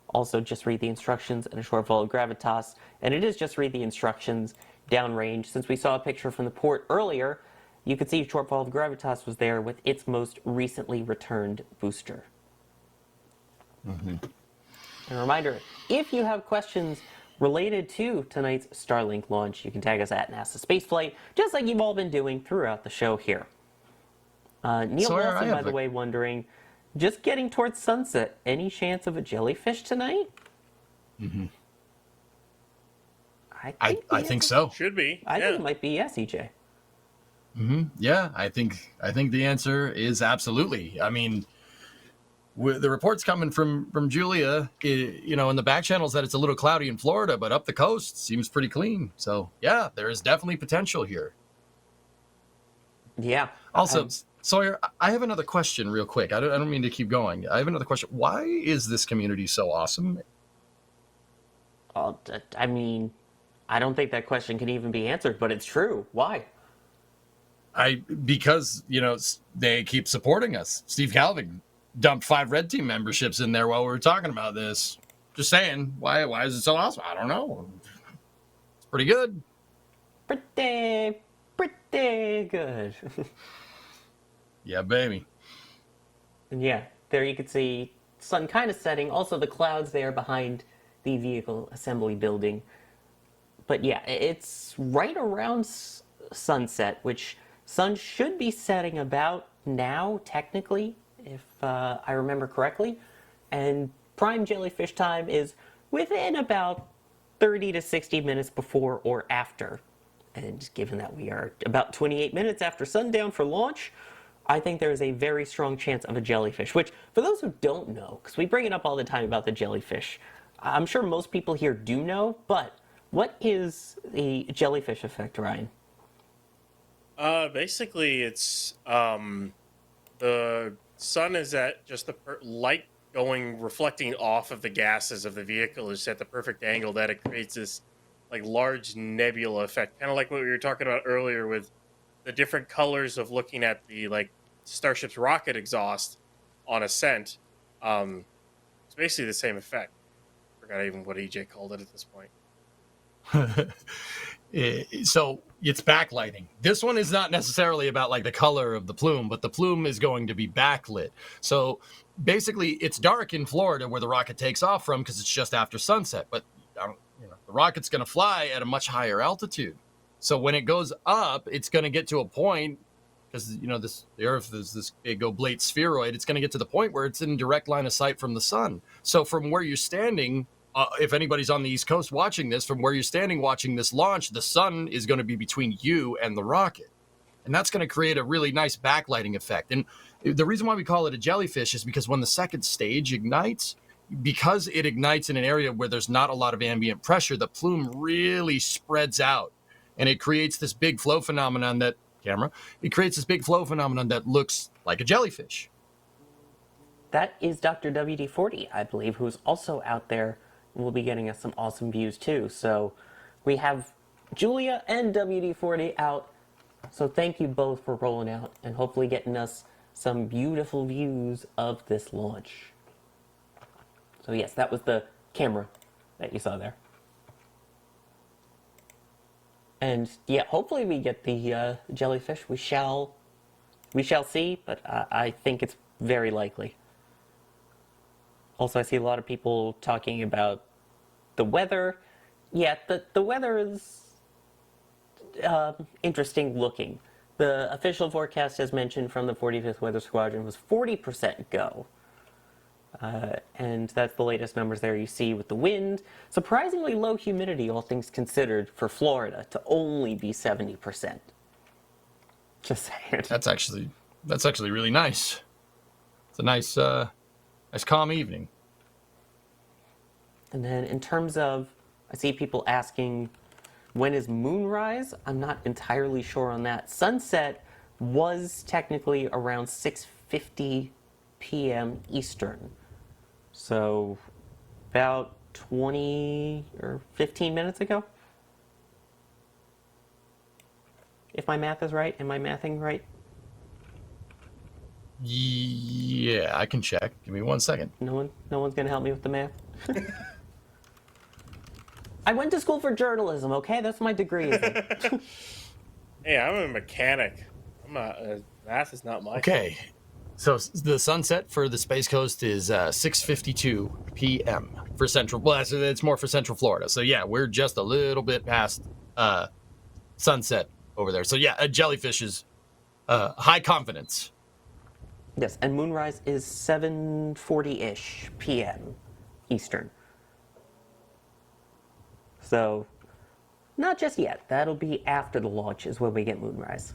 Also, just read the instructions and a short follow gravitas. And it is just read the instructions downrange. Since we saw a picture from the port earlier, you could see a short follow of gravitas was there with its most recently returned booster. And a reminder, if you have questions related to tonight's Starlink launch, you can tag us at NASA Spaceflight, just like you've all been doing throughout the show here. Neil Sawyer, Wilson, by the way, wondering, just getting towards sunset, any chance of a jellyfish tonight? I think so. Should be. I think it might be yes, EJ. Yeah, I think the answer is absolutely. I mean, the reports coming from Julia, in the back channels that it's a little cloudy in Florida, but up the coast seems pretty clean. So yeah, there is definitely potential here. Yeah. Also, Sawyer, I have another question real quick. I don't mean to keep going. I have another question. Why is this community so awesome? I mean, I don't think that question can even be answered, but it's true. Why? Because they keep supporting us. Steve Calvin dumped 5 Red Team memberships in there while we were talking about this. Just saying, why is it so awesome? I don't know. It's pretty good. Pretty good. Yeah, baby. And yeah, there you can see sun kind of setting. Also, the clouds there behind the vehicle assembly building. But yeah, it's right around sunset, which sun should be setting about now, technically, if I remember correctly. And prime jellyfish time is within about 30 to 60 minutes before or after. And given that we are about 28 minutes after sundown for launch, I think there is a very strong chance of a jellyfish, which, for those who don't know, because we bring it up all the time about the jellyfish, I'm sure most people here do know, but what is the jellyfish effect, Ryan? Basically, it's the sun is at just the light reflecting off of the gases of the vehicle is at the perfect angle that it creates this like large nebula effect, kind of like what we were talking about earlier with the different colors of looking at the like Starship's rocket exhaust on ascent. It's basically the same effect. Forgot even what EJ called it at this point. So it's backlighting. This one is not necessarily about like the color of the plume, but the plume is going to be backlit. So basically it's dark in Florida where the rocket takes off from because it's just after sunset, but the rocket's going to fly at a much higher altitude. So when it goes up, it's going to get to a point, because the Earth is this big oblate spheroid. It's going to get to the point where it's in direct line of sight from the sun. So from where you're standing, if anybody's on the East Coast watching this, from where you're standing watching this launch, the sun is going to be between you and the rocket, and that's going to create a really nice backlighting effect. And the reason why we call it a jellyfish is because when the second stage ignites, because it ignites in an area where there's not a lot of ambient pressure, the plume really spreads out. And it creates this big flow phenomenon that looks like a jellyfish. That is Dr. WD-40, I believe, who's also out there and will be getting us some awesome views too. So we have Julia and WD-40 out. So thank you both for rolling out and hopefully getting us some beautiful views of this launch. So yes, that was the camera that you saw there. And yeah, hopefully we get the jellyfish. We shall see, but I think it's very likely. Also, I see a lot of people talking about the weather. Yeah, the weather is interesting looking. The official forecast, as mentioned from the 45th Weather Squadron, was 40% go. And that's the latest numbers there you see with the wind. Surprisingly low humidity, all things considered, for Florida to only be 70%. Just saying. That's actually really nice. It's a nice calm evening. And then in terms of, I see people asking, when is moonrise? I'm not entirely sure on that. Sunset was technically around 6:50 p.m. Eastern. So about 20 or 15 minutes ago. If my math is right, am I mathing right? Yeah, I can check. Give me 1 second. No one's gonna help me with the math. I went to school for journalism. Okay, that's my degree. Hey, I'm a mechanic. I'm not. Math is not my. Okay, so the sunset for the Space Coast is 6:52 p.m. for Central. Well, it's more for Central Florida. So yeah, we're just a little bit past sunset over there. So yeah, a jellyfish is high confidence. Yes, and moonrise is 7:40-ish p.m. Eastern. So, not just yet. That'll be after the launch is when we get moonrise.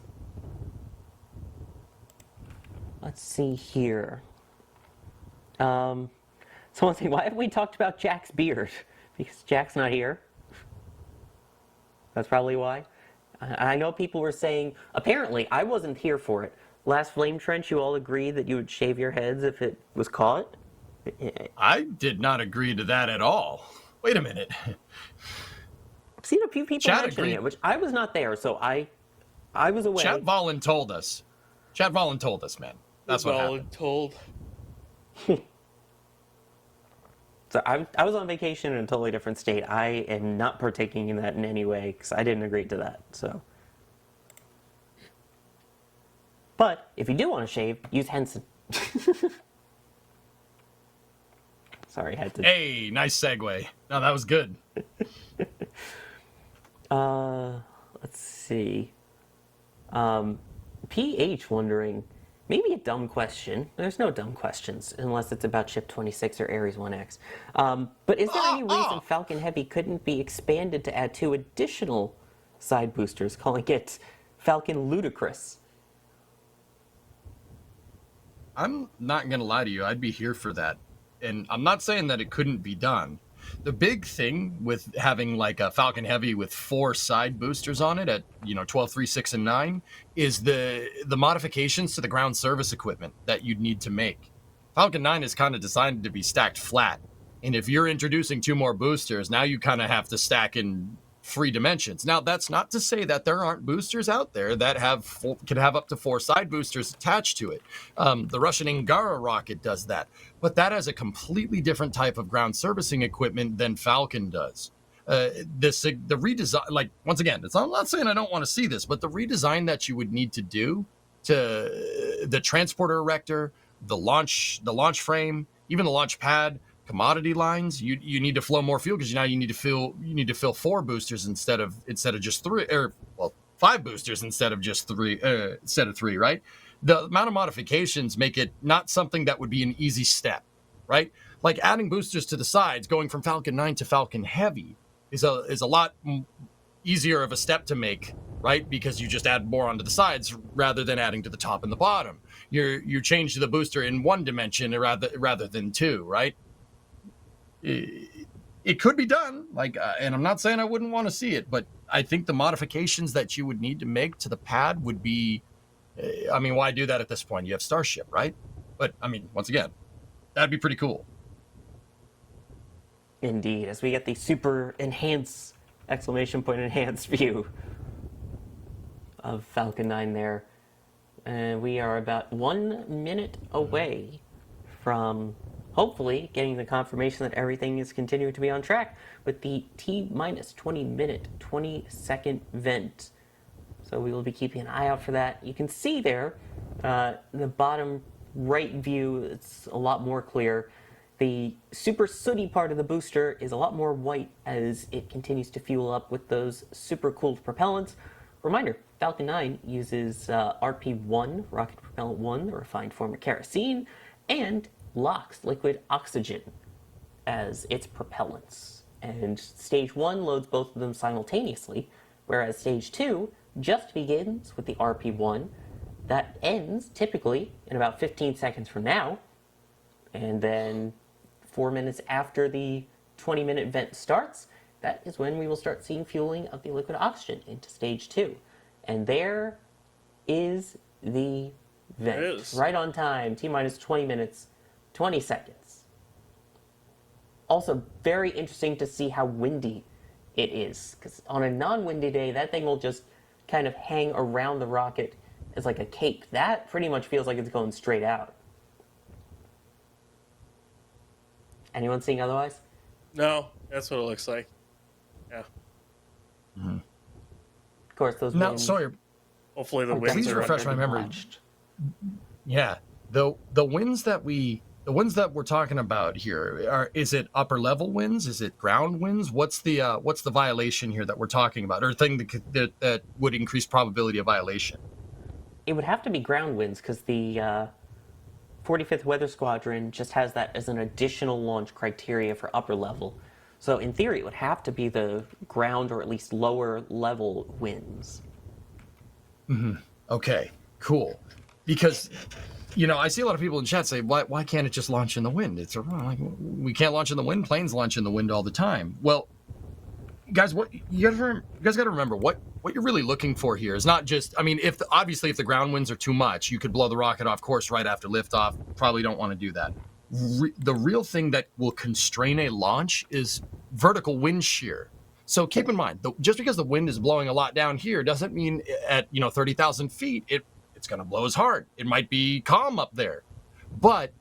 Let's see here. Someone's saying, why haven't we talked about Jack's beard? Because Jack's not here. That's probably why. I know people were saying, apparently, I wasn't here for it. Last Flame Trench, you all agreed that you would shave your heads if it was caught? I did not agree to that at all. Wait a minute. I've seen a few people mentioning it, which I was not there, so I was away. Chat Volin told us. Chat Volin told us, man. That's what happened. Told. So I was on vacation in a totally different state. I am not partaking in that in any way because I didn't agree to that. So, but if you do want to shave, use Henson. Sorry, I had to. Hey, nice segue. No, that was good. Let's see. PH wondering, maybe a dumb question. There's no dumb questions unless it's about Ship 26 or Ares 1X. But is there any reason Falcon Heavy couldn't be expanded to add 2 additional side boosters, calling it Falcon Ludicrous? I'm not going to lie to you. I'd be here for that. And I'm not saying that it couldn't be done. The big thing with having like a Falcon Heavy with 4 side boosters on it at 12, 3, 6, and 9 is the modifications to the ground service equipment that you'd need to make. Falcon 9 is kind of designed to be stacked flat, and if you're introducing 2 more boosters, now you kind of have to stack in 3 dimensions. Now that's not to say that there aren't boosters out there that can have up to 4 side boosters attached to it. The Russian Angara rocket does that, but that has a completely different type of ground servicing equipment than Falcon does. The redesign, like, once again, I'm not saying I don't want to see this, but the redesign that you would need to do to the transporter erector, the launch frame, even the launch pad, commodity lines, you need to flow more fuel because now you need to fill 4 boosters instead of just 3, or 5 boosters instead of just 3 right? The amount of modifications make it not something that would be an easy step, right? Like adding boosters to the sides, going from Falcon 9 to Falcon Heavy is a lot easier of a step to make, right? Because you just add more onto the sides rather than adding to the top and the bottom. You change the booster in 1 dimension rather than 2, right? It could be done, and I'm not saying I wouldn't want to see it, but I think the modifications that you would need to make to the pad would be, why do that at this point? You have Starship, right? But once again, that'd be pretty cool. Indeed, as we get the super enhanced enhanced view of Falcon 9 there, and we are about 1 minute away from hopefully getting the confirmation that everything is continuing to be on track with the T-minus 20 minute, 20-second vent. So we will be keeping an eye out for that. You can see there, the bottom right view, it's a lot more clear. The super sooty part of the booster is a lot more white as it continues to fuel up with those super cooled propellants. Reminder, Falcon 9 uses RP1, rocket propellant 1, the refined form of kerosene, and LOX, liquid oxygen, as its propellants. And stage 1 loads both of them simultaneously, whereas stage 2 just begins with the RP1. That ends typically in about 15 seconds from now, and then 4 minutes after the 20-minute vent starts, that is when we will start seeing fueling of the liquid oxygen into stage 2. And there is the vent. It is. Right on time, T-minus 20 minutes, 20 seconds. Also, very interesting to see how windy it is, because on a non-windy day, that thing will just kind of hang around the rocket as like a cape. That pretty much feels like it's going straight out. Anyone seeing otherwise? No, that's what it looks like. Yeah. Of course, those Now, winds Sawyer, Hopefully the are winds please are refresh my definitely memory. watched. yeah, the winds that we're talking about here is it upper level winds? Is it ground winds? What's the violation here that we're talking about, or thing that would increase probability of violation? It would have to be ground winds because the 45th Weather Squadron just has that as an additional launch criteria for upper level. So in theory, it would have to be the ground or at least lower level winds. Okay, cool. Because, I see a lot of people in chat say, why can't it just launch in the wind? It's like, we can't launch in the wind. Planes launch in the wind all the time. Well, guys, what you guys got to remember what you're really looking for here is not just. I mean, if the ground winds are too much, you could blow the rocket off course right after liftoff. Probably don't want to do that. The real thing that will constrain a launch is vertical wind shear. So keep in mind, just because the wind is blowing a lot down here doesn't mean at 30,000 feet it's going to blow as hard. It might be calm up there, but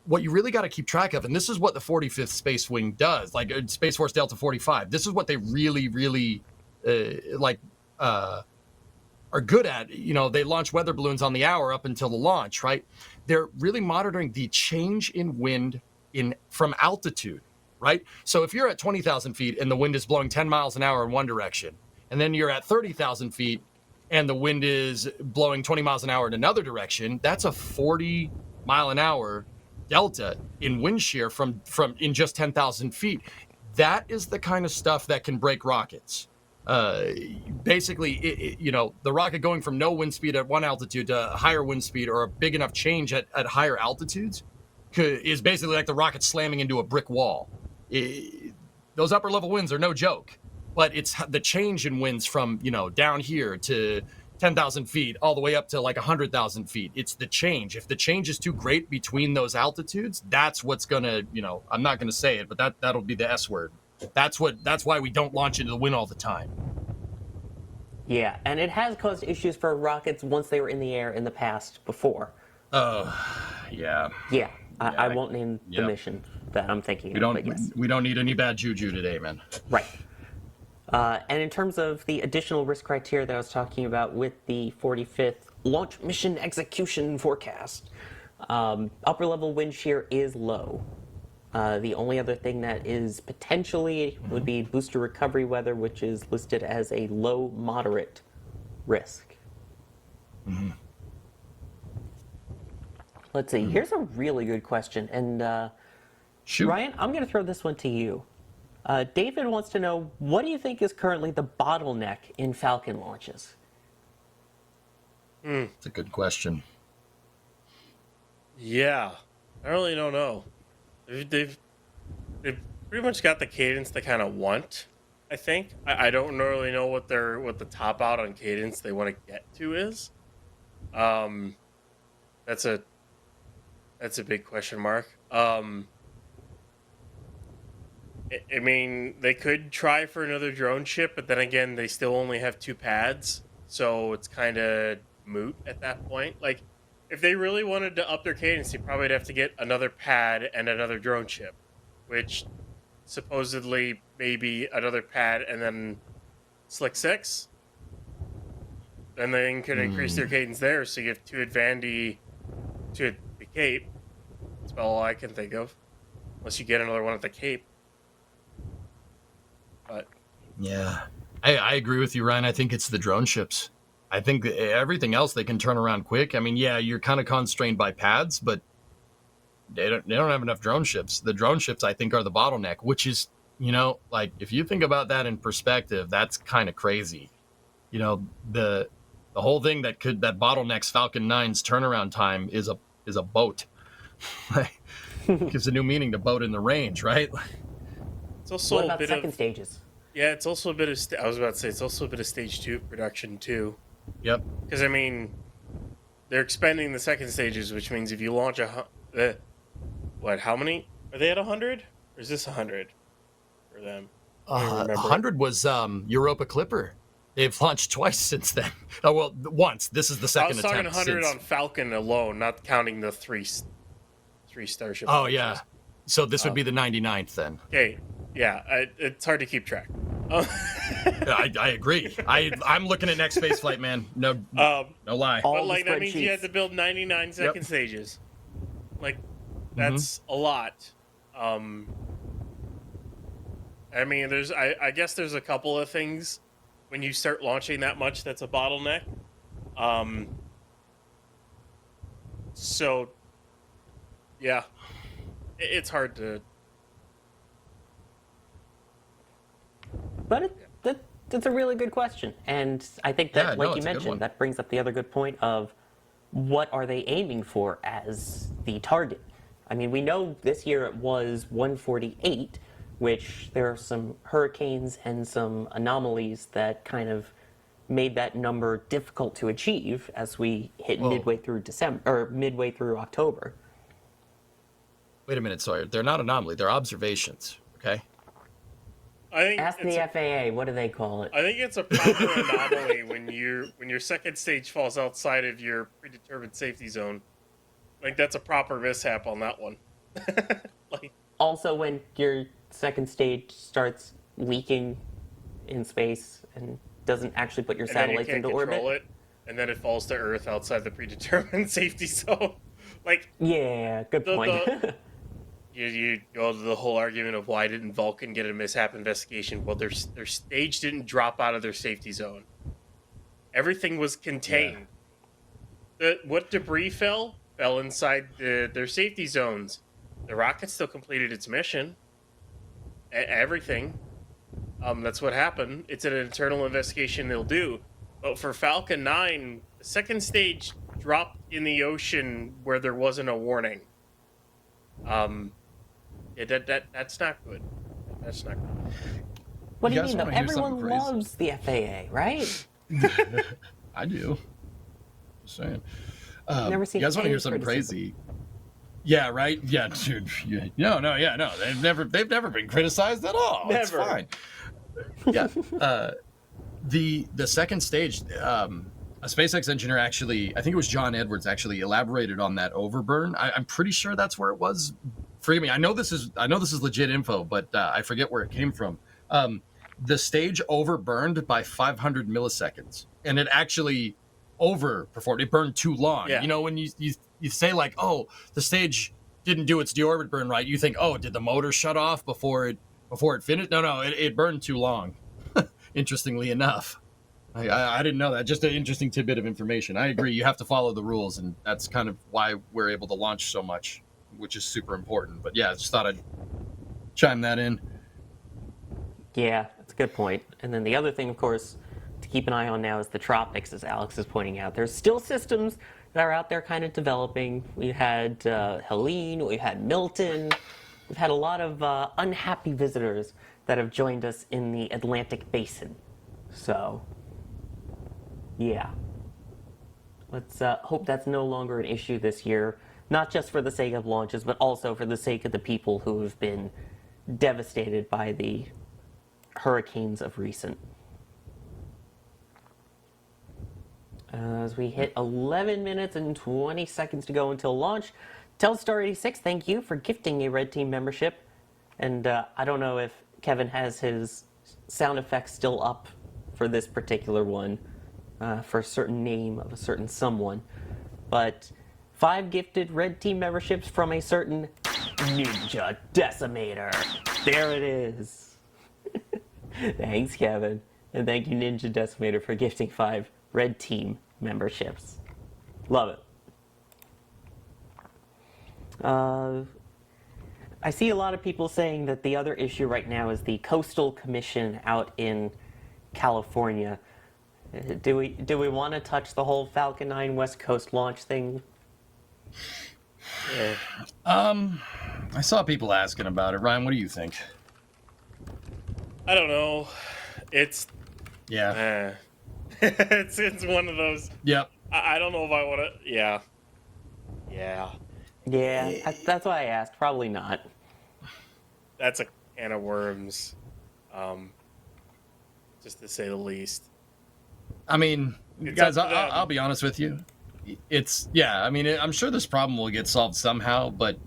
what you really got to keep track of, and this is what the 45th Space Wing does, like Space Force Delta 45. This is what they really, really are good at. They launch weather balloons on the hour up until the launch, right? They're really monitoring the change in wind from altitude, right? So if you're at 20,000 feet and the wind is blowing 10 miles an hour in one direction, and then you're at 30,000 feet and the wind is blowing 20 miles an hour in another direction, that's a 40 mile an hour delta in wind shear from in just 10,000 feet. That is the kind of stuff that can break rockets. Basically, the rocket going from no wind speed at one altitude to higher wind speed or a big enough change at higher altitudes is basically like the rocket slamming into a brick wall. Those upper level winds are no joke, but it's the change in winds from, down here to 10,000 feet all the way up to like 100,000 feet. It's the change. If the change is too great between those altitudes, that's what's gonna, I'm not gonna say it, but that'll be the S word. That's why we don't launch into the wind all the time. Yeah, and it has caused issues for rockets once they were in the air in the past before. Oh, yeah. Yeah, I won't name the mission that I'm thinking of, but yes. We don't need any bad juju today, man. Right. And in terms of the additional risk criteria that I was talking about with the 45th Launch Mission Execution Forecast, upper level wind shear is low. The only other thing that is potentially would be booster recovery weather, which is listed as a low moderate risk. Let's see. Here's a really good question, and Shoot. Ryan, I'm going to throw this one to you. David wants to know, what do you think is currently the bottleneck in Falcon launches? It's a good question. Yeah, I really don't know. They've pretty much got the cadence they kind of want. I think I don't really know what the top out on cadence they want to get to is. That's a big question mark. I mean, they could try for another drone ship, but then again, they still only have 2 pads, so it's kind of moot at that point. Like, if they really wanted to up their cadence, they probably would have to get another pad and another drone ship, which supposedly maybe another pad and then Slick 6. And then could increase their cadence there, so you have 2 at Vandy, 2 at the Cape. That's about all I can think of. Unless you get another one at the Cape. But Yeah, I agree with you, Ryan. I think it's the drone ships. I think everything else they can turn around quick. I mean, yeah, you're kind of constrained by pads, but they don't have enough drone ships. The drone ships, I think, are the bottleneck, which is, like if you think about that in perspective, that's kind of crazy. The whole thing that bottlenecks Falcon 9's turnaround time is a boat. Gives a new meaning to boat in the range, right? it's also What a about bit second of stages? yeah, it's also a bit of I was about to say it's also a bit of stage 2 production too. Yep. Because I mean, they're expanding the second stages, which means if you launch how many are they at 100? Or is this 100 for them? I don't even remember. 100 was Europa Clipper. They've launched twice since then. Oh well, once. This is the I second was talking attempt. 100 since... on Falcon alone, not counting the three Starship. Oh launches. yeah. So this would be the 99th then. Okay. Yeah, it's hard to keep track. I agree. I'm looking at next space flight, man. No lie. All But the like that means you spreadsheets. have to build 99 second stages. Like that's a lot. I mean, I guess there's a couple of things when you start launching that much that's a bottleneck. So yeah, it's hard to. But that's a really good question. And I think that, like you it's a good mentioned, one. that brings up the other good point of what are they aiming for as the target? I mean, we know this year it was 148, which there are some hurricanes and some anomalies that kind of made that number difficult to achieve as we hit midway through December or midway through October. Wait a minute, Sawyer. They're not anomaly. They're observations. Okay. I think Ask the FAA, what do they call it? I think it's a proper anomaly when your second stage falls outside of your predetermined safety zone. Like that's a proper mishap on that one. Also, when your second stage starts leaking in space and doesn't actually put your and then you satellites can't into control orbit. it, and then it falls to Earth outside the predetermined safety zone. Like Yeah, good point. you go to the whole argument of why didn't Vulcan get a mishap investigation? Well, their stage didn't drop out of their safety zone. Everything was contained. What debris fell inside their safety zones. The rocket still completed its mission. Everything. That's what happened. It's an internal investigation they'll do. But for Falcon 9, the second stage dropped in the ocean where there wasn't a warning. That's not good. That's not good. What do You you guys mean, though? wanna hear something Everyone crazy? loves the FAA, right? I do. Just saying. Never seen you guys want to hear any something criticism. crazy? Yeah, right. Yeah, dude. No. They've never been criticized at all. It's Never. fine. Yeah. The second stage, a SpaceX engineer actually, I think it was John Edwards, actually elaborated on that overburn. I'm pretty sure that's where it was. Forgive me. I know this is legit info, but I forget where it came from. The stage overburned by 500 milliseconds, and it actually overperformed. It burned too long. Yeah. You know, when you say like, oh, the stage didn't do its deorbit burn right, you think, oh, did the motor shut off before it finished? No, it burned too long. Interestingly enough, I didn't know that. Just an interesting tidbit of information. I agree. You have to follow the rules, and that's kind of why we're able to launch so much, which is super important. But yeah, I just thought I'd chime that in. Yeah, that's a good point. And then the other thing, of course, to keep an eye on now is the tropics, as Alex is pointing out. There's still systems that are out there kind of developing. We had Helene, we had Milton. We've had a lot of unhappy visitors that have joined us in the Atlantic Basin. So, yeah. Let's hope that's no longer an issue this year, not just for the sake of launches, but also for the sake of the people who have been devastated by the hurricanes of recent. As we hit 11 minutes and 20 seconds to go until launch. Telstar86, thank you for gifting a Red Team membership. And I don't know if Kevin has his sound effects still up for this particular one, for a certain name of a certain someone. But 5 gifted Red Team memberships from a certain Ninja Decimator. There it is. Thanks, Kevin. And thank you, Ninja Decimator, for gifting 5 Red Team memberships. Love it. I see a lot of people saying that the other issue right now is the Coastal Commission out in California. Do we want to touch the whole Falcon 9 West Coast launch thing? Yeah. I saw people asking about it. Ryan, what do you think? I don't know. It's Yeah. it's one of those. Yep. I don't know if I want to. Yeah. Yeah. Yeah, that's why I asked. Probably not. That's a can of worms, just to say the least. I mean, It's guys, up to them. I'll be honest with you. It's, yeah, I mean, I'm sure this problem will get solved somehow, but,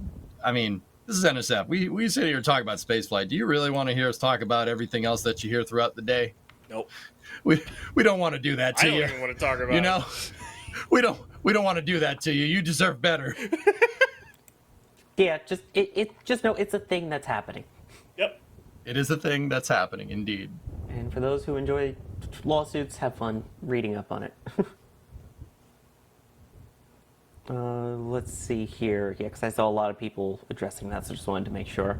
I mean, this is NSF. We sit here and talk about spaceflight. Do you really want to hear us talk about everything else that you hear throughout the day? Nope. We don't want to do that to I you. don't even want to talk about You know, we don't want to do that to you. You deserve better. Yeah, just know it's a thing that's happening. Yep. It is a thing that's happening, indeed. And for those who enjoy lawsuits, have fun reading up on it. Let's see here. Yeah, because I saw a lot of people addressing that, so just wanted to make sure.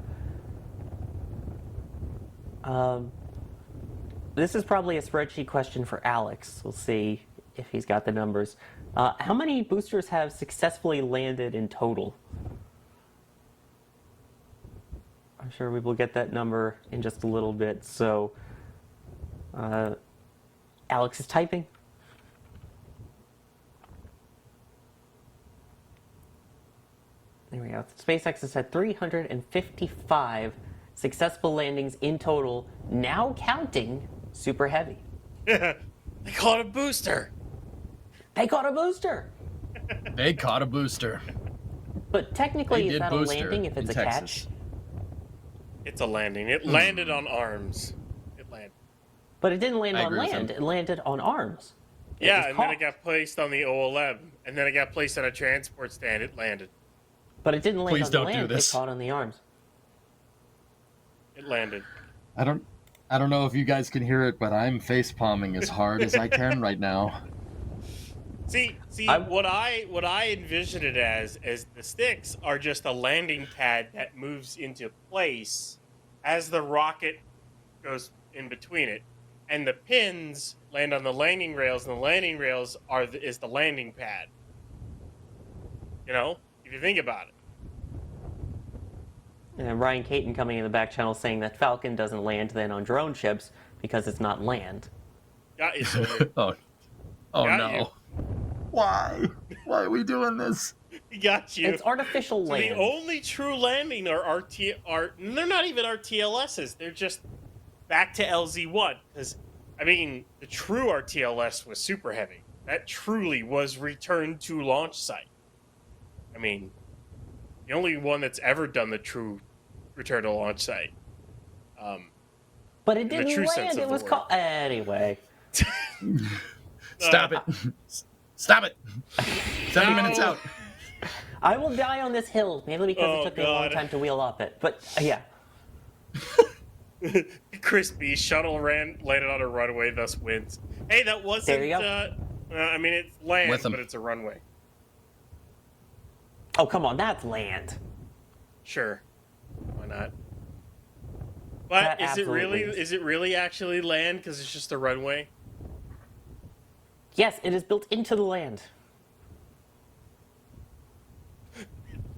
This is probably a spreadsheet question for Alex. We'll see if he's got the numbers. How many boosters have successfully landed in total? I'm sure we will get that number in just a little bit. So, Alex is typing. There we go. SpaceX has had 355 successful landings in total, now counting Super Heavy. They call it a booster. They caught a booster! They caught a booster. But technically, They is did that a booster landing if it's in a Texas. catch? It's a landing. It landed on arms. It landed. But it didn't land I on agree with land, him. it landed on arms. It Yeah, was and then it caught. got placed on the O11, and then it got placed on a transport stand. It landed. But it didn't land Please on the don't do land, this. it caught on the arms. It landed. I don't know if you guys can hear it, but I'm face palming as hard as I can right now. See, what I envision it as the sticks are just a landing pad that moves into place as the rocket goes in between it, and the pins land on the landing rails, and the landing rails is the landing pad. You know, if you think about it. And Ryan Caton coming in the back channel saying that Falcon doesn't land then on drone ships because it's not land. Got you, Sawyer. Oh Got no. you. Why? Why are we doing this? He got you. It's artificial So land. the only true landing are they're not even RTLSs. They're just back to LZ1. Because, I mean, the true RTLS was Super Heavy. That truly was returned to launch site. I mean, the only one that's ever done the true return to launch site. But it in the didn't true sense land, of it the was word. caught. Anyway. Stop it. Stop it. 7 minutes out. I will die on this hill, mainly because Oh, it took me a long God. time to wheel up it. But, yeah. Crispy shuttle landed on a runway, thus wins. Hey, that wasn't. There you go. I mean, it's land, With 'em. but it's a runway. Oh, come on, that's land. Sure, why not? But That is it really? absolutely is. Is it really actually land? Because it's just a runway. Yes, it is built into the land.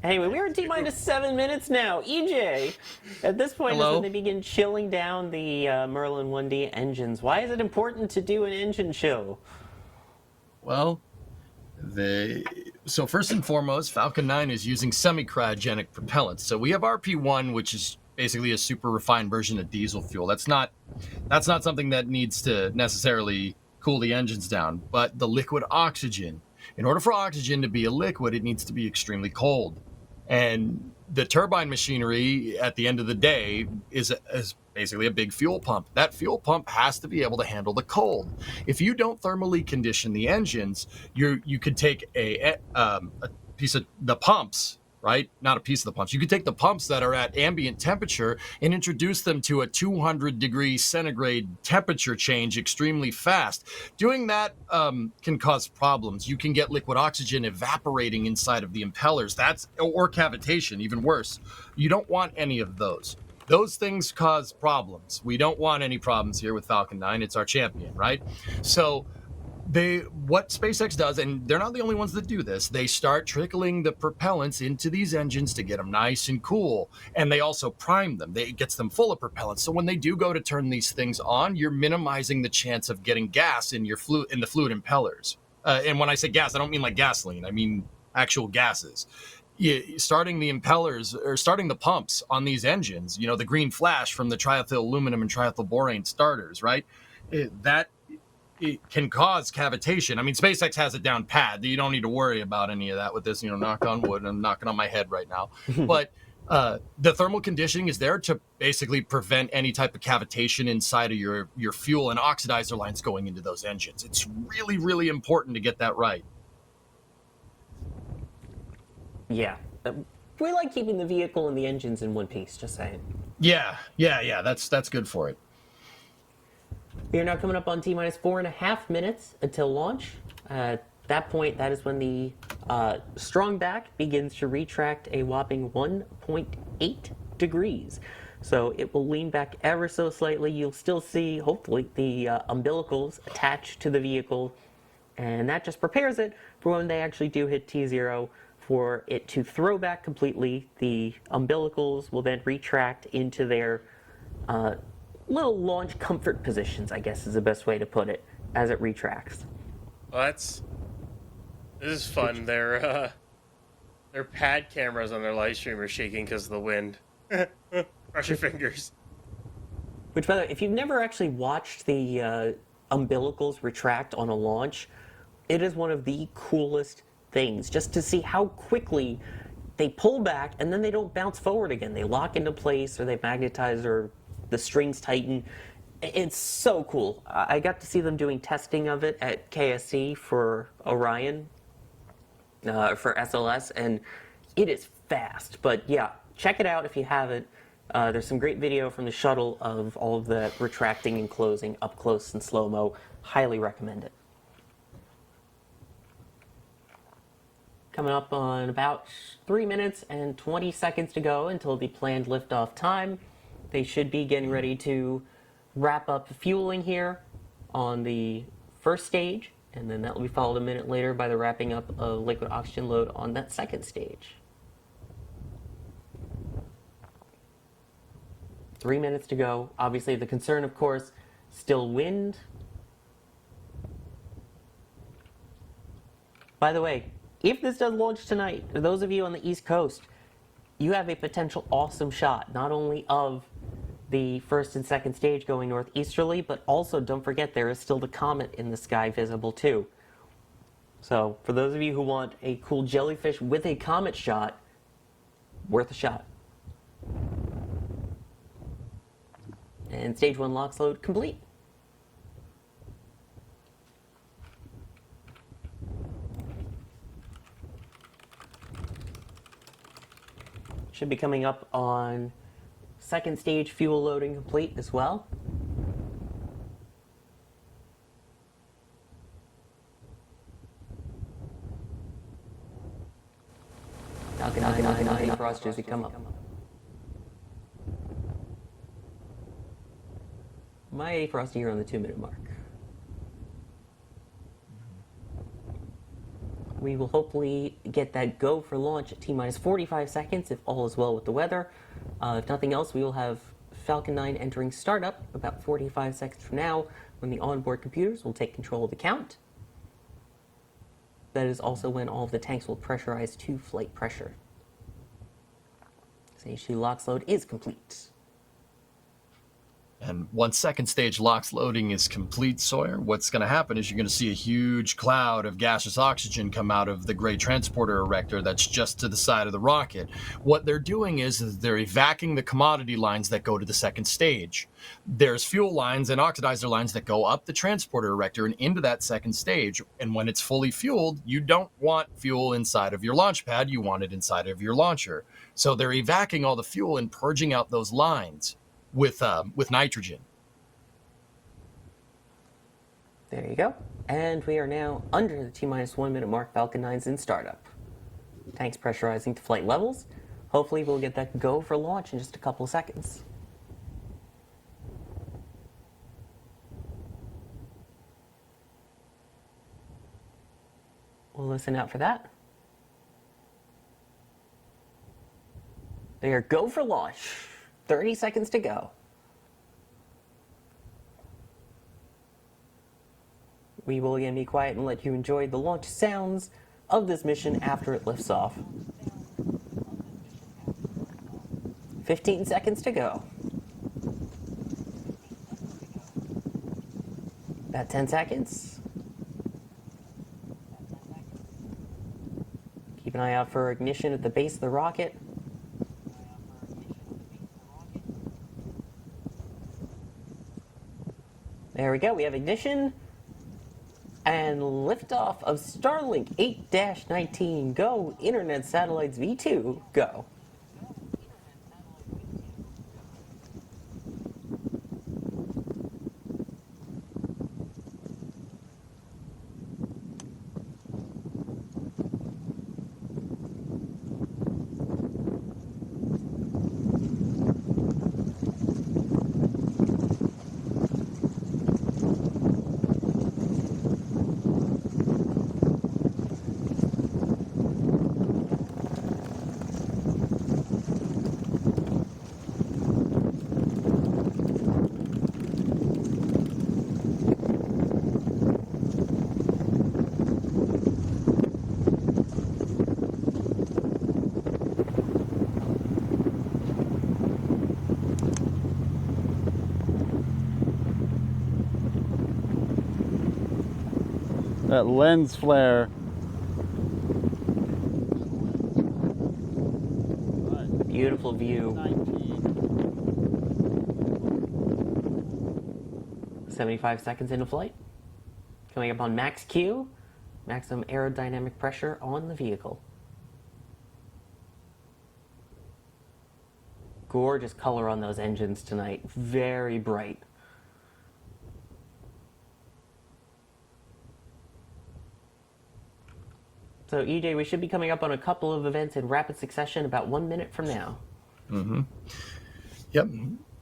Anyway, we are at T-minus 7 minutes now. EJ, at this point is Hello? when they begin chilling down the Merlin 1D engines. Why is it important to do an engine chill? Well, so first and foremost, Falcon 9 is using semi-cryogenic propellant. So we have RP1, which is basically a super refined version of diesel fuel. That's not something that needs to necessarily cool the engines down. But the liquid oxygen, in order for oxygen to be a liquid, it needs to be extremely cold. And the turbine machinery at the end of the day is basically a big fuel pump. That fuel pump has to be able to handle the cold. If you don't thermally condition the engines, you could take a piece of the pumps, right? Not a piece of the pumps. You could take the pumps that are at ambient temperature and introduce them to a 200 degrees centigrade temperature change extremely fast. Doing that can cause problems. You can get liquid oxygen evaporating inside of the impellers. Or cavitation, even worse. You don't want any of those. Those things cause problems. We don't want any problems here with Falcon 9. It's our champion, right? So what SpaceX does, and they're not the only ones that do this, they start trickling the propellants into these engines to get them nice and cool, and they also prime them. It gets them full of propellants. So when they do go to turn these things on, you're minimizing the chance of getting gas in the fluid impellers. And when I say gas, I don't mean like gasoline. I mean actual gases. Starting the impellers or starting the pumps on these engines, the green flash from the triethyl aluminum and triethyl borane starters, right? It can cause cavitation. I mean, SpaceX has it down pat. You don't need to worry about any of that with this, knock on wood. I'm knocking on my head right now. But the thermal conditioning is there to basically prevent any type of cavitation inside of your fuel and oxidizer lines going into those engines. It's really, really important to get that right. Yeah. We like keeping the vehicle and the engines in one piece, just saying. Yeah. That's good for it. We are now coming up on T-minus 4.5 minutes until launch. At that point, that is when the strong back begins to retract a whopping 1.8 degrees. So it will lean back ever so slightly. You'll still see, hopefully, the umbilicals attached to the vehicle. And that just prepares it for when they actually do hit T0 for it to throw back completely. The umbilicals will then retract into their little launch comfort positions, I guess is the best way to put it, as it retracts. Well, this is fun. Their pad cameras on their live stream are shaking because of the wind. Cross your fingers. Which, by the way, if you've never actually watched the umbilicals retract on a launch, it is one of the coolest things, just to see how quickly they pull back and then they don't bounce forward again. They lock into place, or they magnetize, or the strings tighten. It's so cool. I got to see them doing testing of it at KSC for Orion, for SLS, and it is fast. But yeah, check it out if you haven't. There's some great video from the shuttle of all of the retracting and closing up close and slow-mo. Highly recommend it. Coming up on about 3 minutes and 20 seconds to go until the planned liftoff time. They should be getting ready to wrap up fueling here on the first stage, and then that will be followed a minute later by the wrapping up of liquid oxygen load on that second stage. 3 minutes to go. Obviously, the concern, of course, still wind. By the way, if this does launch tonight, for those of you on the East Coast, you have a potential awesome shot, not only of the first and second stage going northeasterly, but also don't forget there is still the comet in the sky visible too. So for those of you who want a cool jellyfish with a comet shot, worth a shot. And stage 1 LOX load complete. Should be coming up on second stage fuel loading complete as well. Falcon Frost as we come up. My Frost here on the 2-minute mark. We will hopefully get that go for launch at T-minus 45 seconds if all is well with the weather. If nothing else, we will have Falcon 9 entering startup about 45 seconds from now when the onboard computers will take control of the count. That is also when all of the tanks will pressurize to flight pressure. Stage 2 LOX load is complete. And once second stage LOX loading is complete, Sawyer, what's going to happen is you're going to see a huge cloud of gaseous oxygen come out of the gray transporter erector that's just to the side of the rocket. What they're doing is they're evacuating the commodity lines that go to the second stage. There's fuel lines and oxidizer lines that go up the transporter erector and into that second stage. And when it's fully fueled, you don't want fuel inside of your launch pad. You want it inside of your launcher. So they're evacuating all the fuel and purging out those lines with nitrogen. There you go. And we are now under the T-minus 1 minute mark. Falcon 9's in startup. Tanks pressurizing to flight levels. Hopefully we'll get that go for launch in just a couple of seconds. We'll listen out for that. There, go for launch. 30 seconds to go. We will again be quiet and let you enjoy the launch sounds of this mission after it lifts off. 15 seconds to go. About 10 seconds. Keep an eye out for ignition at the base of the rocket. There we go, we have ignition and liftoff of Starlink 8-19. Go, Internet Satellites V2, go. That lens flare. Beautiful view. 75 seconds into flight. Coming up on max Q, maximum aerodynamic pressure on the vehicle. Gorgeous color on those engines tonight. Very bright. So, EJ, we should be coming up on a couple of events in rapid succession about 1 minute from now. Mm-hmm. Yep.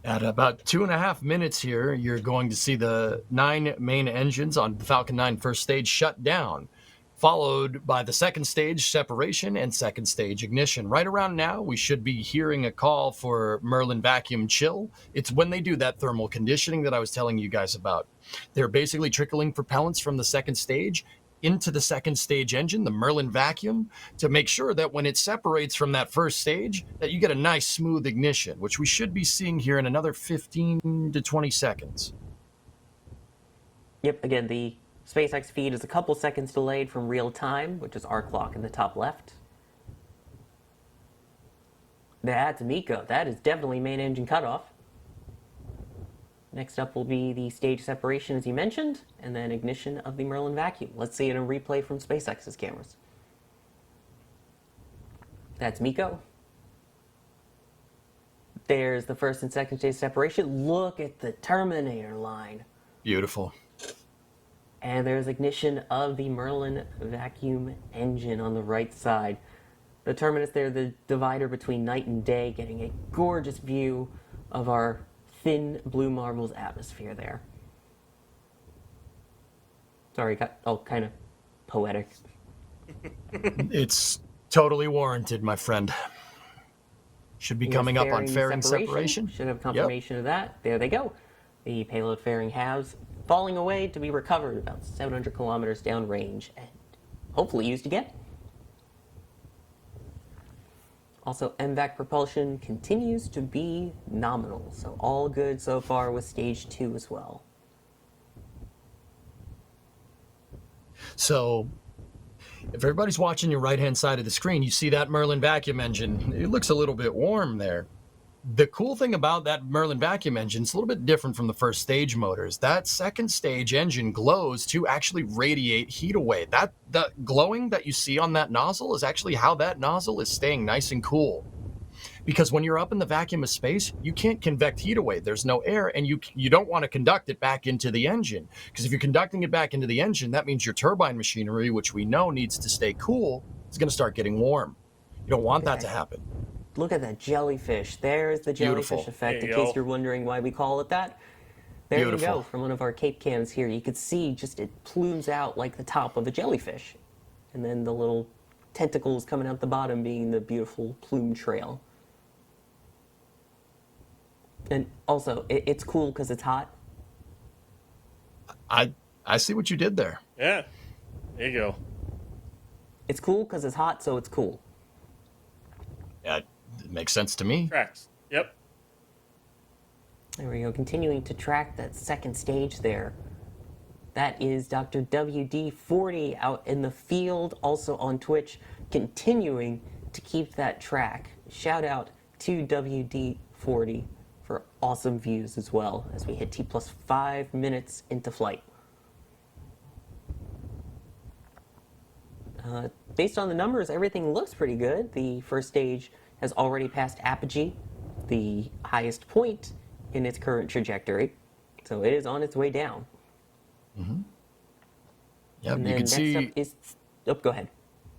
At about 2.5 minutes here, you're going to see the 9 main engines on the Falcon 9 first stage shut down, followed by the second stage separation and second stage ignition. Right around now, we should be hearing a call for Merlin vacuum chill. It's when they do that thermal conditioning that I was telling you guys about. They're basically trickling propellants from the second stage into the second stage engine, the Merlin vacuum, to make sure that when it separates from that first stage, that you get a nice smooth ignition, which we should be seeing here in another 15 to 20 seconds. Yep, again, the SpaceX feed is a couple seconds delayed from real time, which is our clock in the top left. That's Miko. That is definitely main engine cutoff. Next up will be the stage separation, as you mentioned, and then ignition of the Merlin vacuum. Let's see it in a replay from SpaceX's cameras. That's Miko. There's the first and second stage separation. Look at the Terminator line. Beautiful. And there's ignition of the Merlin vacuum engine on the right side. The terminus there, the divider between night and day, getting a gorgeous view of our thin blue marbles atmosphere there. Sorry, got all kind of poetic. It's totally warranted, my friend. Should be coming up on fairing separation. Should have confirmation of that. There they go. The payload fairing halves falling away to be recovered about 700 kilometers downrange and hopefully used again. Also, MVAC propulsion continues to be nominal, so all good so far with stage 2 as well. So, if everybody's watching your right-hand side of the screen, you see that Merlin vacuum engine. It looks a little bit warm there. The cool thing about that Merlin vacuum engine is a little bit different from the first stage motors. That second stage engine glows to actually radiate heat away. That glowing that you see on that nozzle is actually how that nozzle is staying nice and cool. Because when you're up in the vacuum of space, you can't convect heat away. There's no air, and you don't want to conduct it back into the engine. Because if you're conducting it back into the engine, that means your turbine machinery, which we know needs to stay cool, is going to start getting warm. You don't want that to happen. Look at that jellyfish. There's the jellyfish Beautiful. effect, There in you case go. you're wondering why we call it that. There Beautiful. you go, from one of our Cape cams here. You could see just it plumes out like the top of a jellyfish. And then the little tentacles coming out the bottom being the beautiful plume trail. And also, it's cool because it's hot. I see what you did there. Yeah. There you go. It's cool because it's hot, so it's cool. Yeah, it makes sense to me. Tracks. Yep. There we go, continuing to track that second stage there. That is Dr. WD40 out in the field, also on Twitch, continuing to keep that track. Shout out to WD40 for awesome views as well as we hit T plus 5 minutes into flight. Based on the numbers, everything looks pretty good. The first stage has already passed apogee, the highest point in its current trajectory. So it is on its way down. Mm-hmm. Yep, And you then can next see. up is... Oh, go ahead.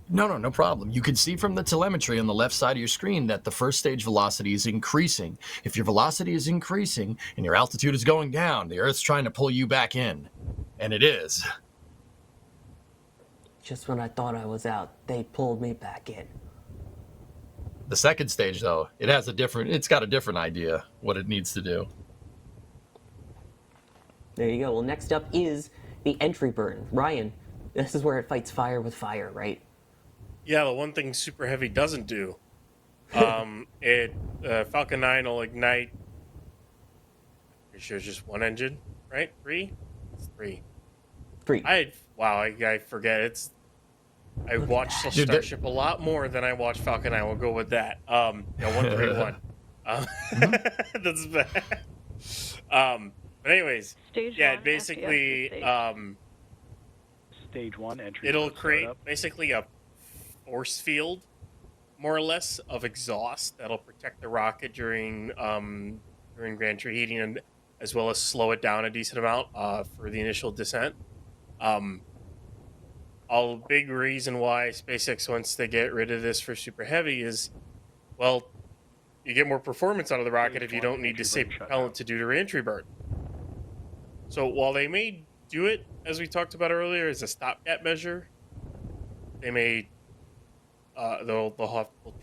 No problem. You can see from the telemetry on the left side of your screen that the first stage velocity is increasing. If your velocity is increasing and your altitude is going down, the Earth's trying to pull you back in. And it is. Just when I thought I was out, they pulled me back in. The second stage, though, it's got a different idea what it needs to do. There you go. Well, next up is the entry burn. Ryan, this is where it fights fire with fire, right? Yeah, the one thing Super Heavy doesn't do. Falcon 9 will ignite. Pretty sure it's just one engine, right? Three? It's three. I forget. I watched the Starship a lot more than I watched Falcon 9. We'll go with that. 131. That's bad. But anyways, Stage yeah, one, basically, FPS Stage 1 entry. it'll for create startup. basically a force field, more or less, of exhaust that'll protect the rocket during grand tree heating, and as well as slow it down a decent amount for the initial descent. A big reason why SpaceX wants to get rid of this for Super Heavy is, well, you get more performance out of the rocket if you don't need to save propellant to do the reentry burn. So while they may do it, as we talked about earlier, as a stopgap measure, they may they'll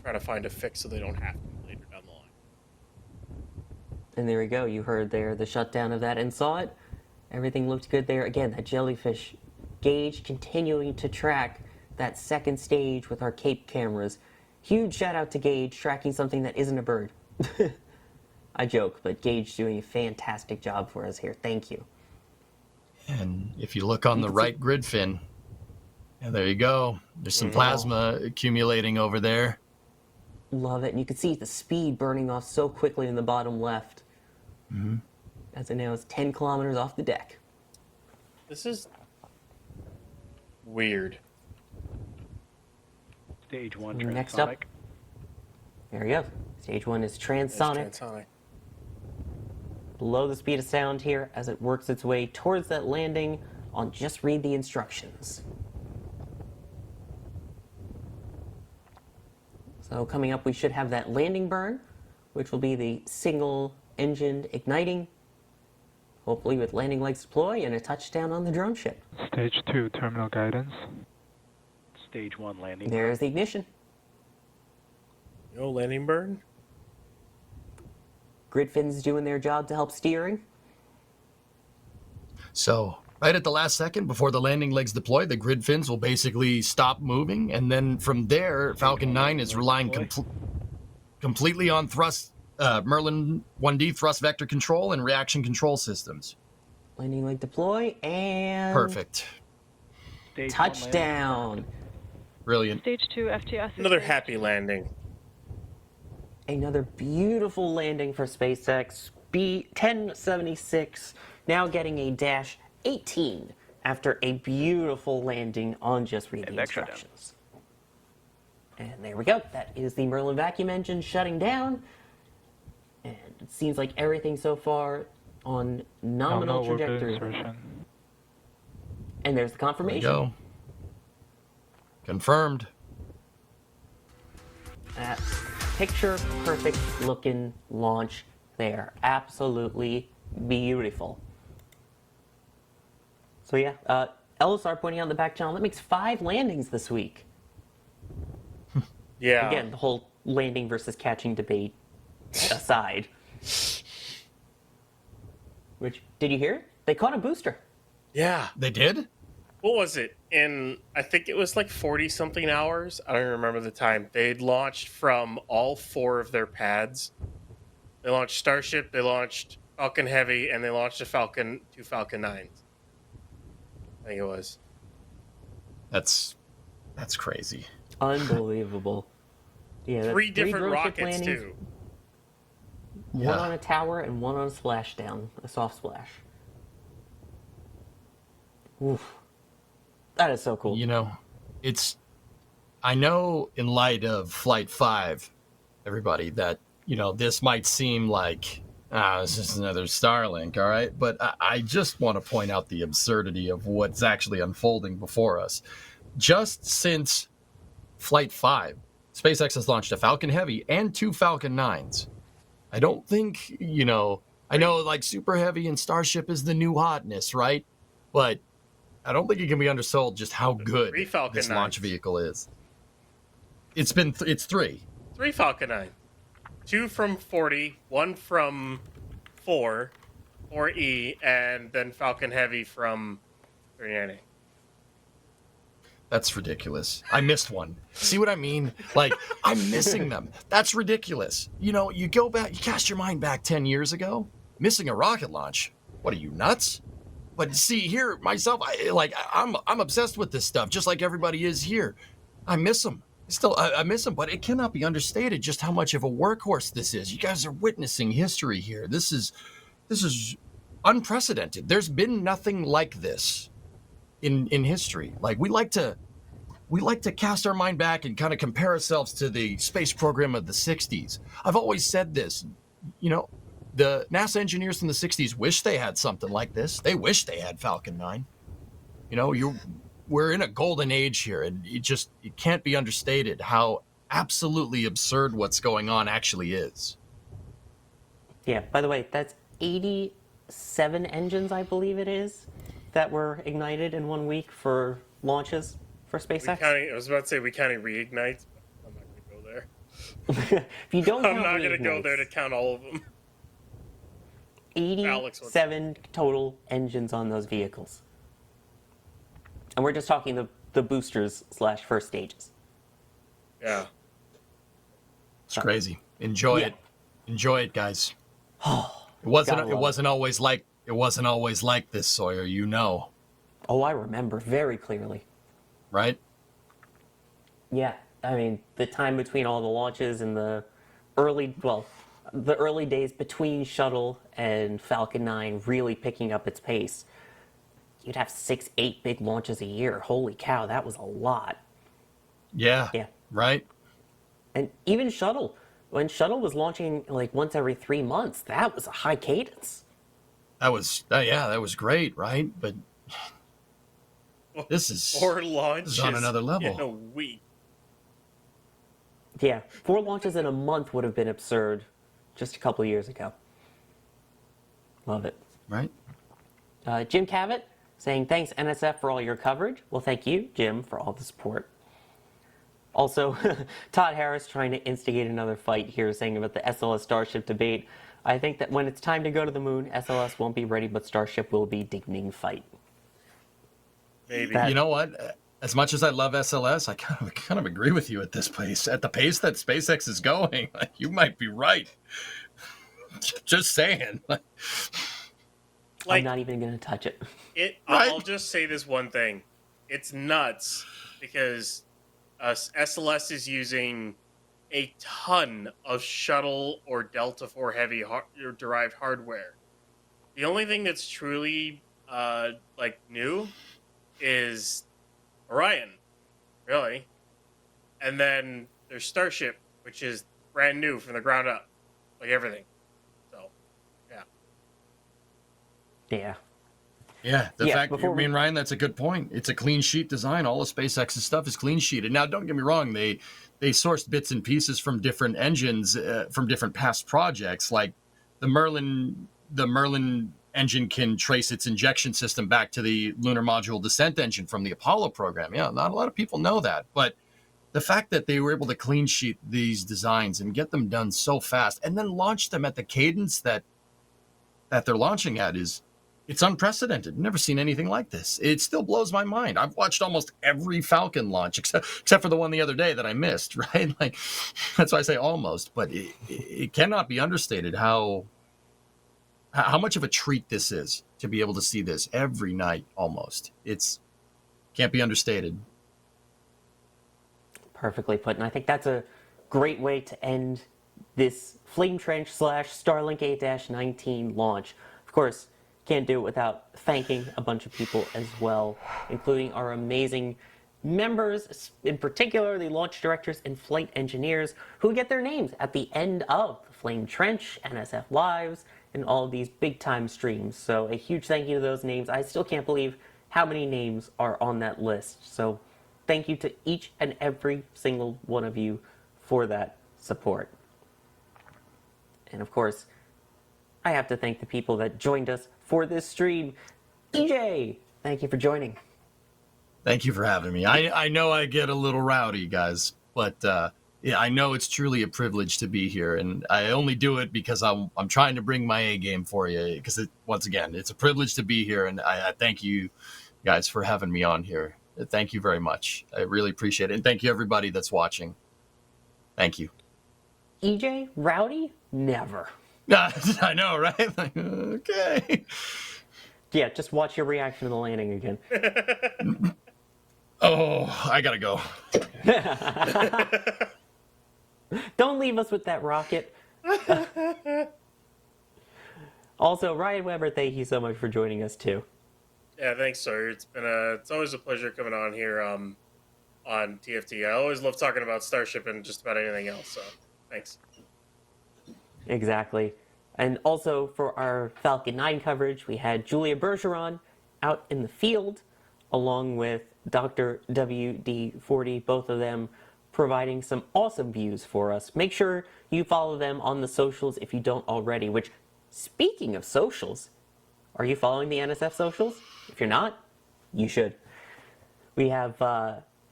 try to find a fix so they don't have to later down the line. And there we go. You heard there the shutdown of that and saw it. Everything looked good there. Again, that jellyfish gauge continuing to track that second stage with our Cape cameras. Huge shout out to Gauge tracking something that isn't a bird. I joke, but Gauge doing a fantastic job for us here. Thank you. And if you look on the right grid fin, yeah, there you go. There's some plasma accumulating over there. Love it. And you can see the speed burning off so quickly in the bottom left. Mm-hmm. As it now is 10 kilometers off the deck. This is weird. Stage 1 Next up, transonic. there we go. Stage 1 is transonic. Transonic. Below the speed of sound here as it works its way towards that landing on Just Read the Instructions. So coming up, we should have that landing burn, which will be the single engine igniting, hopefully with landing legs deploy and a touchdown on the drone ship. Stage 2 terminal guidance. Stage 1 landing. There's the ignition. Landing burn. Grid fins doing their job to help steering. So right at the last second before the landing legs deploy, the grid fins will basically stop moving. And then from there, Falcon 9 is relying completely on thrust, Merlin 1D thrust vector control and reaction control systems. Landing leg deploy and Perfect. Stage touchdown. Brilliant. Stage 2 FTS. Another happy landing. Another beautiful landing for SpaceX. B-1076 now getting a dash 18 after a beautiful landing on just read the back shutdown. instructions. And there we go. That is the Merlin vacuum engine shutting down. And it seems like everything so far on nominal orbit trajectory. insertion. And there's the There we confirmation. go. Confirmed. That picture perfect looking launch there. Absolutely beautiful. So yeah, LSR pointing out in the back channel, that makes 5 landings this week. Yeah. Again, the whole landing versus catching debate aside. Which, did you hear? They caught a booster. Yeah. They did? What was it? In, I think it was like 40 something hours. I don't even remember the time. They'd launched from all 4 of their pads. They launched Starship, they launched Falcon Heavy, and they launched a Falcon, 2 Falcon 9s. I think it was. That's crazy. Unbelievable. Yeah, that's 3 different drone ship rockets, landings, too. One Yeah. on a tower and one on a splashdown, a soft splash. Oof. That is so cool. You know, I know in light of Flight 5, everybody, that, this might seem like, this is another Starlink, all right? But I just want to point out the absurdity of what's actually unfolding before us. Just since Flight 5, SpaceX has launched a Falcon Heavy and 2 Falcon 9s. I don't think, I know like Super Heavy and Starship is the new hotness, right? But I don't think it can be undersold just how good 3 Falcon this launch 9s. vehicle is. It's 3. 3 Falcon 9. 2 from 40, 1 from 4E, and then Falcon Heavy from 39A. That's ridiculous. I missed one. See what I mean? Like, I'm missing them. That's ridiculous. You go back, you cast your mind back 10 years ago, missing a rocket launch. What are you, nuts? But see, here, myself, I'm obsessed with this stuff, just like everybody is here. I miss them. I miss them, but it cannot be understated just how much of a workhorse this is. You guys are witnessing history here. This is unprecedented. There's been nothing like this in history. Like, we like to cast our mind back and kind of compare ourselves to the space program of the 60s. I've always said this, the NASA engineers from the 60s wish they had something like this. They wish they had Falcon 9. We're in a golden age here, and it can't be understated how absolutely absurd what's going on actually is. Yeah, by the way, that's 87 engines, I believe it is, that were ignited in 1 week for launches for SpaceX. I was about to say we counting reignites, but I'm not going to go there. If you don't I'm count not going to go reignites, there to count all of them. 87 total engines on those vehicles. And we're just talking the boosters / first stages. Yeah. It's crazy. Enjoy Yeah. it. Enjoy it, guys. Gotta It love wasn't always like this, Sawyer, Oh, I remember very clearly. right? Yeah, I mean, the time between all the launches and the early days between Shuttle and Falcon 9 really picking up its pace. You'd have 6-8 big launches a year. Holy cow, that was a lot. Yeah. Yeah. Right? And even Shuttle, when Shuttle was launching like once every 3 months, that was a high cadence. That was great, right? But this is 4 launches on another level. in a week. Yeah, 4 launches in a month would have been absurd just a couple of years ago. Love it. right. Jim Cavett saying, thanks NSF for all your coverage. Well, thank you, Jim, for all the support. Also, Todd Harris trying to instigate another fight here, saying about the SLS Starship debate. I think that when it's time to go to the moon, SLS won't be ready, but Starship will be. Ding fight. Maybe. That- You know what? as much as I love SLS, I kind of agree with you at this pace. At the pace that SpaceX is going, like, you might be right. Just saying. I'm Like, not even going to touch it. Right. I'll just say this one thing. It's nuts because SLS is using a ton of shuttle or Delta IV heavy derived hardware. The only thing that's truly like new is Orion, really. And then there's Starship, which is brand new from the ground up, like everything. So, yeah. Yeah. Yeah, the fact, before I mean, we- Ryan, that's a good point. It's a clean sheet design. All of SpaceX's stuff is clean sheeted. Now, don't get me wrong. They sourced bits and pieces from different engines, from different past projects. Like the Merlin engine can trace its injection system back to the lunar module descent engine from the Apollo program. Yeah, not a lot of people know that. But the fact that they were able to clean sheet these designs and get them done so fast and then launch them at the cadence that they're launching at it's unprecedented. Never seen anything like this. It still blows my mind. I've watched almost every Falcon launch except for the one the other day that I missed, right? Like, that's why I say almost, but it cannot be understated how much of a treat this is to be able to see this every night almost. It's can't be understated. Perfectly put. And I think that's a great way to end this Flame Trench / Starlink 8-19 launch. Of course, can't do it without thanking a bunch of people as well, including our amazing members, in particular the launch directors and flight engineers who get their names at the end of the Flame Trench, NSF Lives, and all of these big time streams. So a huge thank you to those names. I still can't believe how many names are on that list. So thank you to each and every single one of you for that support. And of course, I have to thank the people that joined us for this stream. EJ, thank you for joining. Thank you for having me. I know I get a little rowdy, guys, but yeah, I know it's truly a privilege to be here, and I only do it because I'm trying to bring my A game for you. Because once again, it's a privilege to be here, and I thank you guys for having me on here. Thank you very much. I really appreciate it, and thank you everybody that's watching. Thank you. EJ, rowdy? Never. I know, right? Like, okay. Yeah, just watch your reaction to the landing again. Oh, I gotta go. Don't leave us with that rocket. Also, Ryan Weber, thank you so much for joining us too. Yeah, thanks, sir. It's always a pleasure coming on here on TFT. I always love talking about Starship and just about anything else. So, thanks. Exactly. And also for our Falcon 9 coverage, we had Julia Bergeron out in the field, along with Dr. WD40, both of them providing some awesome views for us. Make sure you follow them on the socials if you don't already, which, speaking of socials, are you following the NSF socials? If you're not, you should. We have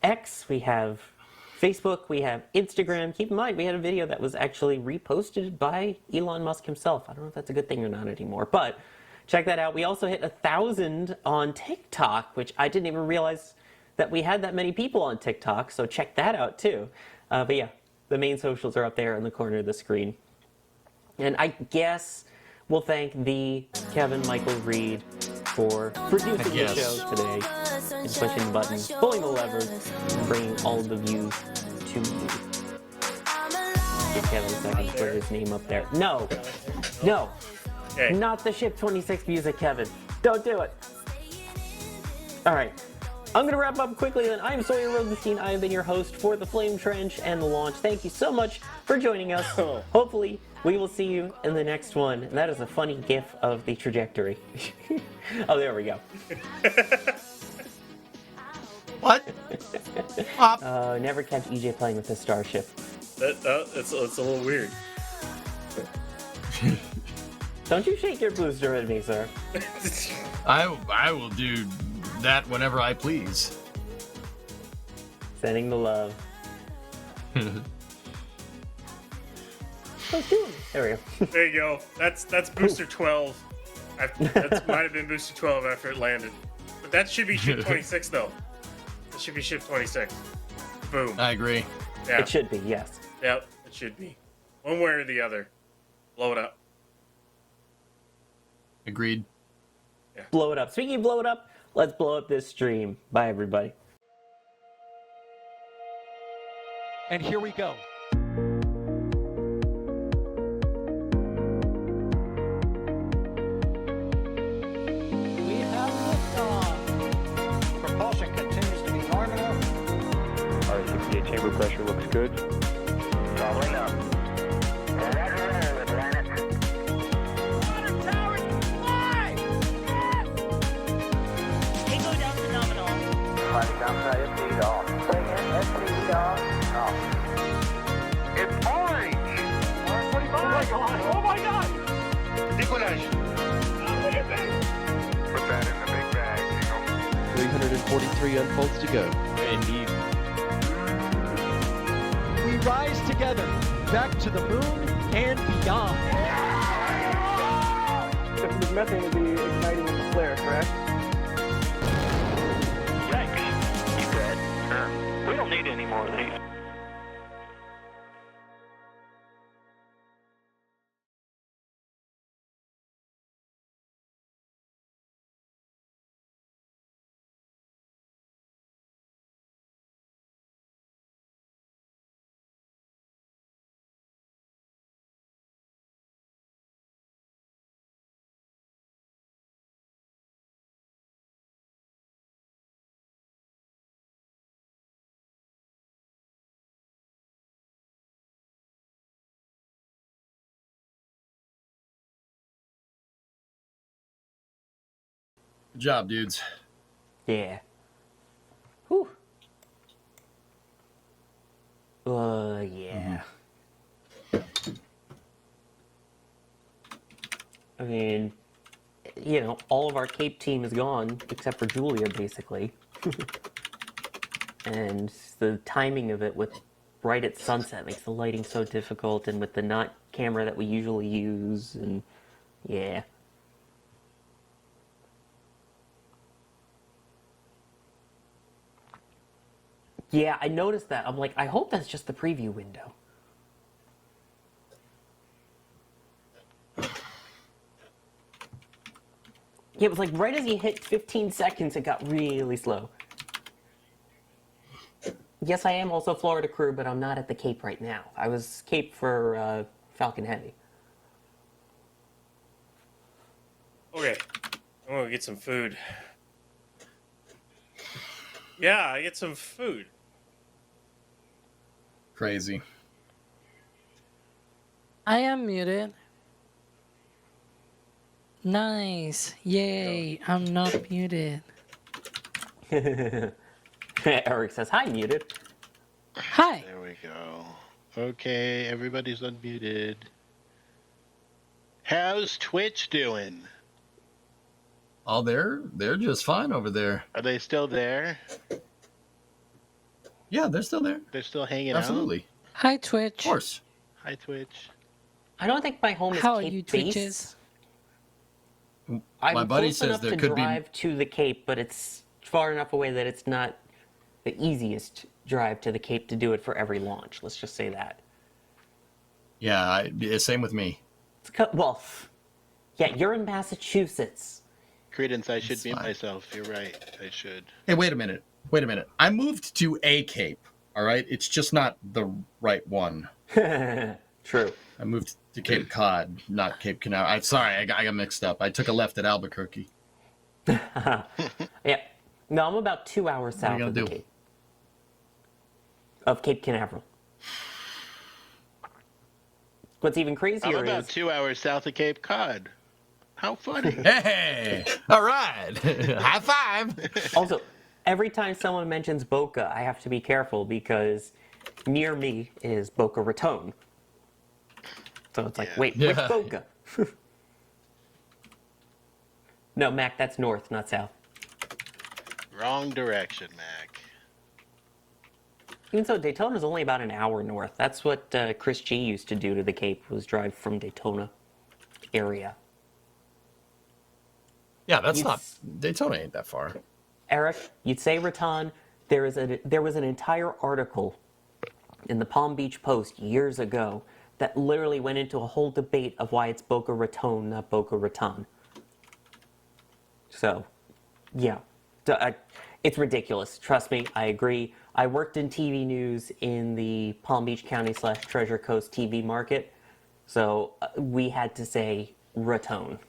X, we have Facebook, we have Instagram. Keep in mind, we had a video that was actually reposted by Elon Musk himself. I don't know if that's a good thing or not anymore, but check that out. We also hit 1,000 on TikTok, which I didn't even realize that we had that many people on TikTok, so check that out too. But yeah, the main socials are up there in the corner of the screen. And I guess we'll thank the Kevin Michael Reed for producing the show today, and pushing the buttons, pulling the levers, and bringing all of the views to you. Give Kevin a second to put his name up there. No, Okay. not the Ship 26 music, Kevin. Don't do it. All right. I'm going to wrap up quickly then. I'm Sawyer Rosenstein. I have been your host for the Flame Trench and the launch. Thank you so much for joining us. Hopefully, we will see you in the next one. And that is a funny gif of the trajectory. Oh, there we go. What? Never catch EJ playing with the Starship. It's a little weird. Don't you shake your booster at me, sir. I will do that whenever I please. Sending the love. Let's do it. There we go. There you go. That's booster 12. That might have been booster 12 after it landed. But that should be ship 26 though. It should be ship 26. Boom. I agree. Yeah. It should be, yes. Yep, it should be. One way or the other. Blow it up. Agreed. Blow it up. Speaking of blow it up, let's blow up this stream. Bye, everybody. And here we go. We have liftoff. Propulsion continues to be nominal. R68 chamber pressure looks good. Following up. Roger, roger, Atlantis. Water towers, fly! Yes! Tango down to nominal. Fighting downside SPD off. Bring in SPD off. Off. It's orange! Oh my god! Oh my god! Decollage. Look at that. Put that in the big bag, Jingle. 343 unfolds to go. Indeed. We rise together, back to the moon and beyond. This methane will be igniting in the flare, correct? Yikes. You dead? We don't need any more of these. Good job, dudes. Yeah. Whew. Yeah. I mean, you know, all of our Cape team is gone, except for Julia, basically. And the timing of it with right at sunset makes the lighting so difficult, and with the not camera that we usually use, and yeah. Yeah, I noticed that. I'm like, I hope that's just the preview window. Yeah, it was like right as you hit 15 seconds, it got really slow. Yes, I am also Florida crew, but I'm not at the Cape right now. I was Cape for Falcon Heavy. Okay. I'm gonna get some food. Yeah, I get some food. Crazy. I am muted. Nice. Yay. I'm not muted. Eric says, hi, muted. Hi. There we go. Okay, everybody's unmuted. How's Twitch doing? Oh, they're just fine over there. Are they still there? Yeah, they're still there. They're still hanging Absolutely. Hi, Of Twitch. course. out? Hi, Twitch. I don't think my home is How are Cape you, based. Twitches? I'm My buddy close says enough there to could be- drive to the Cape, but it's far enough away that it's not the easiest drive to the Cape to do it for every launch. Let's just say that. Yeah, same with me. Well, yeah, you're in Massachusetts. Credence, I should It's mute fine. myself. You're right. I should. Hey, wait a minute. I moved to a Cape. All right, it's just not the right one. True. I moved to Cape Cod, not Cape Canaveral. I'm sorry, I got mixed up. I took a left at Albuquerque. Yeah. No, I'm about 2 hours What are south you of the gonna do? Cape. Of Cape Canaveral. What's even I'm crazier about is 2 hours south of Cape Cod. How funny. Hey, all right, high five. also, every time someone mentions Boca, I have to be careful because near me is Boca Raton. So it's like, Yeah. wait, Yeah. which Boca? No, Mac, that's north, not south. Wrong direction, Mac. Even so, Daytona's only about an hour north. That's what Chris G used to do to the Cape, was drive from Daytona area. Yeah, that's You not s- Daytona. Ain't that far. Eric, you'd say Raton, there was an entire article in the Palm Beach Post years ago that literally went into a whole debate of why it's Boca Raton, not Boca Raton. So, yeah. It's ridiculous. Trust me, I agree. I worked in TV news in the Palm Beach County / Treasure Coast TV market, so we had to say Raton.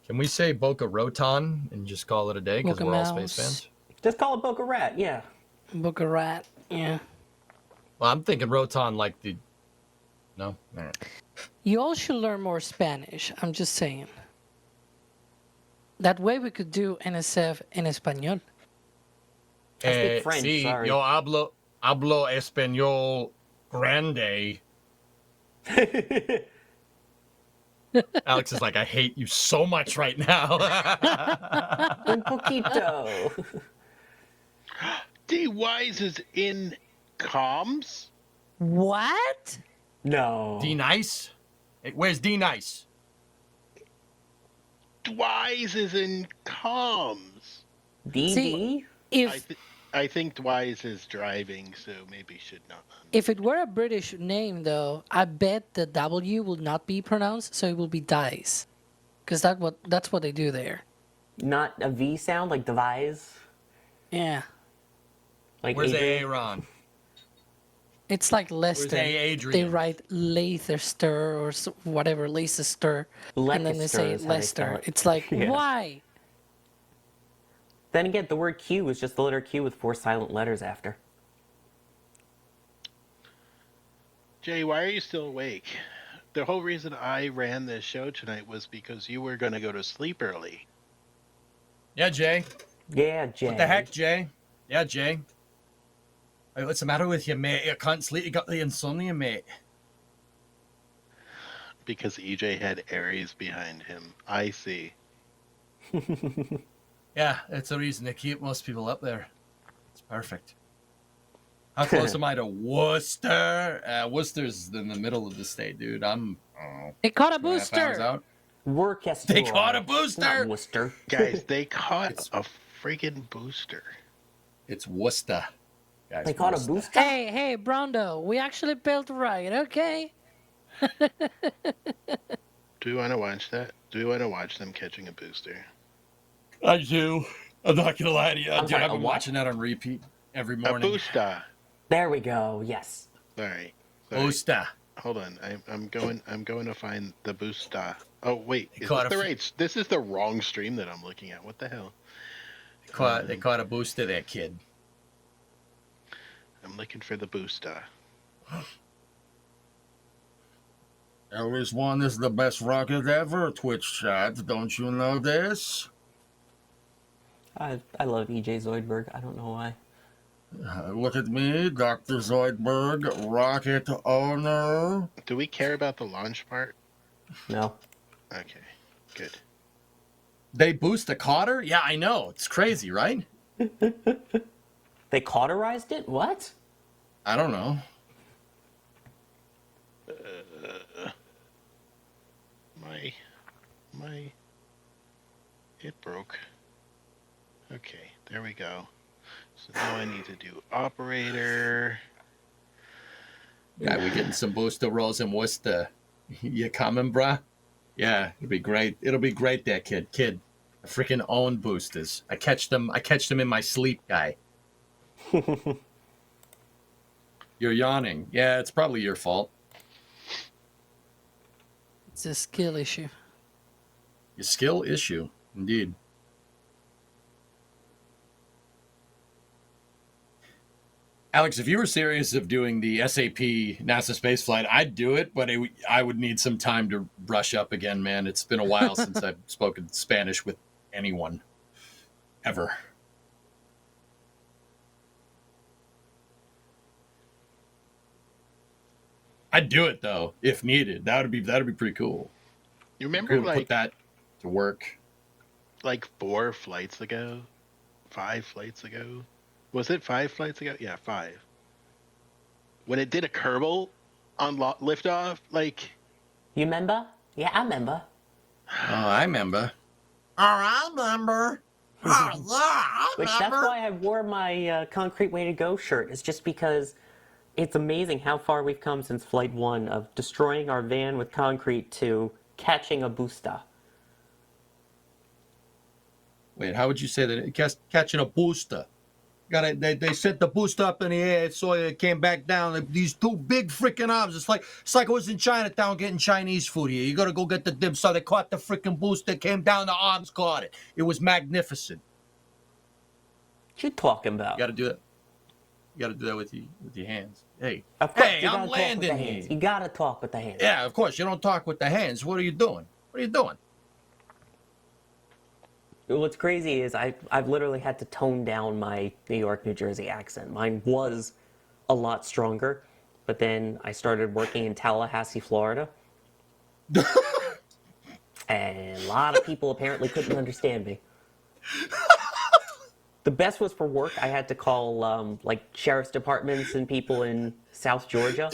Can we say Boca Raton and just call it a day because Boca we're all Mouse. space fans? Just call it Boca Rat, yeah. Boca Rat. Yeah. Well, I'm thinking Roton like the. No? All right. You all should learn more Spanish. I'm just saying. That way we could do NSF en español. I speak French, Sí, sorry. yo hablo español grande. Alex is like, I hate you so much right now. Un poquito. D Wise is in comms? What? No. D Nice? Hey, where's D Nice? Dwise is in comms. DD? See, if I think Dwise is driving, so maybe should not. if it were a British name, though, I bet the W will not be pronounced, so it will be Dice, because that's what they do there. Not a V sound like devise? Yeah, Like Where's Adrian? Aaron? it's like Leicester. Where's Adrian? They write Leicester or whatever, Leicester, and then they say Leicester is how they spell Leicester. it. It's like, Yeah. why? Then again, the word Q is just the letter Q with 4 silent letters after. Jay, why are you still awake? The whole reason I ran this show tonight was because you were going to go to sleep early. Yeah, Jay. Yeah, Jay. What the heck, Jay? Yeah, Jay. Hey, what's the matter with you, mate? You can't sleep. You got the insomnia, mate. Because EJ had Aries behind him. I see. Yeah, it's the reason they keep most people up there. It's perfect. How close am I to Worcester? Worcester's in the middle of the state, dude. I'm. They caught a 2.5 hours booster. out. Worcester. They caught a booster. Not Worcester. Guys, they caught a freaking booster. It's Worcester. Guys, They caught a Worcester. booster? Hey, Brondo, we actually built right, okay? Do you want to watch that? Do you want to watch them catching a booster? I do. I'm not gonna lie to you, I'm dude. sorry, I've a been what? watching that on repeat every A morning. booster. There we go, yes. All right. Sorry. Booster. Hold on. I'm going to find the booster. Oh wait, is caught this the a- right? This is the wrong stream that I'm looking at. What the hell? They caught a booster there, kid. I'm looking for the booster. Aries One is the best rocket ever, Twitch chat. Don't you know this? I love EJ Zoidberg. I don't know why. Look at me, Dr. Zoidberg, rocket owner. Do we care about the launch part? No. Okay, good. They boost a cotter? Yeah, I know. It's crazy, right? They cauterized it? What? I don't know. It broke. Okay, there we go. So now I need to do operator. Yeah, we getting some booster rolls in Worcester. You coming, bruh? Yeah, it'll be great. It'll be great there, kid. Kid, I freaking own boosters. I catch them in my sleep, guy. You're yawning. Yeah, it's probably your fault. It's a skill issue. Your skill issue, indeed. Alex, if you were serious of doing the SAP NASA spaceflight, I'd do it, but I would need some time to brush up again, man. It's been a while since I've spoken Spanish with anyone. Ever. I'd do it, though, if needed. That'd be pretty cool. You remember, Cool to like, put that to work. like 4 flights ago? 5 flights ago? Was it 5 flights ago? Yeah, 5. When it did a Kerbal on liftoff, like... You remember? Yeah, I remember. Oh, I remember. Oh, I remember. Which that's why I wore my Concrete Way to Go shirt. It's just because it's amazing how far we've come since Flight 1 of destroying our van with concrete to catching a booster. Wait, how would you say that? Catching a booster. They sent the booster up in the air, so it came back down. These two big freaking arms. It's like I was in Chinatown getting Chinese food here. You gotta go get the dim sum. They caught the freaking booster, came down, the arms caught it. It was magnificent. What you talking about? You gotta do that. You gotta do that with your hands. Hey, Of course, hey, you gotta I'm talk with the landing hands. here. You gotta talk with the hands. Yeah, of course. You don't talk with the hands. What are you doing? What are you doing? What's crazy is I've literally had to tone down my New York, New Jersey accent. Mine was a lot stronger, but then I started working in Tallahassee, Florida. And a lot of people apparently couldn't understand me. The best was for work. I had to call like sheriff's departments and people in South Georgia.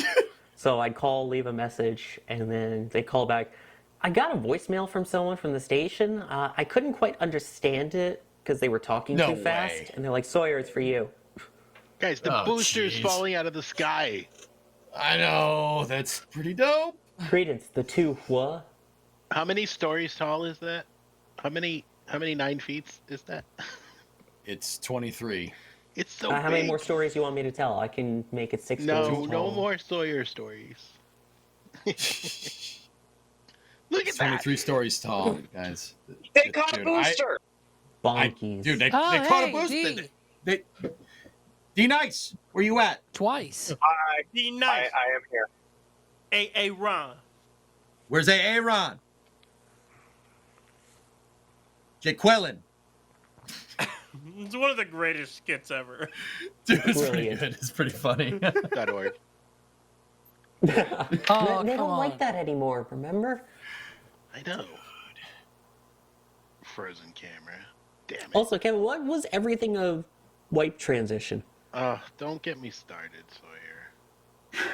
So I'd call, leave a message, and then they call back. I got a voicemail from someone from the station. I couldn't quite understand it because they were talking No too fast. way. And they're like, Sawyer, it's for you. Guys, the booster's falling out of the sky. I know. That's pretty dope. Credence, the two what? How many stories tall is that? How many 9 feet is that? It's 23. It's so How many big. more stories you want me to tell? I can make it 6 No, stories no tall. more Sawyer stories. Look at It's that. 23 stories tall, guys. They caught a Dude, booster. Bonkies. Dude, they Oh, caught a hey, booster. D. D-Nice, where you at? Twice. Be nice. I am here. Hey, Ron. Where's Aaron? Jaqueline. It's one of the greatest skits ever. Dude, it's pretty Brilliant. good. It's pretty funny. .org. Oh, they come don't on. like that anymore, remember? I know. Frozen camera. Damn it. Also, Kevin, what was everything of wipe transition? Don't get me started, Sawyer.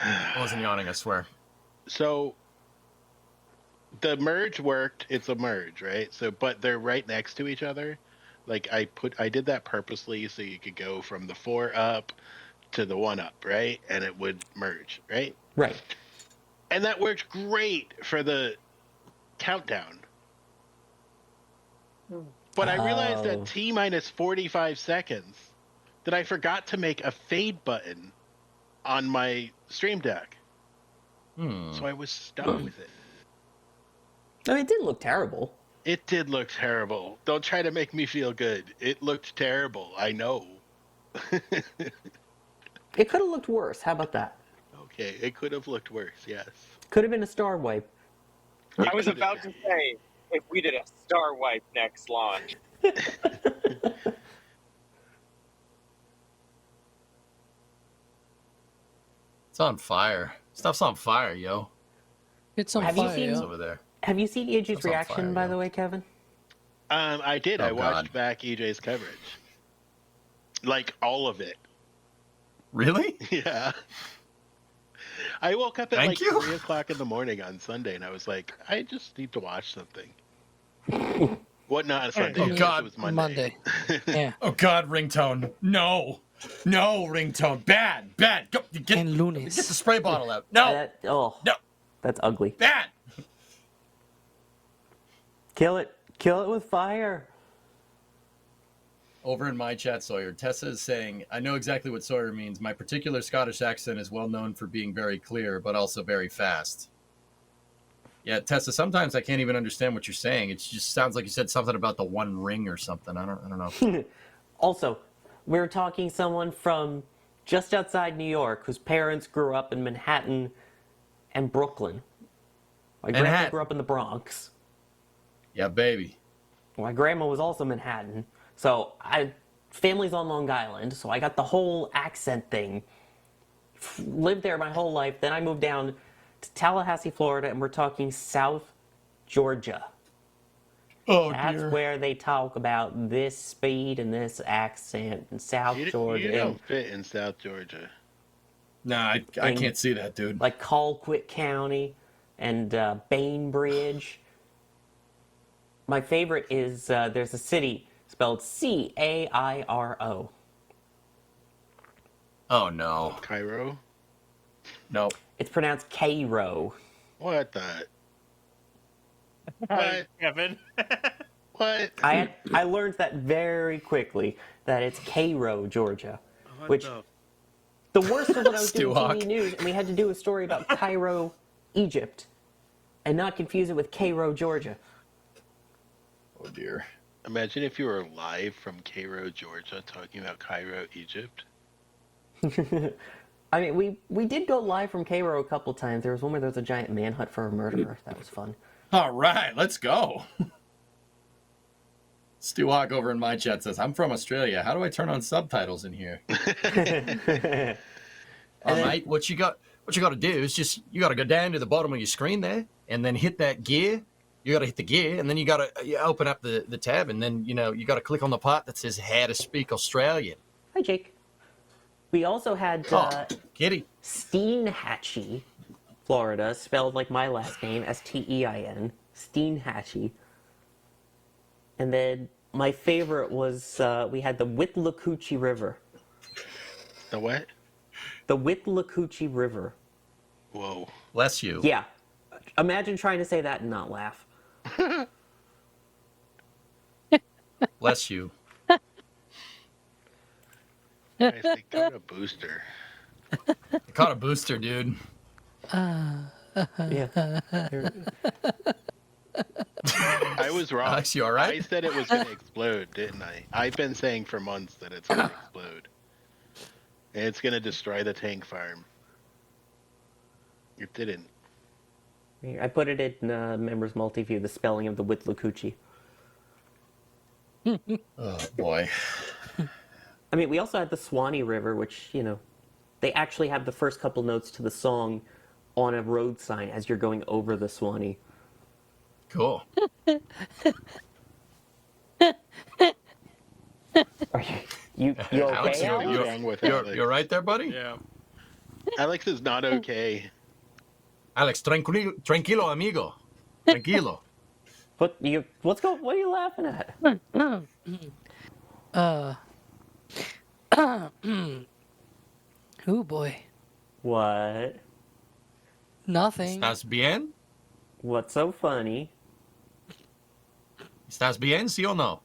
I wasn't yawning, I swear. So the merge worked. It's a merge, right? So, but they're right next to each other. Like I did that purposely so you could go from the 4 up to the 1 up, right? And it would merge, right? Right. And that worked great for the countdown. But I realized Oh. at T-minus 45 seconds that I forgot to make a fade button on my Stream Deck. So I was stuck with it. I mean, it didn't look terrible. It did look terrible. Don't try to make me feel good. It looked terrible. I know. It could have looked worse. How about that? Okay, it could have looked worse, yes. Could have been a star wipe. I was about to say, if we did a star wipe next launch. It's on fire. Stuff's on fire, yo. It's on Have you fire. seen- It's yo. over there. Have you seen EJ's That's on reaction, fire, by yeah. the way, Kevin? I did. Oh, I watched God. back EJ's coverage. Like, all of it. Really? Yeah. I woke up at Thank like you. 3 o'clock in the morning on Sunday, and I was like, I just need to watch something. What, not Sunday? Oh, I guess God. It was Monday. Yeah. Oh, God, ringtone. No. No, ringtone. Bad. Bad. Go, get And the Lunis. spray bottle out. No. Oh, No. that's ugly. Bad. Kill it. Kill it with fire. Over in my chat, Sawyer, Tessa is saying, I know exactly what Sawyer means. My particular Scottish accent is well known for being very clear, but also very fast. Yeah, Tessa, sometimes I can't even understand what you're saying. It just sounds like you said something about the One Ring or something. I don't know. Also, we're talking someone from just outside New York whose parents grew up in Manhattan and Brooklyn. My grandpa Manhattan. grew up in the Bronx. Yeah, baby. My grandma was also Manhattan. So family's on Long Island, so I got the whole accent thing. Lived there my whole life. Then I moved down to Tallahassee, Florida, and we're talking South Georgia. Oh, That's where they talk about this speed and this accent in South Georgia. You don't fit in South Georgia. Nah, I And- can't see that, dude. Like Colquitt County and Bainbridge. my favorite is there's a city spelled Cairo. Oh no. Cairo. Nope. It's pronounced Cairo. What the? What? Kevin. What? I learned that very quickly that it's Cairo, Georgia, which the worst of when I was doing TV news, and we had to do a story about Cairo, Egypt, and not confuse it with Cairo, Georgia. Oh dear. Imagine if you were live from Cairo, Georgia, talking about Cairo, Egypt. I mean, we did go live from Cairo a couple times. There was one where there was a giant manhunt for a murderer. That was fun. All right, let's go. Stu Hawk over in my chat says, I'm from Australia. How do I turn on subtitles in here? All right, what you got to do is just, you got to go down to the bottom of your screen there and then hit that gear. You got to hit the gear and then you got to open up the tab and then, you got to click on the part that says how to speak Australian. Hi, Jake. We also had Kitty. Steinhatchee, Florida, spelled like my last name, Stein. Steinhatchee. And then my favorite was we had the Withlacoochee River. The what? The Withlacoochee River. Whoa. Bless you. Yeah. Imagine trying to say that and not laugh. Bless you. Guys, they got a booster. I caught a booster, dude. Yeah. I was wrong. Alex, you all right? I said it was going to explode, didn't I? I've been saying for months that it's going to explode. And it's going to destroy the tank farm. It didn't. I put it in Members Multiview, the spelling of the Withlacoochee. Oh, boy. I mean, we also had the Swanee River, which, they actually have the first couple notes to the song on a road sign as you're going over the Swanee. Cool. Are you okay, Alex? Alex? Wrong with Alex. You're right there, buddy? Yeah. Alex is not okay. Alex, tranquilo, amigo. Tranquilo. What are you laughing at? Oh boy. What? Nothing. ¿Estás bien? What's so funny? ¿Estás bien, sí o no?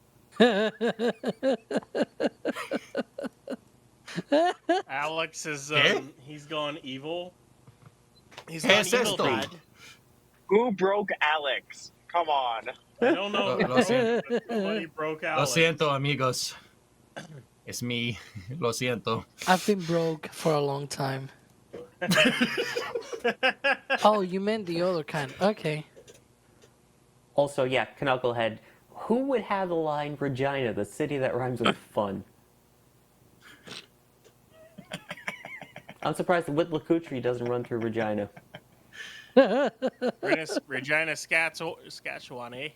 Alex is he's gone evil. He's ¿Qué gone es evil, esto? Dad. Who broke Alex? Come on. I don't know. Lo siento. Somebody broke Lo Alex. siento, amigos. It's me. Lo siento. I've been broke for a long time. Oh, you meant the other kind. Okay. Also, yeah, Knucklehead. Who would have the line Regina, the city that rhymes with fun? I'm surprised the Withlacoochee doesn't run through Regina. Regina, Saskatchewan, eh?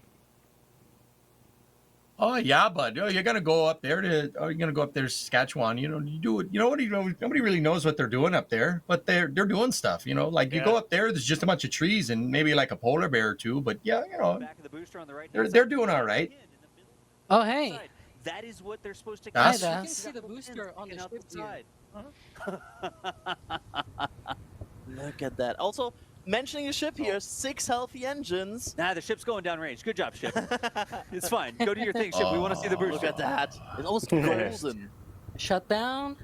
Oh yeah, bud. You're gonna go up there to Saskatchewan. You do it. Nobody really knows what they're doing up there, but they're doing stuff. You go up there. There's just a bunch of trees and maybe like a polar bear or two. But yeah, they're doing all right. Oh hey. That is what they're supposed to. Hi, That's- you can see the booster on the ship here. Look at that. Also, mentioning the ship here, 6 healthy engines. Nah, the ship's going downrange. Good job, ship. It's fine. Go do your thing, ship. We want to see the booster. Look at that. It's almost golden. Shut down.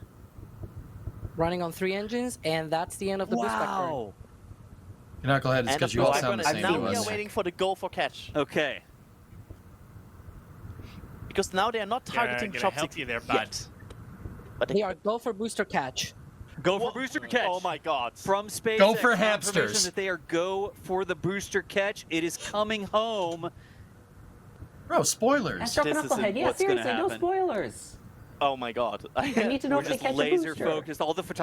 Running on 3 engines, and that's the end of the boost factory. Wow. Knucklehead, it's And because the you all boost sound the factory. same Now to we are us. waiting for the go for catch. Okay. Because now they are not targeting Gonna chopsticks help you there, bud. yet. But They are go for booster catch. Go for booster catch. Oh my god. From SpaceX. Go for confirmation hamsters. That they are go for the booster catch. It is coming home. Bro, spoilers. Astro This isn't Knucklehead, yeah, what's gonna seriously, no happen. spoilers. Oh my god. I need to know We're if they just catch a laser booster. focused. All the it was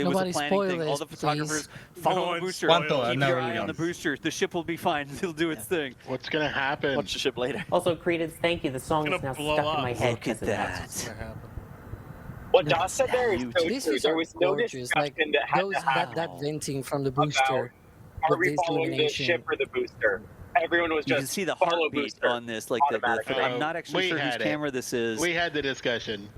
Nobody a planning spoil thing. All this, the photographers No follow the one booster. spoiled Quanto, I've Keep never your eye really on the done. booster. The ship will be fine. It'll do its thing. What's going to happen? Watch the ship later. Also, Credence, thank you. The song It's is now gonna stuck blow in my up. head Look at because of that. that. What Doss said there is so These true. fish There are was no gorgeous. Like discussion that had those to happen that venting from the booster. Are with we this following the elimination. ship or the booster? Everyone was You just can see the follow heartbeat booster. on this, like automatically. I'm not actually We sure whose had it. camera this is, We had the discussion.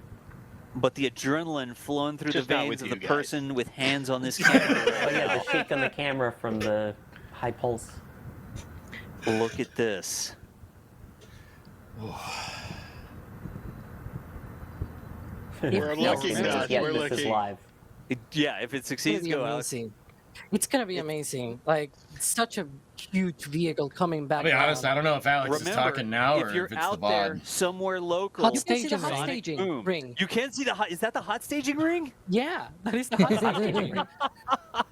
but the adrenaline flowing through Just the not veins with of you the guys. person with hands on this camera. Oh yeah, the shake on the camera from the high pulse. Look at this. We're looking, succeeds, Josh. Yeah, We're this is looking. live. Yeah, if it It's succeeds, gonna be go out. amazing. It's gonna be amazing. Like it's such a huge vehicle coming back. I'll be honest, I don't know if Alex is Remember, talking now or if you're if it's out the there VOD. somewhere local, Hot you can see the staging hot ring. staging Boom. ring. You can see the hot. Is that the hot staging ring? Yeah, that is the hot staging ring.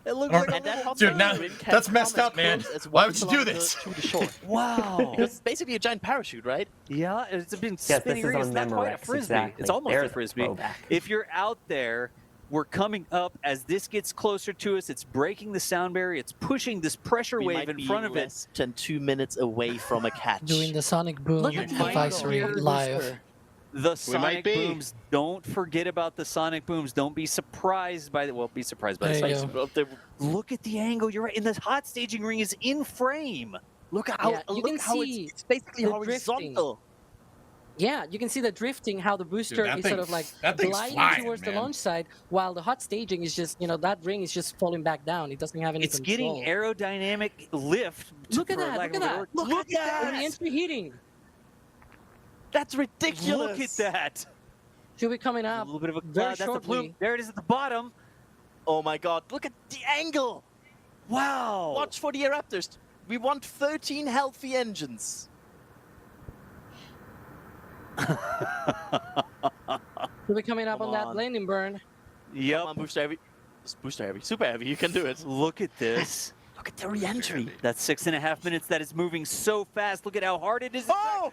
It looks I like don't- a And that little. hot Dude, staging now ring can that's come messed as up, man. close as Why 1 would you do kilometer this? to the shore. Wow. It's basically a giant parachute, right? Yeah, it's a big Yes, spinning this is ring. on It's not quite a Memorex, frisbee. exactly. It's almost There's a frisbee. throwback. If you're out there, we're coming up as this gets closer to us. It's breaking the sound barrier. It's pushing this pressure We wave might in be front of it. less than 2 minutes away from a catch. Doing the sonic boom Look at the advisory angle. live. The We sonic might be. booms. Don't forget about the sonic booms. Don't be surprised by the. Well, be surprised by There the you sonic. go. Look at the angle. You're right. And the hot staging ring is in frame. Look how Yeah, you look can how see It's basically the horizontal. Yeah, you can see the drifting, how the booster that is sort thing- of like that thing's gliding flying, towards the man. launch side, while the hot staging is just, that ring is just falling back down. It doesn't have any It's control. getting aerodynamic lift. Look at for that, lack look of at a that. word. Look at And the that. entry heating. That's ridiculous. Look at that. Should be coming A up little bit of a very cloud. That's the plume. shortly. There it is at the bottom. Oh my god, look at the angle. Wow. Watch for the Raptors. We want 13 healthy engines. Should be coming up Come on that on. landing burn. Yep. Come on, booster heavy. It's booster heavy. Super heavy. You can do it. Look at this. Look at the re-entry. That's 6.5 minutes. That is moving so fast. Look at how hard it is. Oh!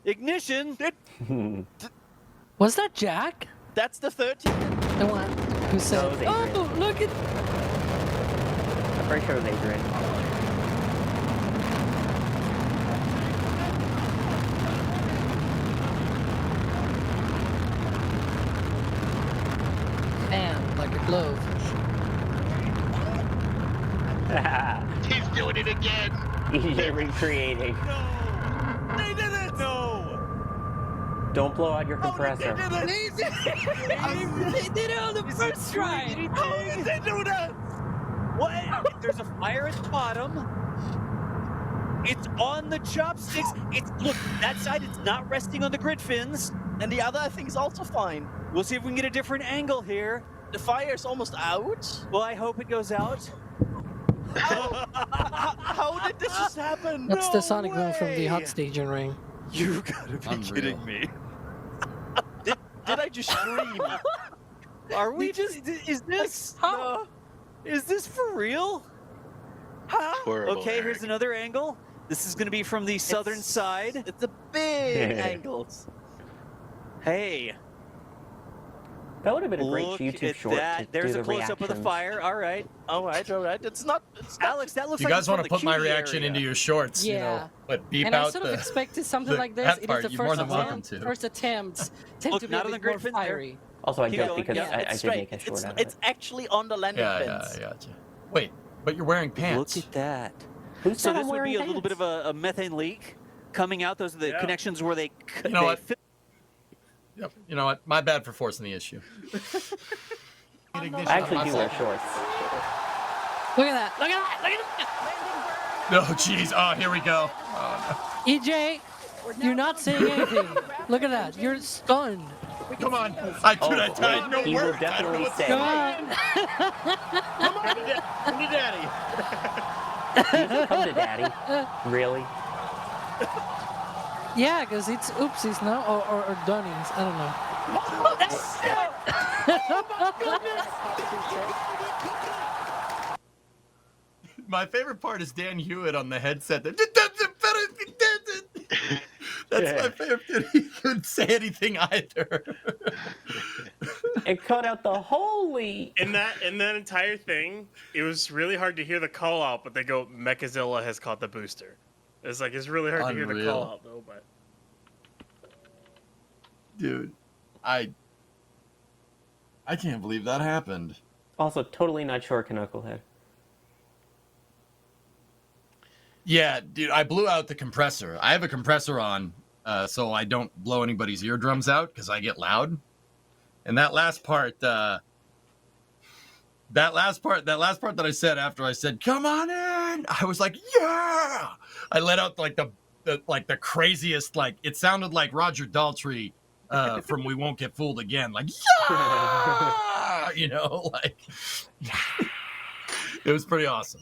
Ignition. Was that Jack? That's the 13. The one who said, it was Adrian. "Oh, look at." I'm pretty sure it was Adrian. Man, like a glove. He's doing it again. EJ recreating. They did it. No. Don't blow out your compressor. They did it on the first try. How did they do that? What? There's a fire at the bottom. It's on the chopsticks. It's look that side. It's not resting on the grid fins. And the other, I think, is also fine. We'll see if we can get a different angle here. The fire's almost out. Well, I hope it goes out. How did this just happen? That's the sonic boom from the way. hot staging ring. You gotta be Unreal. kidding me. Did I just scream? Are we just? Is this? How? Is this for real? Huh? Horrible, Okay, here's Eric. another angle. This is gonna be from the southern side. It's a big angle. Hey, That would have been a great look YouTube at short. that. To There's do a the close up of the reactions. fire. All right, All right, all right. It's not. Alex, that looks If you like guys it's from want to the put my QE reaction area. into your shorts, Yeah. but beep And I out sort of the. expected something the like this. that It is part, the you're more first than welcome attempt. to. First attempts tend Look, to be not a on the bit more grid fins there. fiery. Also, I Keep guess going, because yeah, I it's did straight. make a short It's, out of it's it. actually on the landing Yeah, pins. yeah, I gotcha. Wait, but you're wearing pants. Look at that. Who So said this I'm would wearing be a little bit pants? of a methane leak coming out. Those are the Yeah. connections where they. You know they what? fit- Yep. You know what? My bad for forcing the issue. I actually do wear shorts. Look at that! Look at that! Look at that! No, jeez. Oh, here we go. Oh, EJ, you're not saying anything. Look at that. You're stunned. no. Come on. I tried no He will words. I don't know definitely what's say. Come going on. on. Come daddy. You can come to daddy. Really? Yeah, because it's oopsies, no? Or Donnies. I don't know. My favorite part is Dan Hewitt on the headset. That's my favorite. He couldn't say anything either. It cut out the holy. In that entire thing, it was really hard to hear the call out, but they go Mechazilla has caught the booster. It's really hard to hear the Unreal. call out though, but Dude, I can't believe that happened. Also, totally not sure, Knucklehead. Yeah, dude, I blew out the compressor. I have a compressor on, so I don't blow anybody's eardrums out because I get loud. And that last part that I said after I said, "Come on in," I was like, "Yeah!" I let out like the craziest, like it sounded like Roger Daltrey from We Won't Get Fooled Again, like yeah, you know, like it was pretty awesome.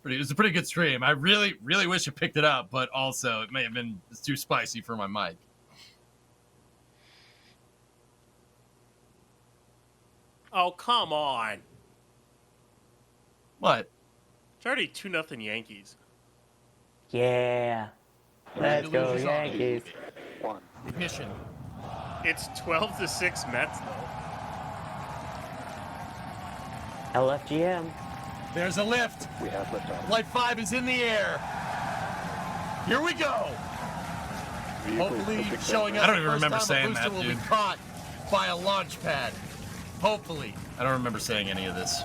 It was a pretty good stream. I really, really wish it picked it up, but also it may have been too spicy for my mic. Oh, come on. What? It's already 2-0 Yankees. Yeah. Let's go, Yankees. Ignition. It's 12-6 Mets, though. LFGM. There's a lift. We have liftoff. Flight 5 is in the air. Here we go. Hopefully showing us. I don't even remember saying that, dude. Will be caught by a launch pad. Hopefully. I don't remember saying any of this.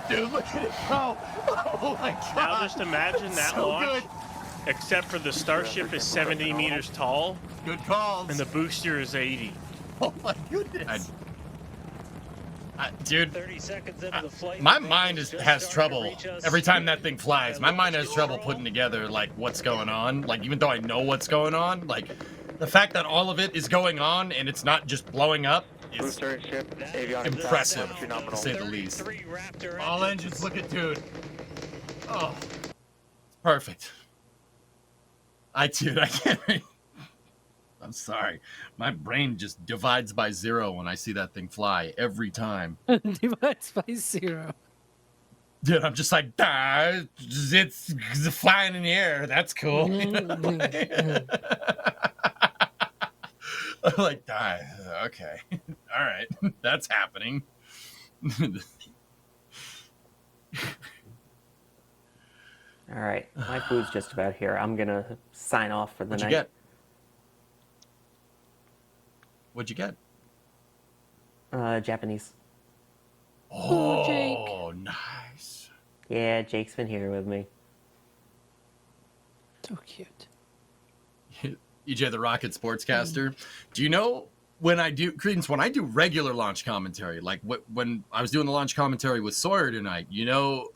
Dude, look at it go. Oh my god. Now just imagine that so launch. Good. Except for the Starship is 70 meters tall. Good calls. And the booster is 80. Oh my goodness. Dude, 30 seconds into the flight. my mind has trouble every time that thing flies. My mind has trouble putting together like what's going on. Like even though I know what's going on, like the fact that all of it is going on and it's not just blowing up is impressive, to say the least. All engines looking, dude. Oh, it's perfect. I can't. I'm sorry. My brain just divides by 0 when I see that thing fly every time. Divides by 0. Dude, I'm just like, it's flying in the air. That's cool. I'm like, okay. All right. That's happening. All right. My food's just about here. I'm going to sign off for the night. What'd you get? What'd you get? Japanese. Oh, Jake. Nice. Yeah, Jake's been here with me. So cute. EJ the Rocket Sportscaster. Do you know when I do regular launch commentary, like when I was doing the launch commentary with Sawyer tonight, you know,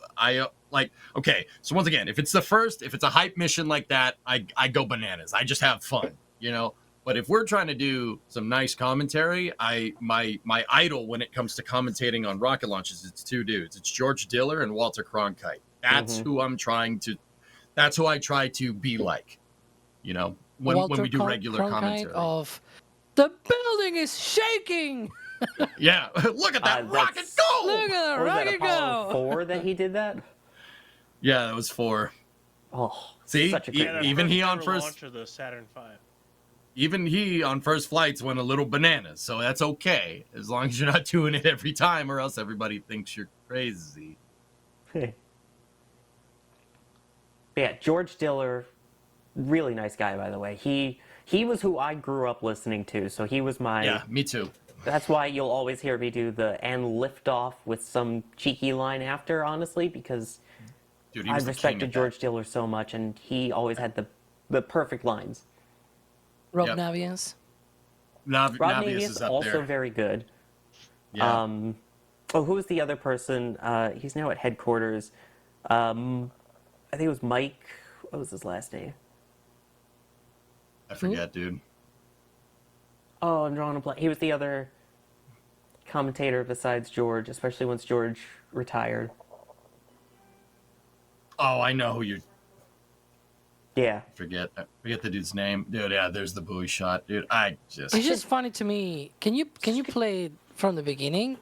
okay, so once again, if it's a hype mission like that, I go bananas. I just have fun, you know. But if we're trying to do some nice commentary, my idol when it comes to commentating on rocket launches, it's 2 dudes. It's George Diller and Walter Cronkite. That's who I try to be like, you know, when we do regular commentary. Of the building is shaking. Yeah, look at that rocket go! Look at that rocket Apollo go! 4 that he did that? Yeah, that was 4. Oh, see, such a great even he on first launch of the Saturn V. Even he on first flights went a little bananas, so that's okay as long as you're not doing it every time, or else everybody thinks you're crazy. Yeah, George Diller, really nice guy, by the way. He was who I grew up listening to, so he was my... Yeah, me too. That's why you'll always hear me do the "and liftoff" with some cheeky line after, honestly, because dude, I respected George Diller so much, and he always had the perfect lines. Rob Naviance. Rob Naviance is up also there. very good. Yeah. Who was the other person? He's now at headquarters. I think it was Mike. What was his last name? I forget, dude. Oh, I'm drawing a blank. He was the other commentator besides George, especially once George retired. Oh, I know who you're... Yeah. Forget the dude's name. Dude, yeah, there's the buoy shot. Dude, It's just funny to me. Can you play it from the beginning?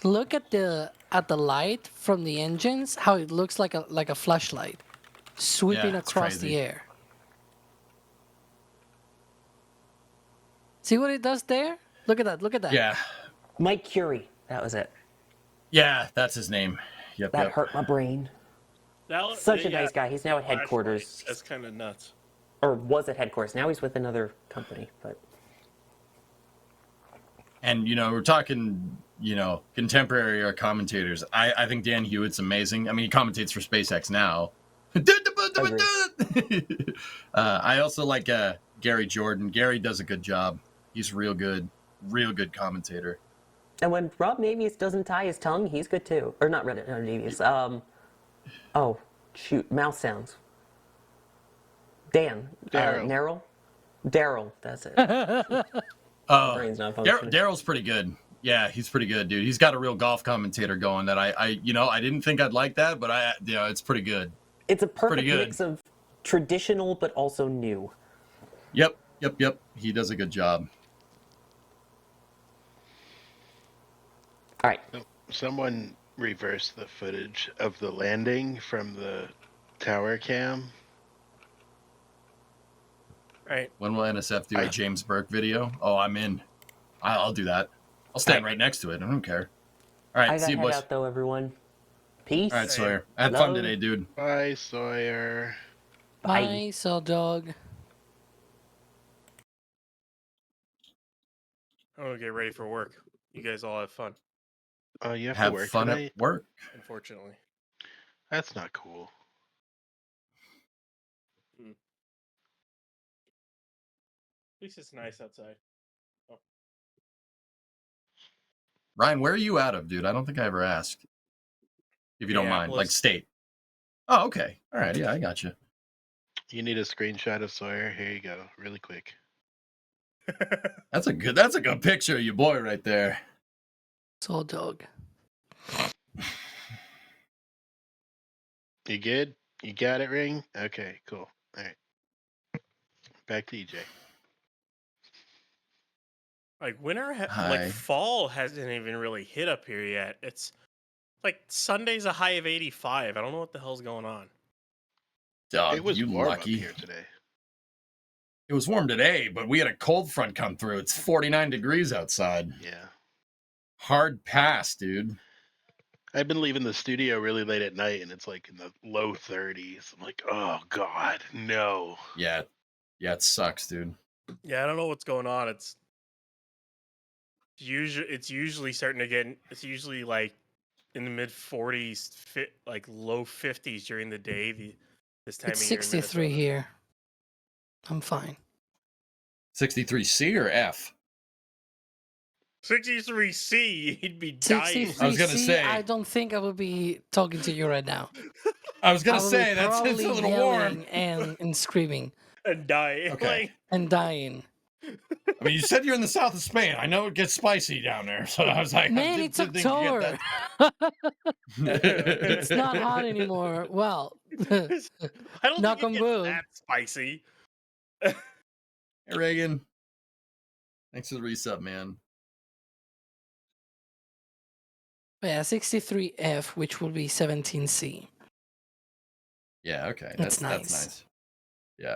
Look at the light from the engines, how it looks like a flashlight sweeping across the air. See what it does there? Look at that. Yeah. Mike Curie. That was it. Yeah, that's his name. Yep. That hurt my brain. Such a nice guy. He's now at headquarters. That's kind of nuts. Or was at headquarters. Now he's with another company. But. And, you know, we're talking, you know, contemporary commentators. I think Dan Hewitt's amazing. I mean, he commentates for SpaceX now. Dude, the it. I also like Gary Jordan. Gary does a good job. He's real good commentator. And when Rob Navius doesn't tie his tongue, he's good too. Or not Navius. Oh, shoot, mouse sounds. Dan. Daryl, that's it. Oh, brain's not functioning. Daryl's pretty good. Yeah, he's pretty good, dude. He's got a real golf commentator going that I didn't think I'd like that, but it's pretty good. It's a perfect mix of traditional but also new. Yep. He does a good job. All right. Someone reversed the footage of the landing from the tower cam. Right. When will NSF do a James Burke video? Oh, I'm in. I'll do that. I'll stand right next to it. I don't care. All right, see you, boys. Out though, everyone. Peace. All right, Sawyer. Had fun today, dude. Bye, Sawyer. Bye, Saw Dog. I'm gonna get ready for work. You guys all have fun. Oh, you have to work fun tonight? At work. Unfortunately. That's not cool. At least it's nice outside. Oh. Ryan, where are you out of, dude? I don't think I ever asked. If you don't mind, like state. Oh, okay. All right. Yeah, I got you. You need a screenshot of Sawyer? Here you go, really quick. That's a good picture of your boy right there. Saw Dog. You good? You got it, Ring? Okay, cool. All right. Back to EJ. Like like fall hasn't even really hit up here yet. It's like Sunday's a high of 85. I don't know what the hell's going on. Dog, it was you warm lucky. up here today. It was warm today, but we had a cold front come through. It's 49 degrees outside. Yeah. Hard pass, dude. I've been leaving the studio really late at night, and it's like in the low 30s. I'm like, oh god, no. Yeah, it sucks, dude. Yeah, I don't know what's going on. It's usually starting to get. It's usually like in the mid 40s, like low 50s during the day. This time It's of year. 63 here. I'm fine. 63C or F? 63C, he'd be dying. 63C, I was gonna say. I don't think I would be talking to you right now. I was gonna say it's a little warm and screaming and dying. Okay. And dying. I mean, you said you're in the south of Spain. I know it gets spicy down there, so I was like, man, it's October. It's not hot anymore. Well, I don't knock think on wood. that spicy. Hey, Reagan. Thanks for the resub, man. Yeah, 63F, which will be 17C. Yeah, okay. That's nice. That's nice. Yeah.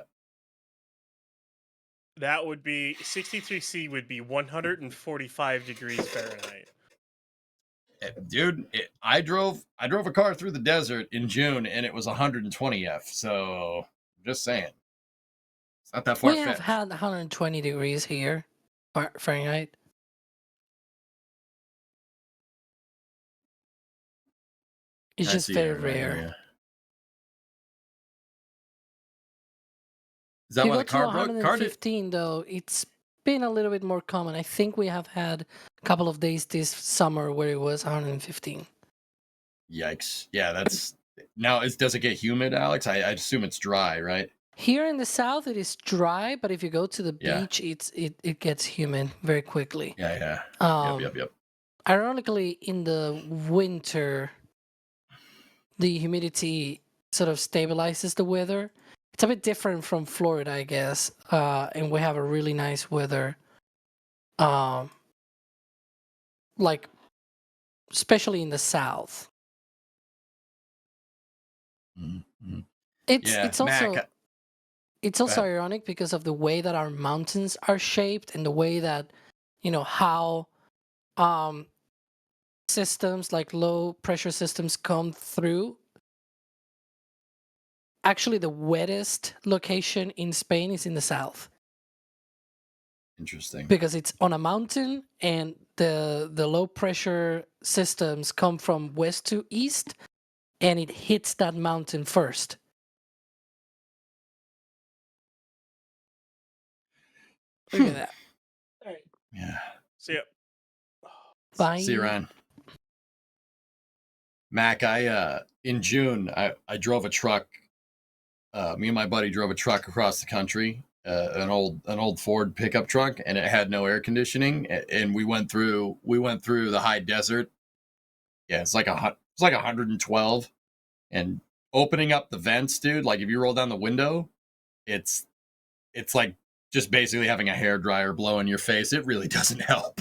That would be 63C would be 145 degrees Fahrenheit. Dude, I drove a car through the desert in June and it was 120 F. So I'm just saying, it's not that far. We have had 120 degrees here, Fahrenheit. It's just very rare. Is that why the car broke? 115 though, it's been a little bit more common. I think we have had a couple of days this summer where it was 115. Yikes! Yeah, that's now. Does it get humid, Alex? I assume it's dry, right? Here in the south, it is dry, but if you go to the beach, it gets humid very quickly. Yeah. Yep. Ironically, in the winter, the humidity sort of stabilizes the weather. It's a bit different from Florida, I guess, and we have a really nice weather, like especially in the south. Mm-hmm. It's also ironic because of the way that our mountains are shaped and the way that how systems like low pressure systems come through. Actually, the wettest location in Spain is in the south. Interesting. Because it's on a mountain and the low pressure systems come from west to east and it hits that mountain first. Look at that. All right. Yeah. See ya. Bye. See you, Ryan. Mac, in June I drove a truck. Me and my buddy drove a truck across the country, an old Ford pickup truck, and it had no air conditioning. And we went through the high desert. Yeah, it's like 112, and opening up the vents, dude. Like if you roll down the window, it's like just basically having a hairdryer blow in your face. It really doesn't help.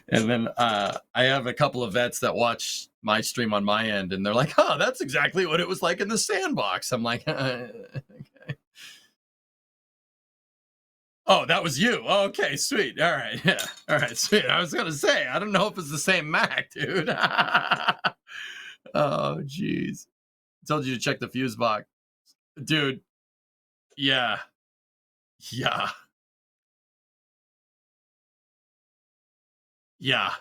And then I have a couple of vets that watch my stream on my end, and they're like, "Oh, that's exactly what it was like in the sandbox." I'm like, "Okay." Oh, that was you. Okay, sweet. All right, yeah. All right, sweet. I was gonna say, I don't know if it's the same Mac, dude. Oh, jeez. I told you to check the fuse box, dude. Yeah, yeah, yeah.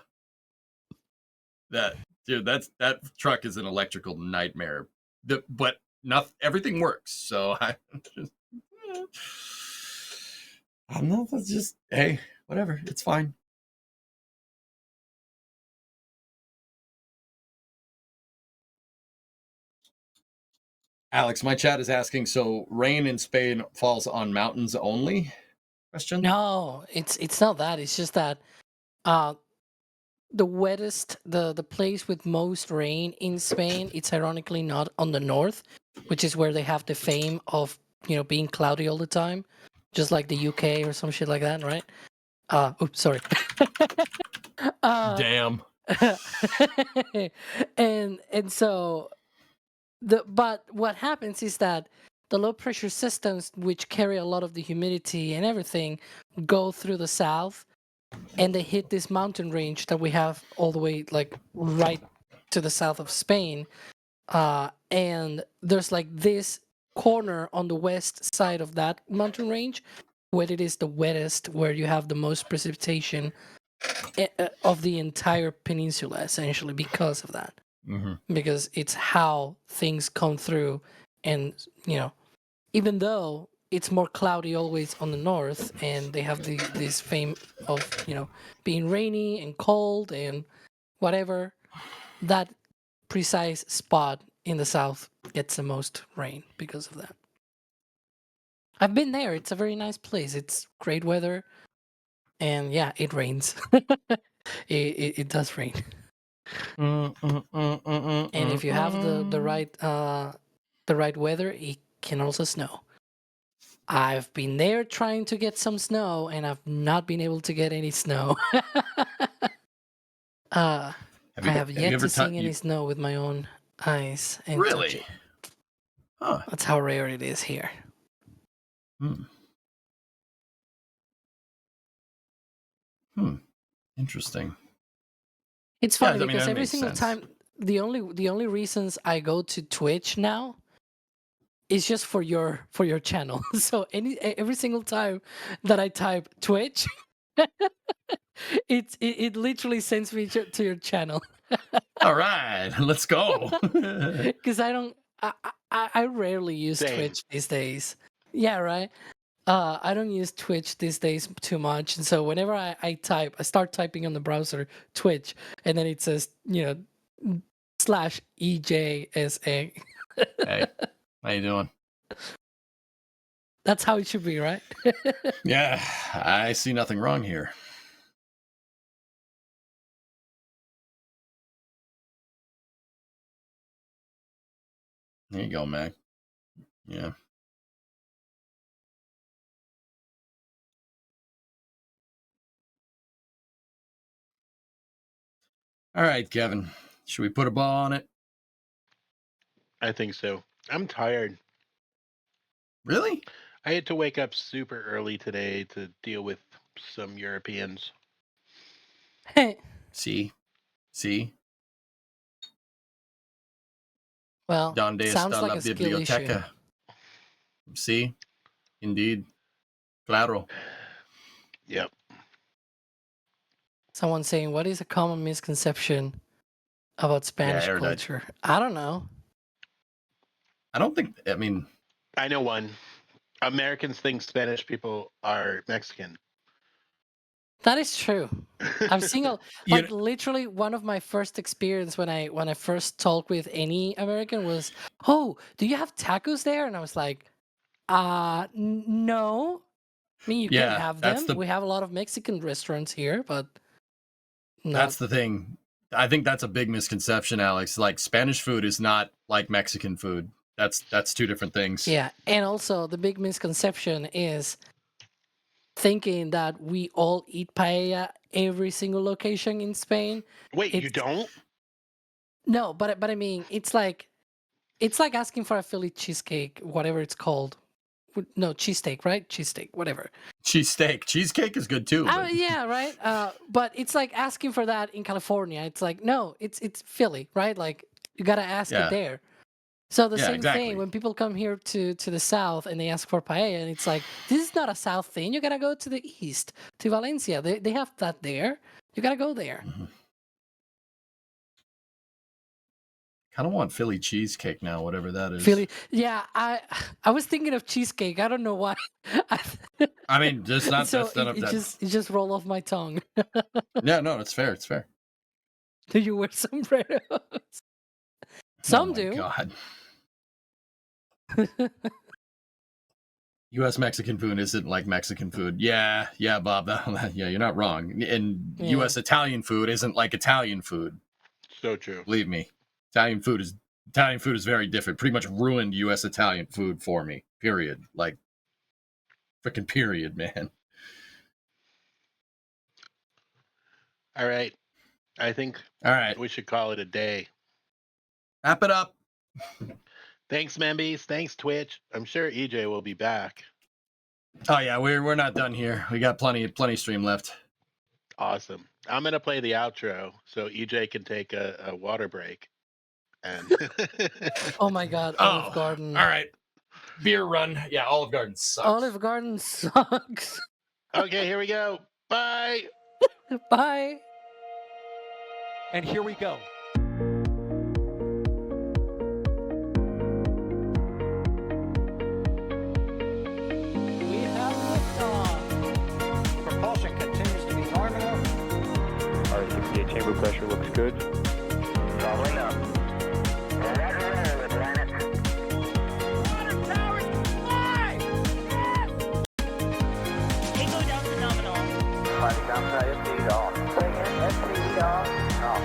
That dude, that truck is an electrical nightmare. But everything works. So I'm not. That's just hey, whatever. It's fine. Alex, my chat is asking. So rain in Spain falls on mountains only? Question. No, it's not that. It's just that the wettest, the place with most rain in Spain, it's ironically not on the north, which is where they have the fame of, being cloudy all the time, just like the UK or some shit like that, right? Oops, sorry. Damn. and so but what happens is that the low pressure systems, which carry a lot of the humidity and everything, go through the south, and they hit this mountain range that we have all the way like right to the south of Spain. And there's like this corner on the west side of that mountain range where it is the wettest, where you have the most precipitation of the entire peninsula, essentially, because of that. Because it's how things come through. And even though it's more cloudy always on the north, and they have this fame of being rainy and cold and whatever, that precise spot in the south gets the most rain because of that. I've been there. It's a very nice place. It's great weather, and yeah, it rains. it does rain. And if you have the right weather, it can also snow. I've been there trying to get some snow, and I've not been able to get any snow. I have yet to see any snow with my own eyes. And really? Touch it. Huh. That's how rare it is here. Interesting. It's funny because every single time, the only reasons I go to Twitch now is just for your channel. So every single time that I type Twitch, it literally sends me to your channel. All right, let's go. Because I rarely use Twitch these days. Yeah, right. I don't use Twitch these days too much, and so whenever I start typing on the browser Twitch, and then it says /EJSA. Hey, how you doing? That's how it should be, right? Yeah, I see nothing wrong here. There you go, Mac. Yeah. All right, Kevin. Should we put a bow on it? I think so. I'm tired. Really? I had to wake up super early today to deal with some Europeans. See? Well, Donde sounds está like la a skill issue. biblioteca? See? Indeed. Claro. Yep. Someone saying, what is a common misconception about Spanish culture? I don't know. I don't think, I mean... I know one. Americans think Spanish people are Mexican. That is true. I've seen You like literally one of my first experience when I first talked with any American was, "Oh, do you have tacos there?" And I was like, no. I mean, you can Yeah, have that's them. the We have a lot of Mexican restaurants here, but that's not." the thing. I think that's a big misconception, Alex. Like Spanish food is not like Mexican food. That's two different things. Yeah, and also the big misconception is thinking that we all eat paella every single location in Spain. Wait, you It's don't? no, but I mean, it's like asking for a Philly cheesecake, whatever it's called. No, cheesesteak, right? Cheesesteak, whatever. Cheesecake is good too. But Yeah, right. But it's like asking for that in California. It's like no, it's Philly, right? Like you gotta ask it yeah, there. So the yeah, same thing exactly. when people come here to the south and they ask for paella, and it's like this is not a south thing. You gotta go to the east, to Valencia. They have that there. You gotta go there. Kind of want Philly cheesecake now, whatever that is. Philly, yeah. I was thinking of cheesecake. I don't know why. I mean, just not So that's not it just rolled off my tongue. Yeah, no, it's fair. It's fair. Do you wear sombreros? Oh Some my do. god. U.S. Mexican food isn't like Mexican food. Yeah, Bob. Yeah, you're not wrong. And Yeah. U.S. Italian food isn't like Italian food. So true. Believe me, Italian food is very different. Pretty much ruined U.S. Italian food for me. Period. Like, freaking period, man. All right. I think All right, we should call it a day. wrap it up. Thanks, Membies. Thanks, Twitch. I'm sure EJ will be back. Oh yeah, we're not done here. We got plenty stream left. Awesome. I'm gonna play the outro so EJ can take a water break. And Oh my God, Oh, Olive Garden. all right. Beer run. Yeah, Olive Garden sucks. Olive Garden sucks. okay, here we go. Bye. Bye. And here we go. We have liftoff. Propulsion continues to be normal. RS-68 chamber pressure looks good. Doubling up. Roger, Atlantis. Water towers, fly! Yes! Tango down to nominal. Flight downside speed off. Bring in SPD off. Off.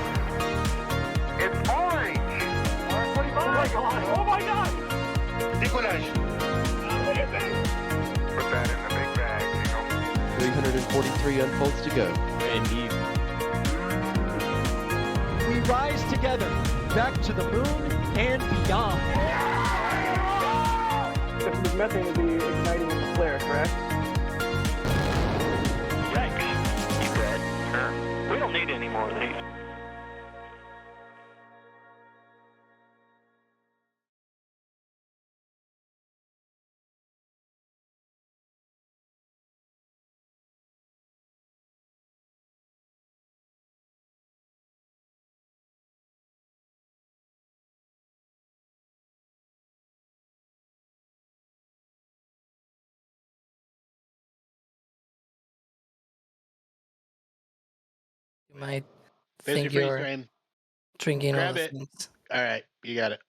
It's orange! Oh my God! Oh my God! Décollage. Put that in the big bag, 343 unfolds to go. Indeed. We rise together back to the moon and beyond. This methane will be igniting in the flare, correct? Yikes. You bet. Sure. We don't need any more of these. You might There's your think freeze you're frame. drinking all Grab the it. things. All right, you got it.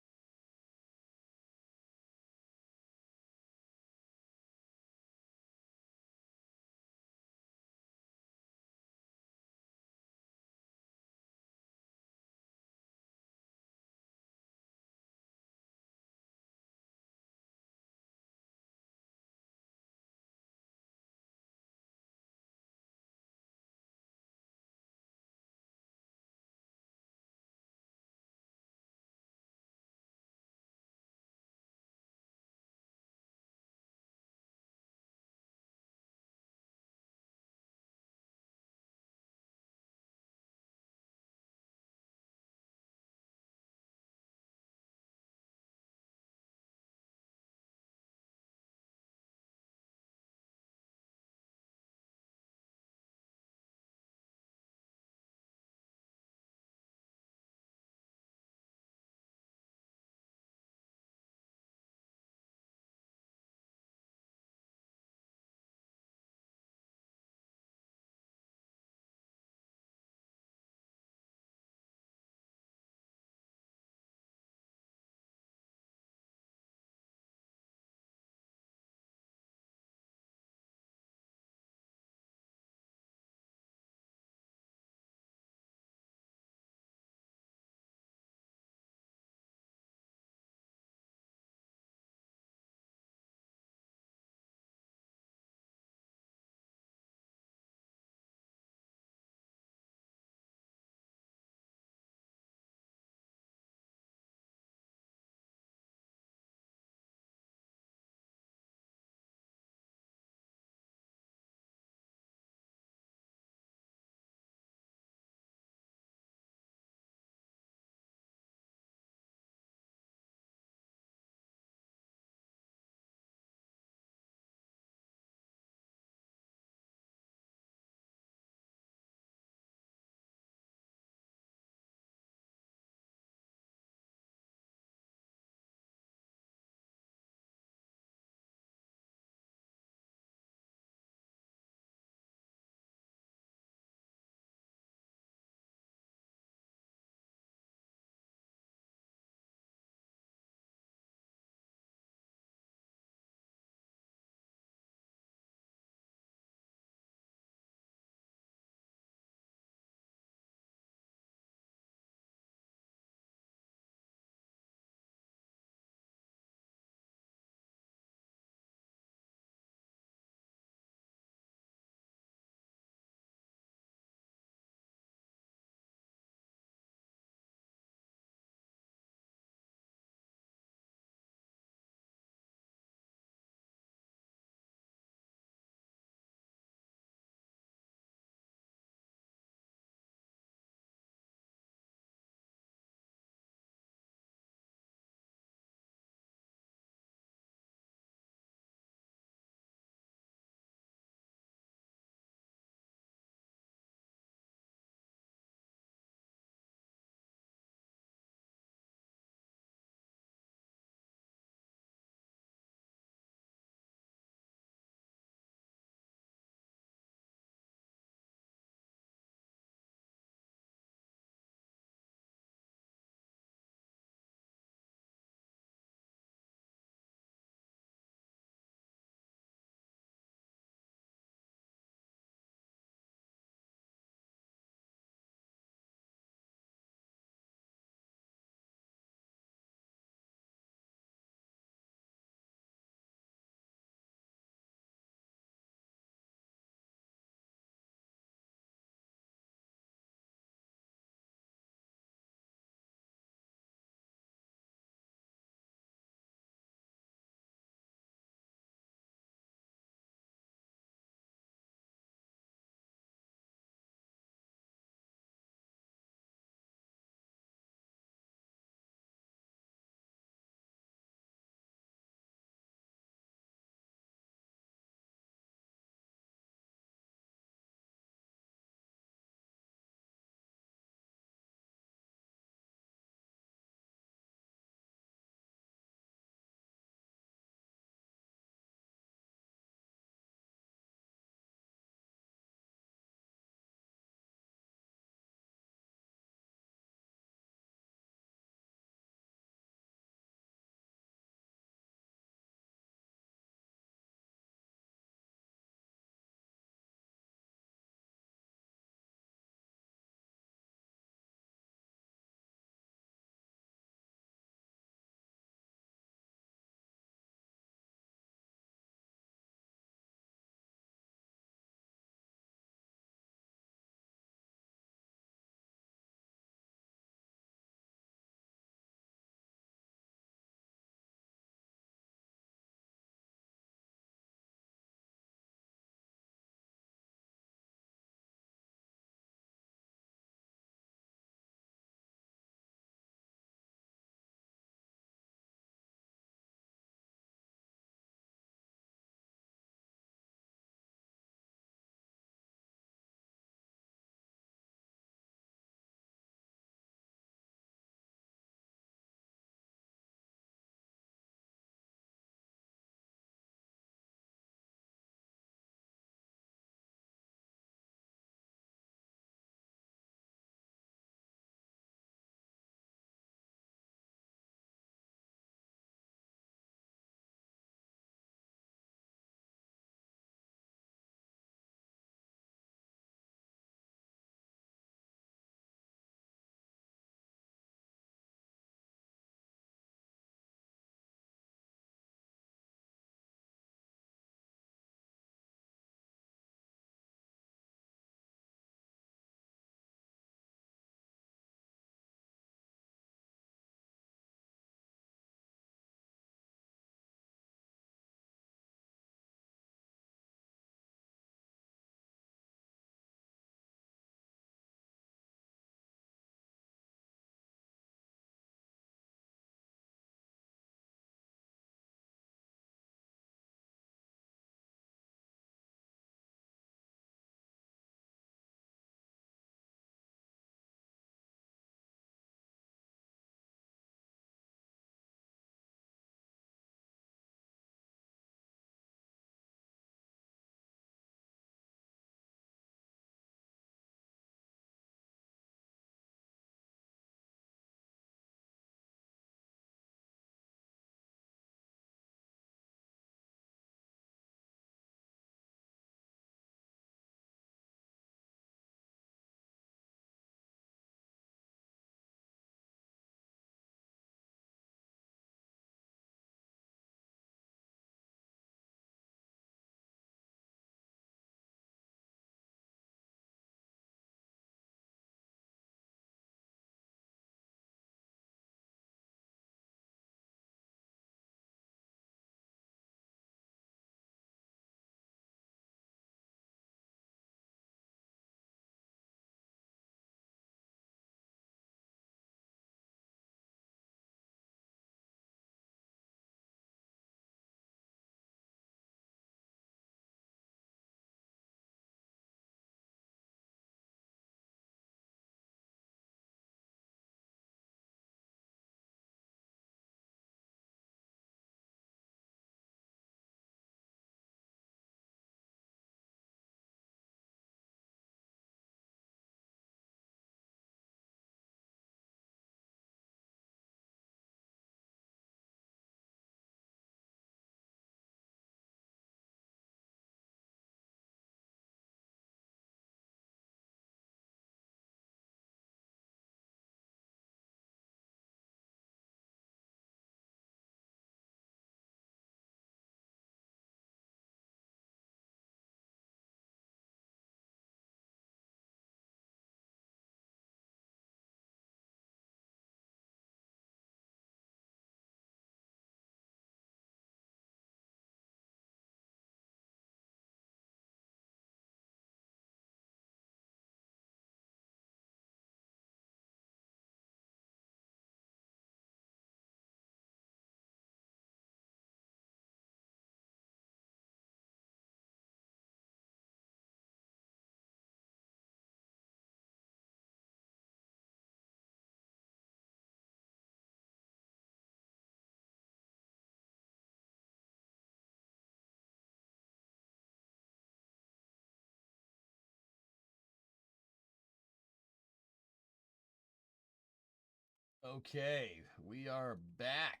Okay, we are back.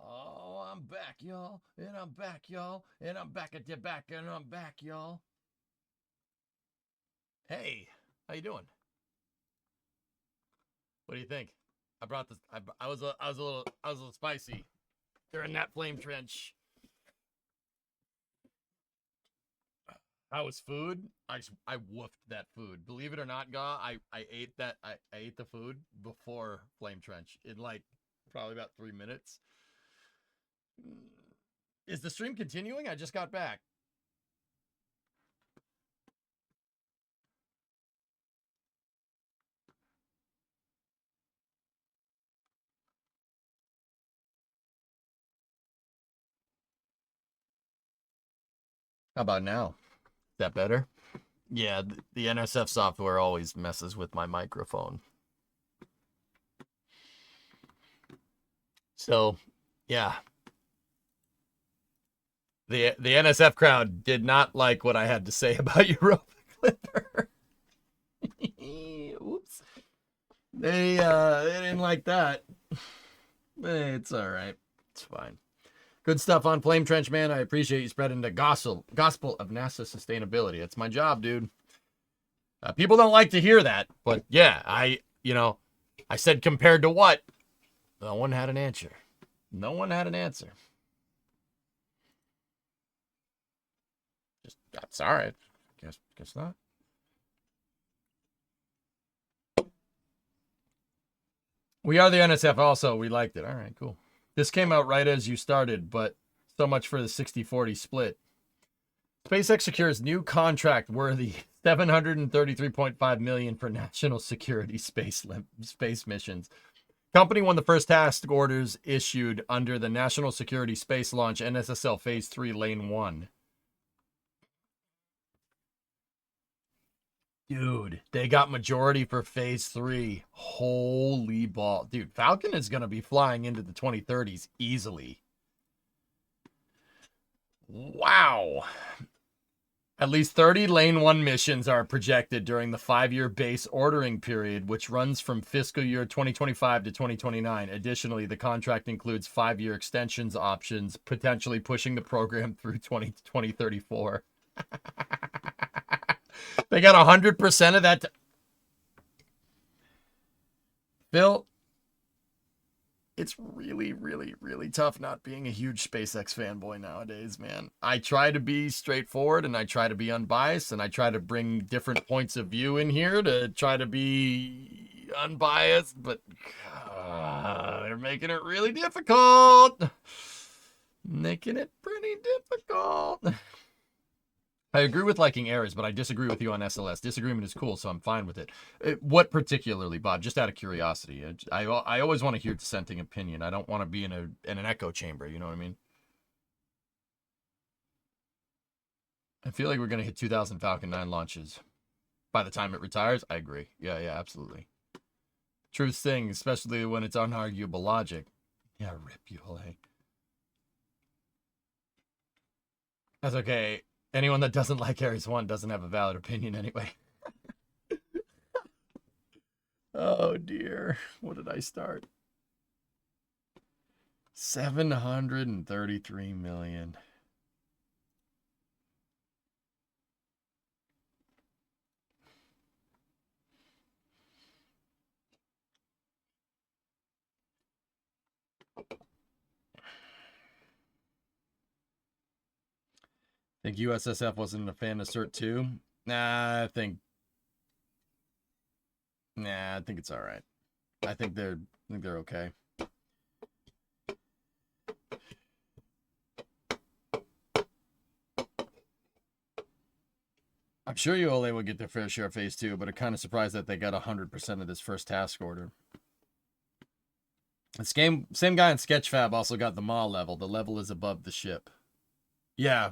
Oh, I'm back, y'all. And I'm back, y'all. And I'm back at the back, and I'm back, y'all. Hey, how you doing? What do you think? I brought this. I was a little spicy during that flame trench. How was food? I woofed that food. Believe it or not, I ate that. I ate the food before flame trench in like probably about 3 minutes. Is the stream continuing? I just got back. How about now? Is that better? Yeah, the NSF software always messes with my microphone. So, yeah. The NSF crowd did not like what I had to say about Europa Clipper. Oops. They didn't like that. It's all right. It's fine. Good stuff on Flame Trench, man. I appreciate you spreading the gospel of NASA sustainability. It's my job, dude. People don't like to hear that, but yeah, I said compared to what? No one had an answer. No one had an answer. Just that's all right. Guess not. We are the NSF also. We liked it. All right, cool. This came out right as you started, but so much for the 60-40 split. SpaceX secures new contract worthy $733.5 million for national security space missions. Company won the first task orders issued under the National Security Space Launch NSSL Phase 3 Lane 1. Dude, they got majority for Phase 3. Holy ball. Dude, Falcon is going to be flying into the 2030s easily. Wow. At least 30 Lane 1 missions are projected during the 5-year base ordering period, which runs from fiscal year 2025 to 2029. Additionally, the contract includes 5-year extensions options, potentially pushing the program through 2034. They got 100% of that. Phil, it's really, really, really tough not being a huge SpaceX fanboy nowadays, man. I try to be straightforward and I try to be unbiased and I try to bring different points of view in here to try to be unbiased, but they're making it really difficult. Making it pretty difficult. I agree with liking Ares, but I disagree with you on SLS. Disagreement is cool, so I'm fine with it. What particularly, Bob? Just out of curiosity. I always want to hear dissenting opinion. I don't want to be in an echo chamber. You know what I mean? I feel like we're gonna hit 2,000 Falcon 9 launches by the time it retires. I agree. Yeah, absolutely. Truth thing, especially when it's unarguable logic. Yeah, rip you, hey. That's okay. Anyone that doesn't like Ares 1 doesn't have a valid opinion anyway. Oh, dear. What did I start? 733 million. Think USSF wasn't a fan of Cert 2? Nah, I think it's all right. I think they're okay. I'm sure ULA will get their fair share of Phase 2, but I'm kind of surprised that they got 100% of this first task order. This game, same guy in Sketchfab also got the MAW level. The level is above the ship. Yeah,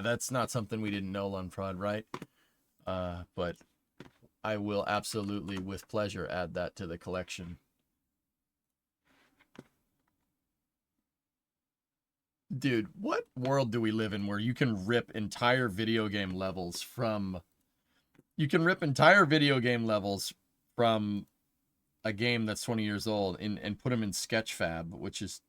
that's not something we didn't know, Lunfrod, right? But I will absolutely, with pleasure, add that to the collection. Dude, what world do we live in where you can rip entire video game levels from... a a game that's 20 years old and put them in Sketchfab, which is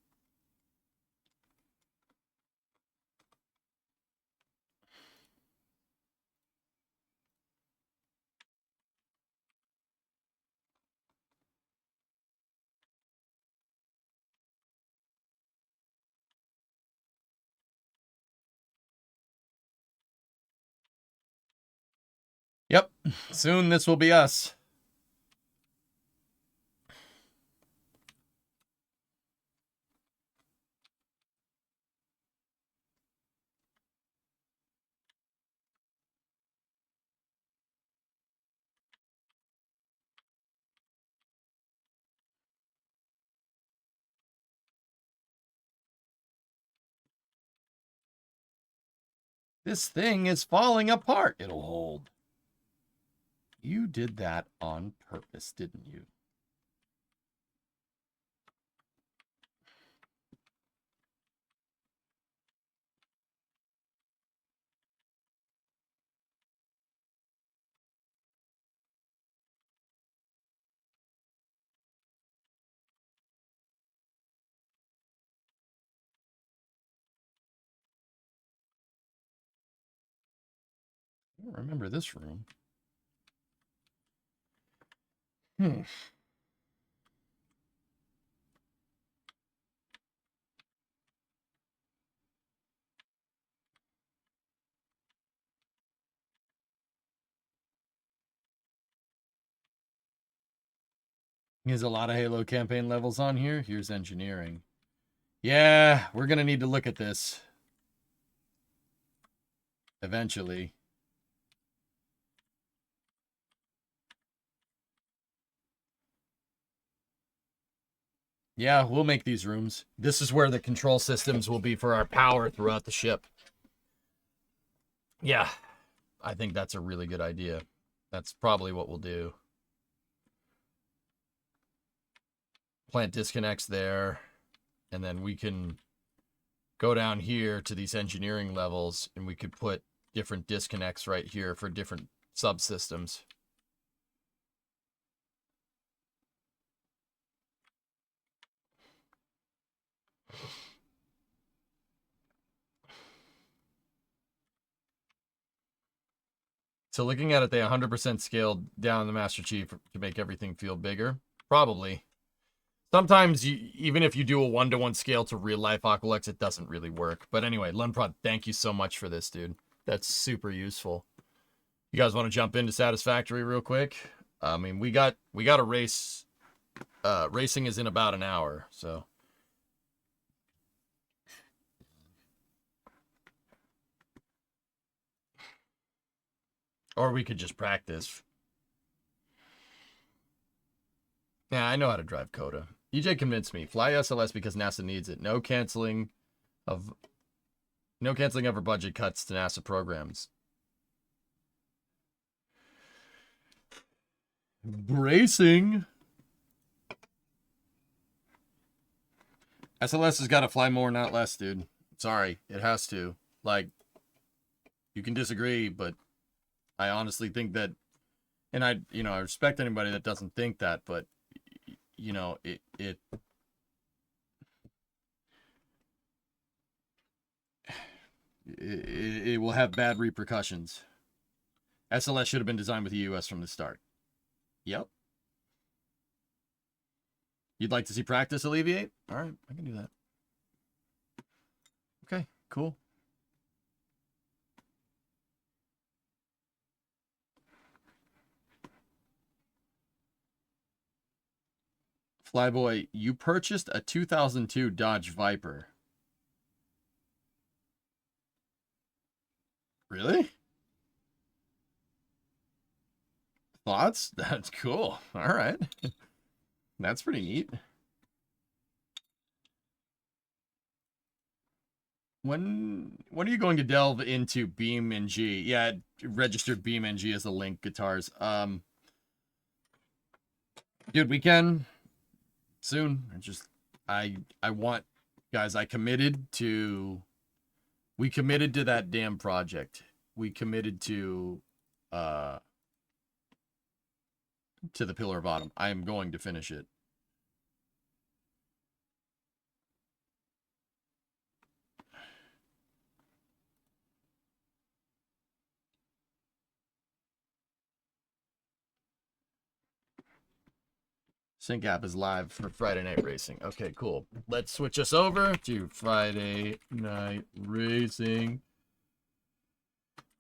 Yep. Soon this will be us. This thing is falling apart. It'll hold. You did that on purpose, didn't you? I don't remember this room. There's a lot of Halo campaign levels on here. Here's engineering. Yeah, we're going to need to look at this. Eventually. Yeah, we'll make these rooms. This is where the control systems will be for our power throughout the ship. Yeah, I think that's a really good idea. That's probably what we'll do. Plant disconnects there, and then we can go down here to these engineering levels, and we could put different disconnects right here for different subsystems. So looking at it, they 100% scaled down the Master Chief to make everything feel bigger. Probably. Sometimes, even if you do a 1-to-1 scale to real-life Aqualex, it doesn't really work. But anyway, Lunprod, thank you so much for this, dude. That's super useful. You guys want to jump into Satisfactory real quick? I mean, we got a race. Racing is in about an hour, so... Or we could just practice. Yeah, I know how to drive Coda. EJ convinced me. Fly SLS because NASA needs it. No canceling of our budget cuts to NASA programs. Bracing. SLS has got to fly more, not less, dude. Sorry, it has to. Like, you can disagree, but I honestly think that, and I respect anybody that doesn't think that, but it will have bad repercussions. SLS should have been designed with the US from the start. Yep. You'd like to see practice alleviate? All right, I can do that. Okay, cool. Flyboy, you purchased a 2002 Dodge Viper. Really? Thoughts? That's cool. All right. That's pretty neat. When are you going to delve into Beam NG? Yeah, registered Beam NG as a link guitars. Dude, we can soon. I want, guys, we committed to that damn project. We committed to to the pillar bottom. I am going to finish it. Sync app is live for Friday Night Racing. Okay, cool. Let's switch us over to Friday Night Racing.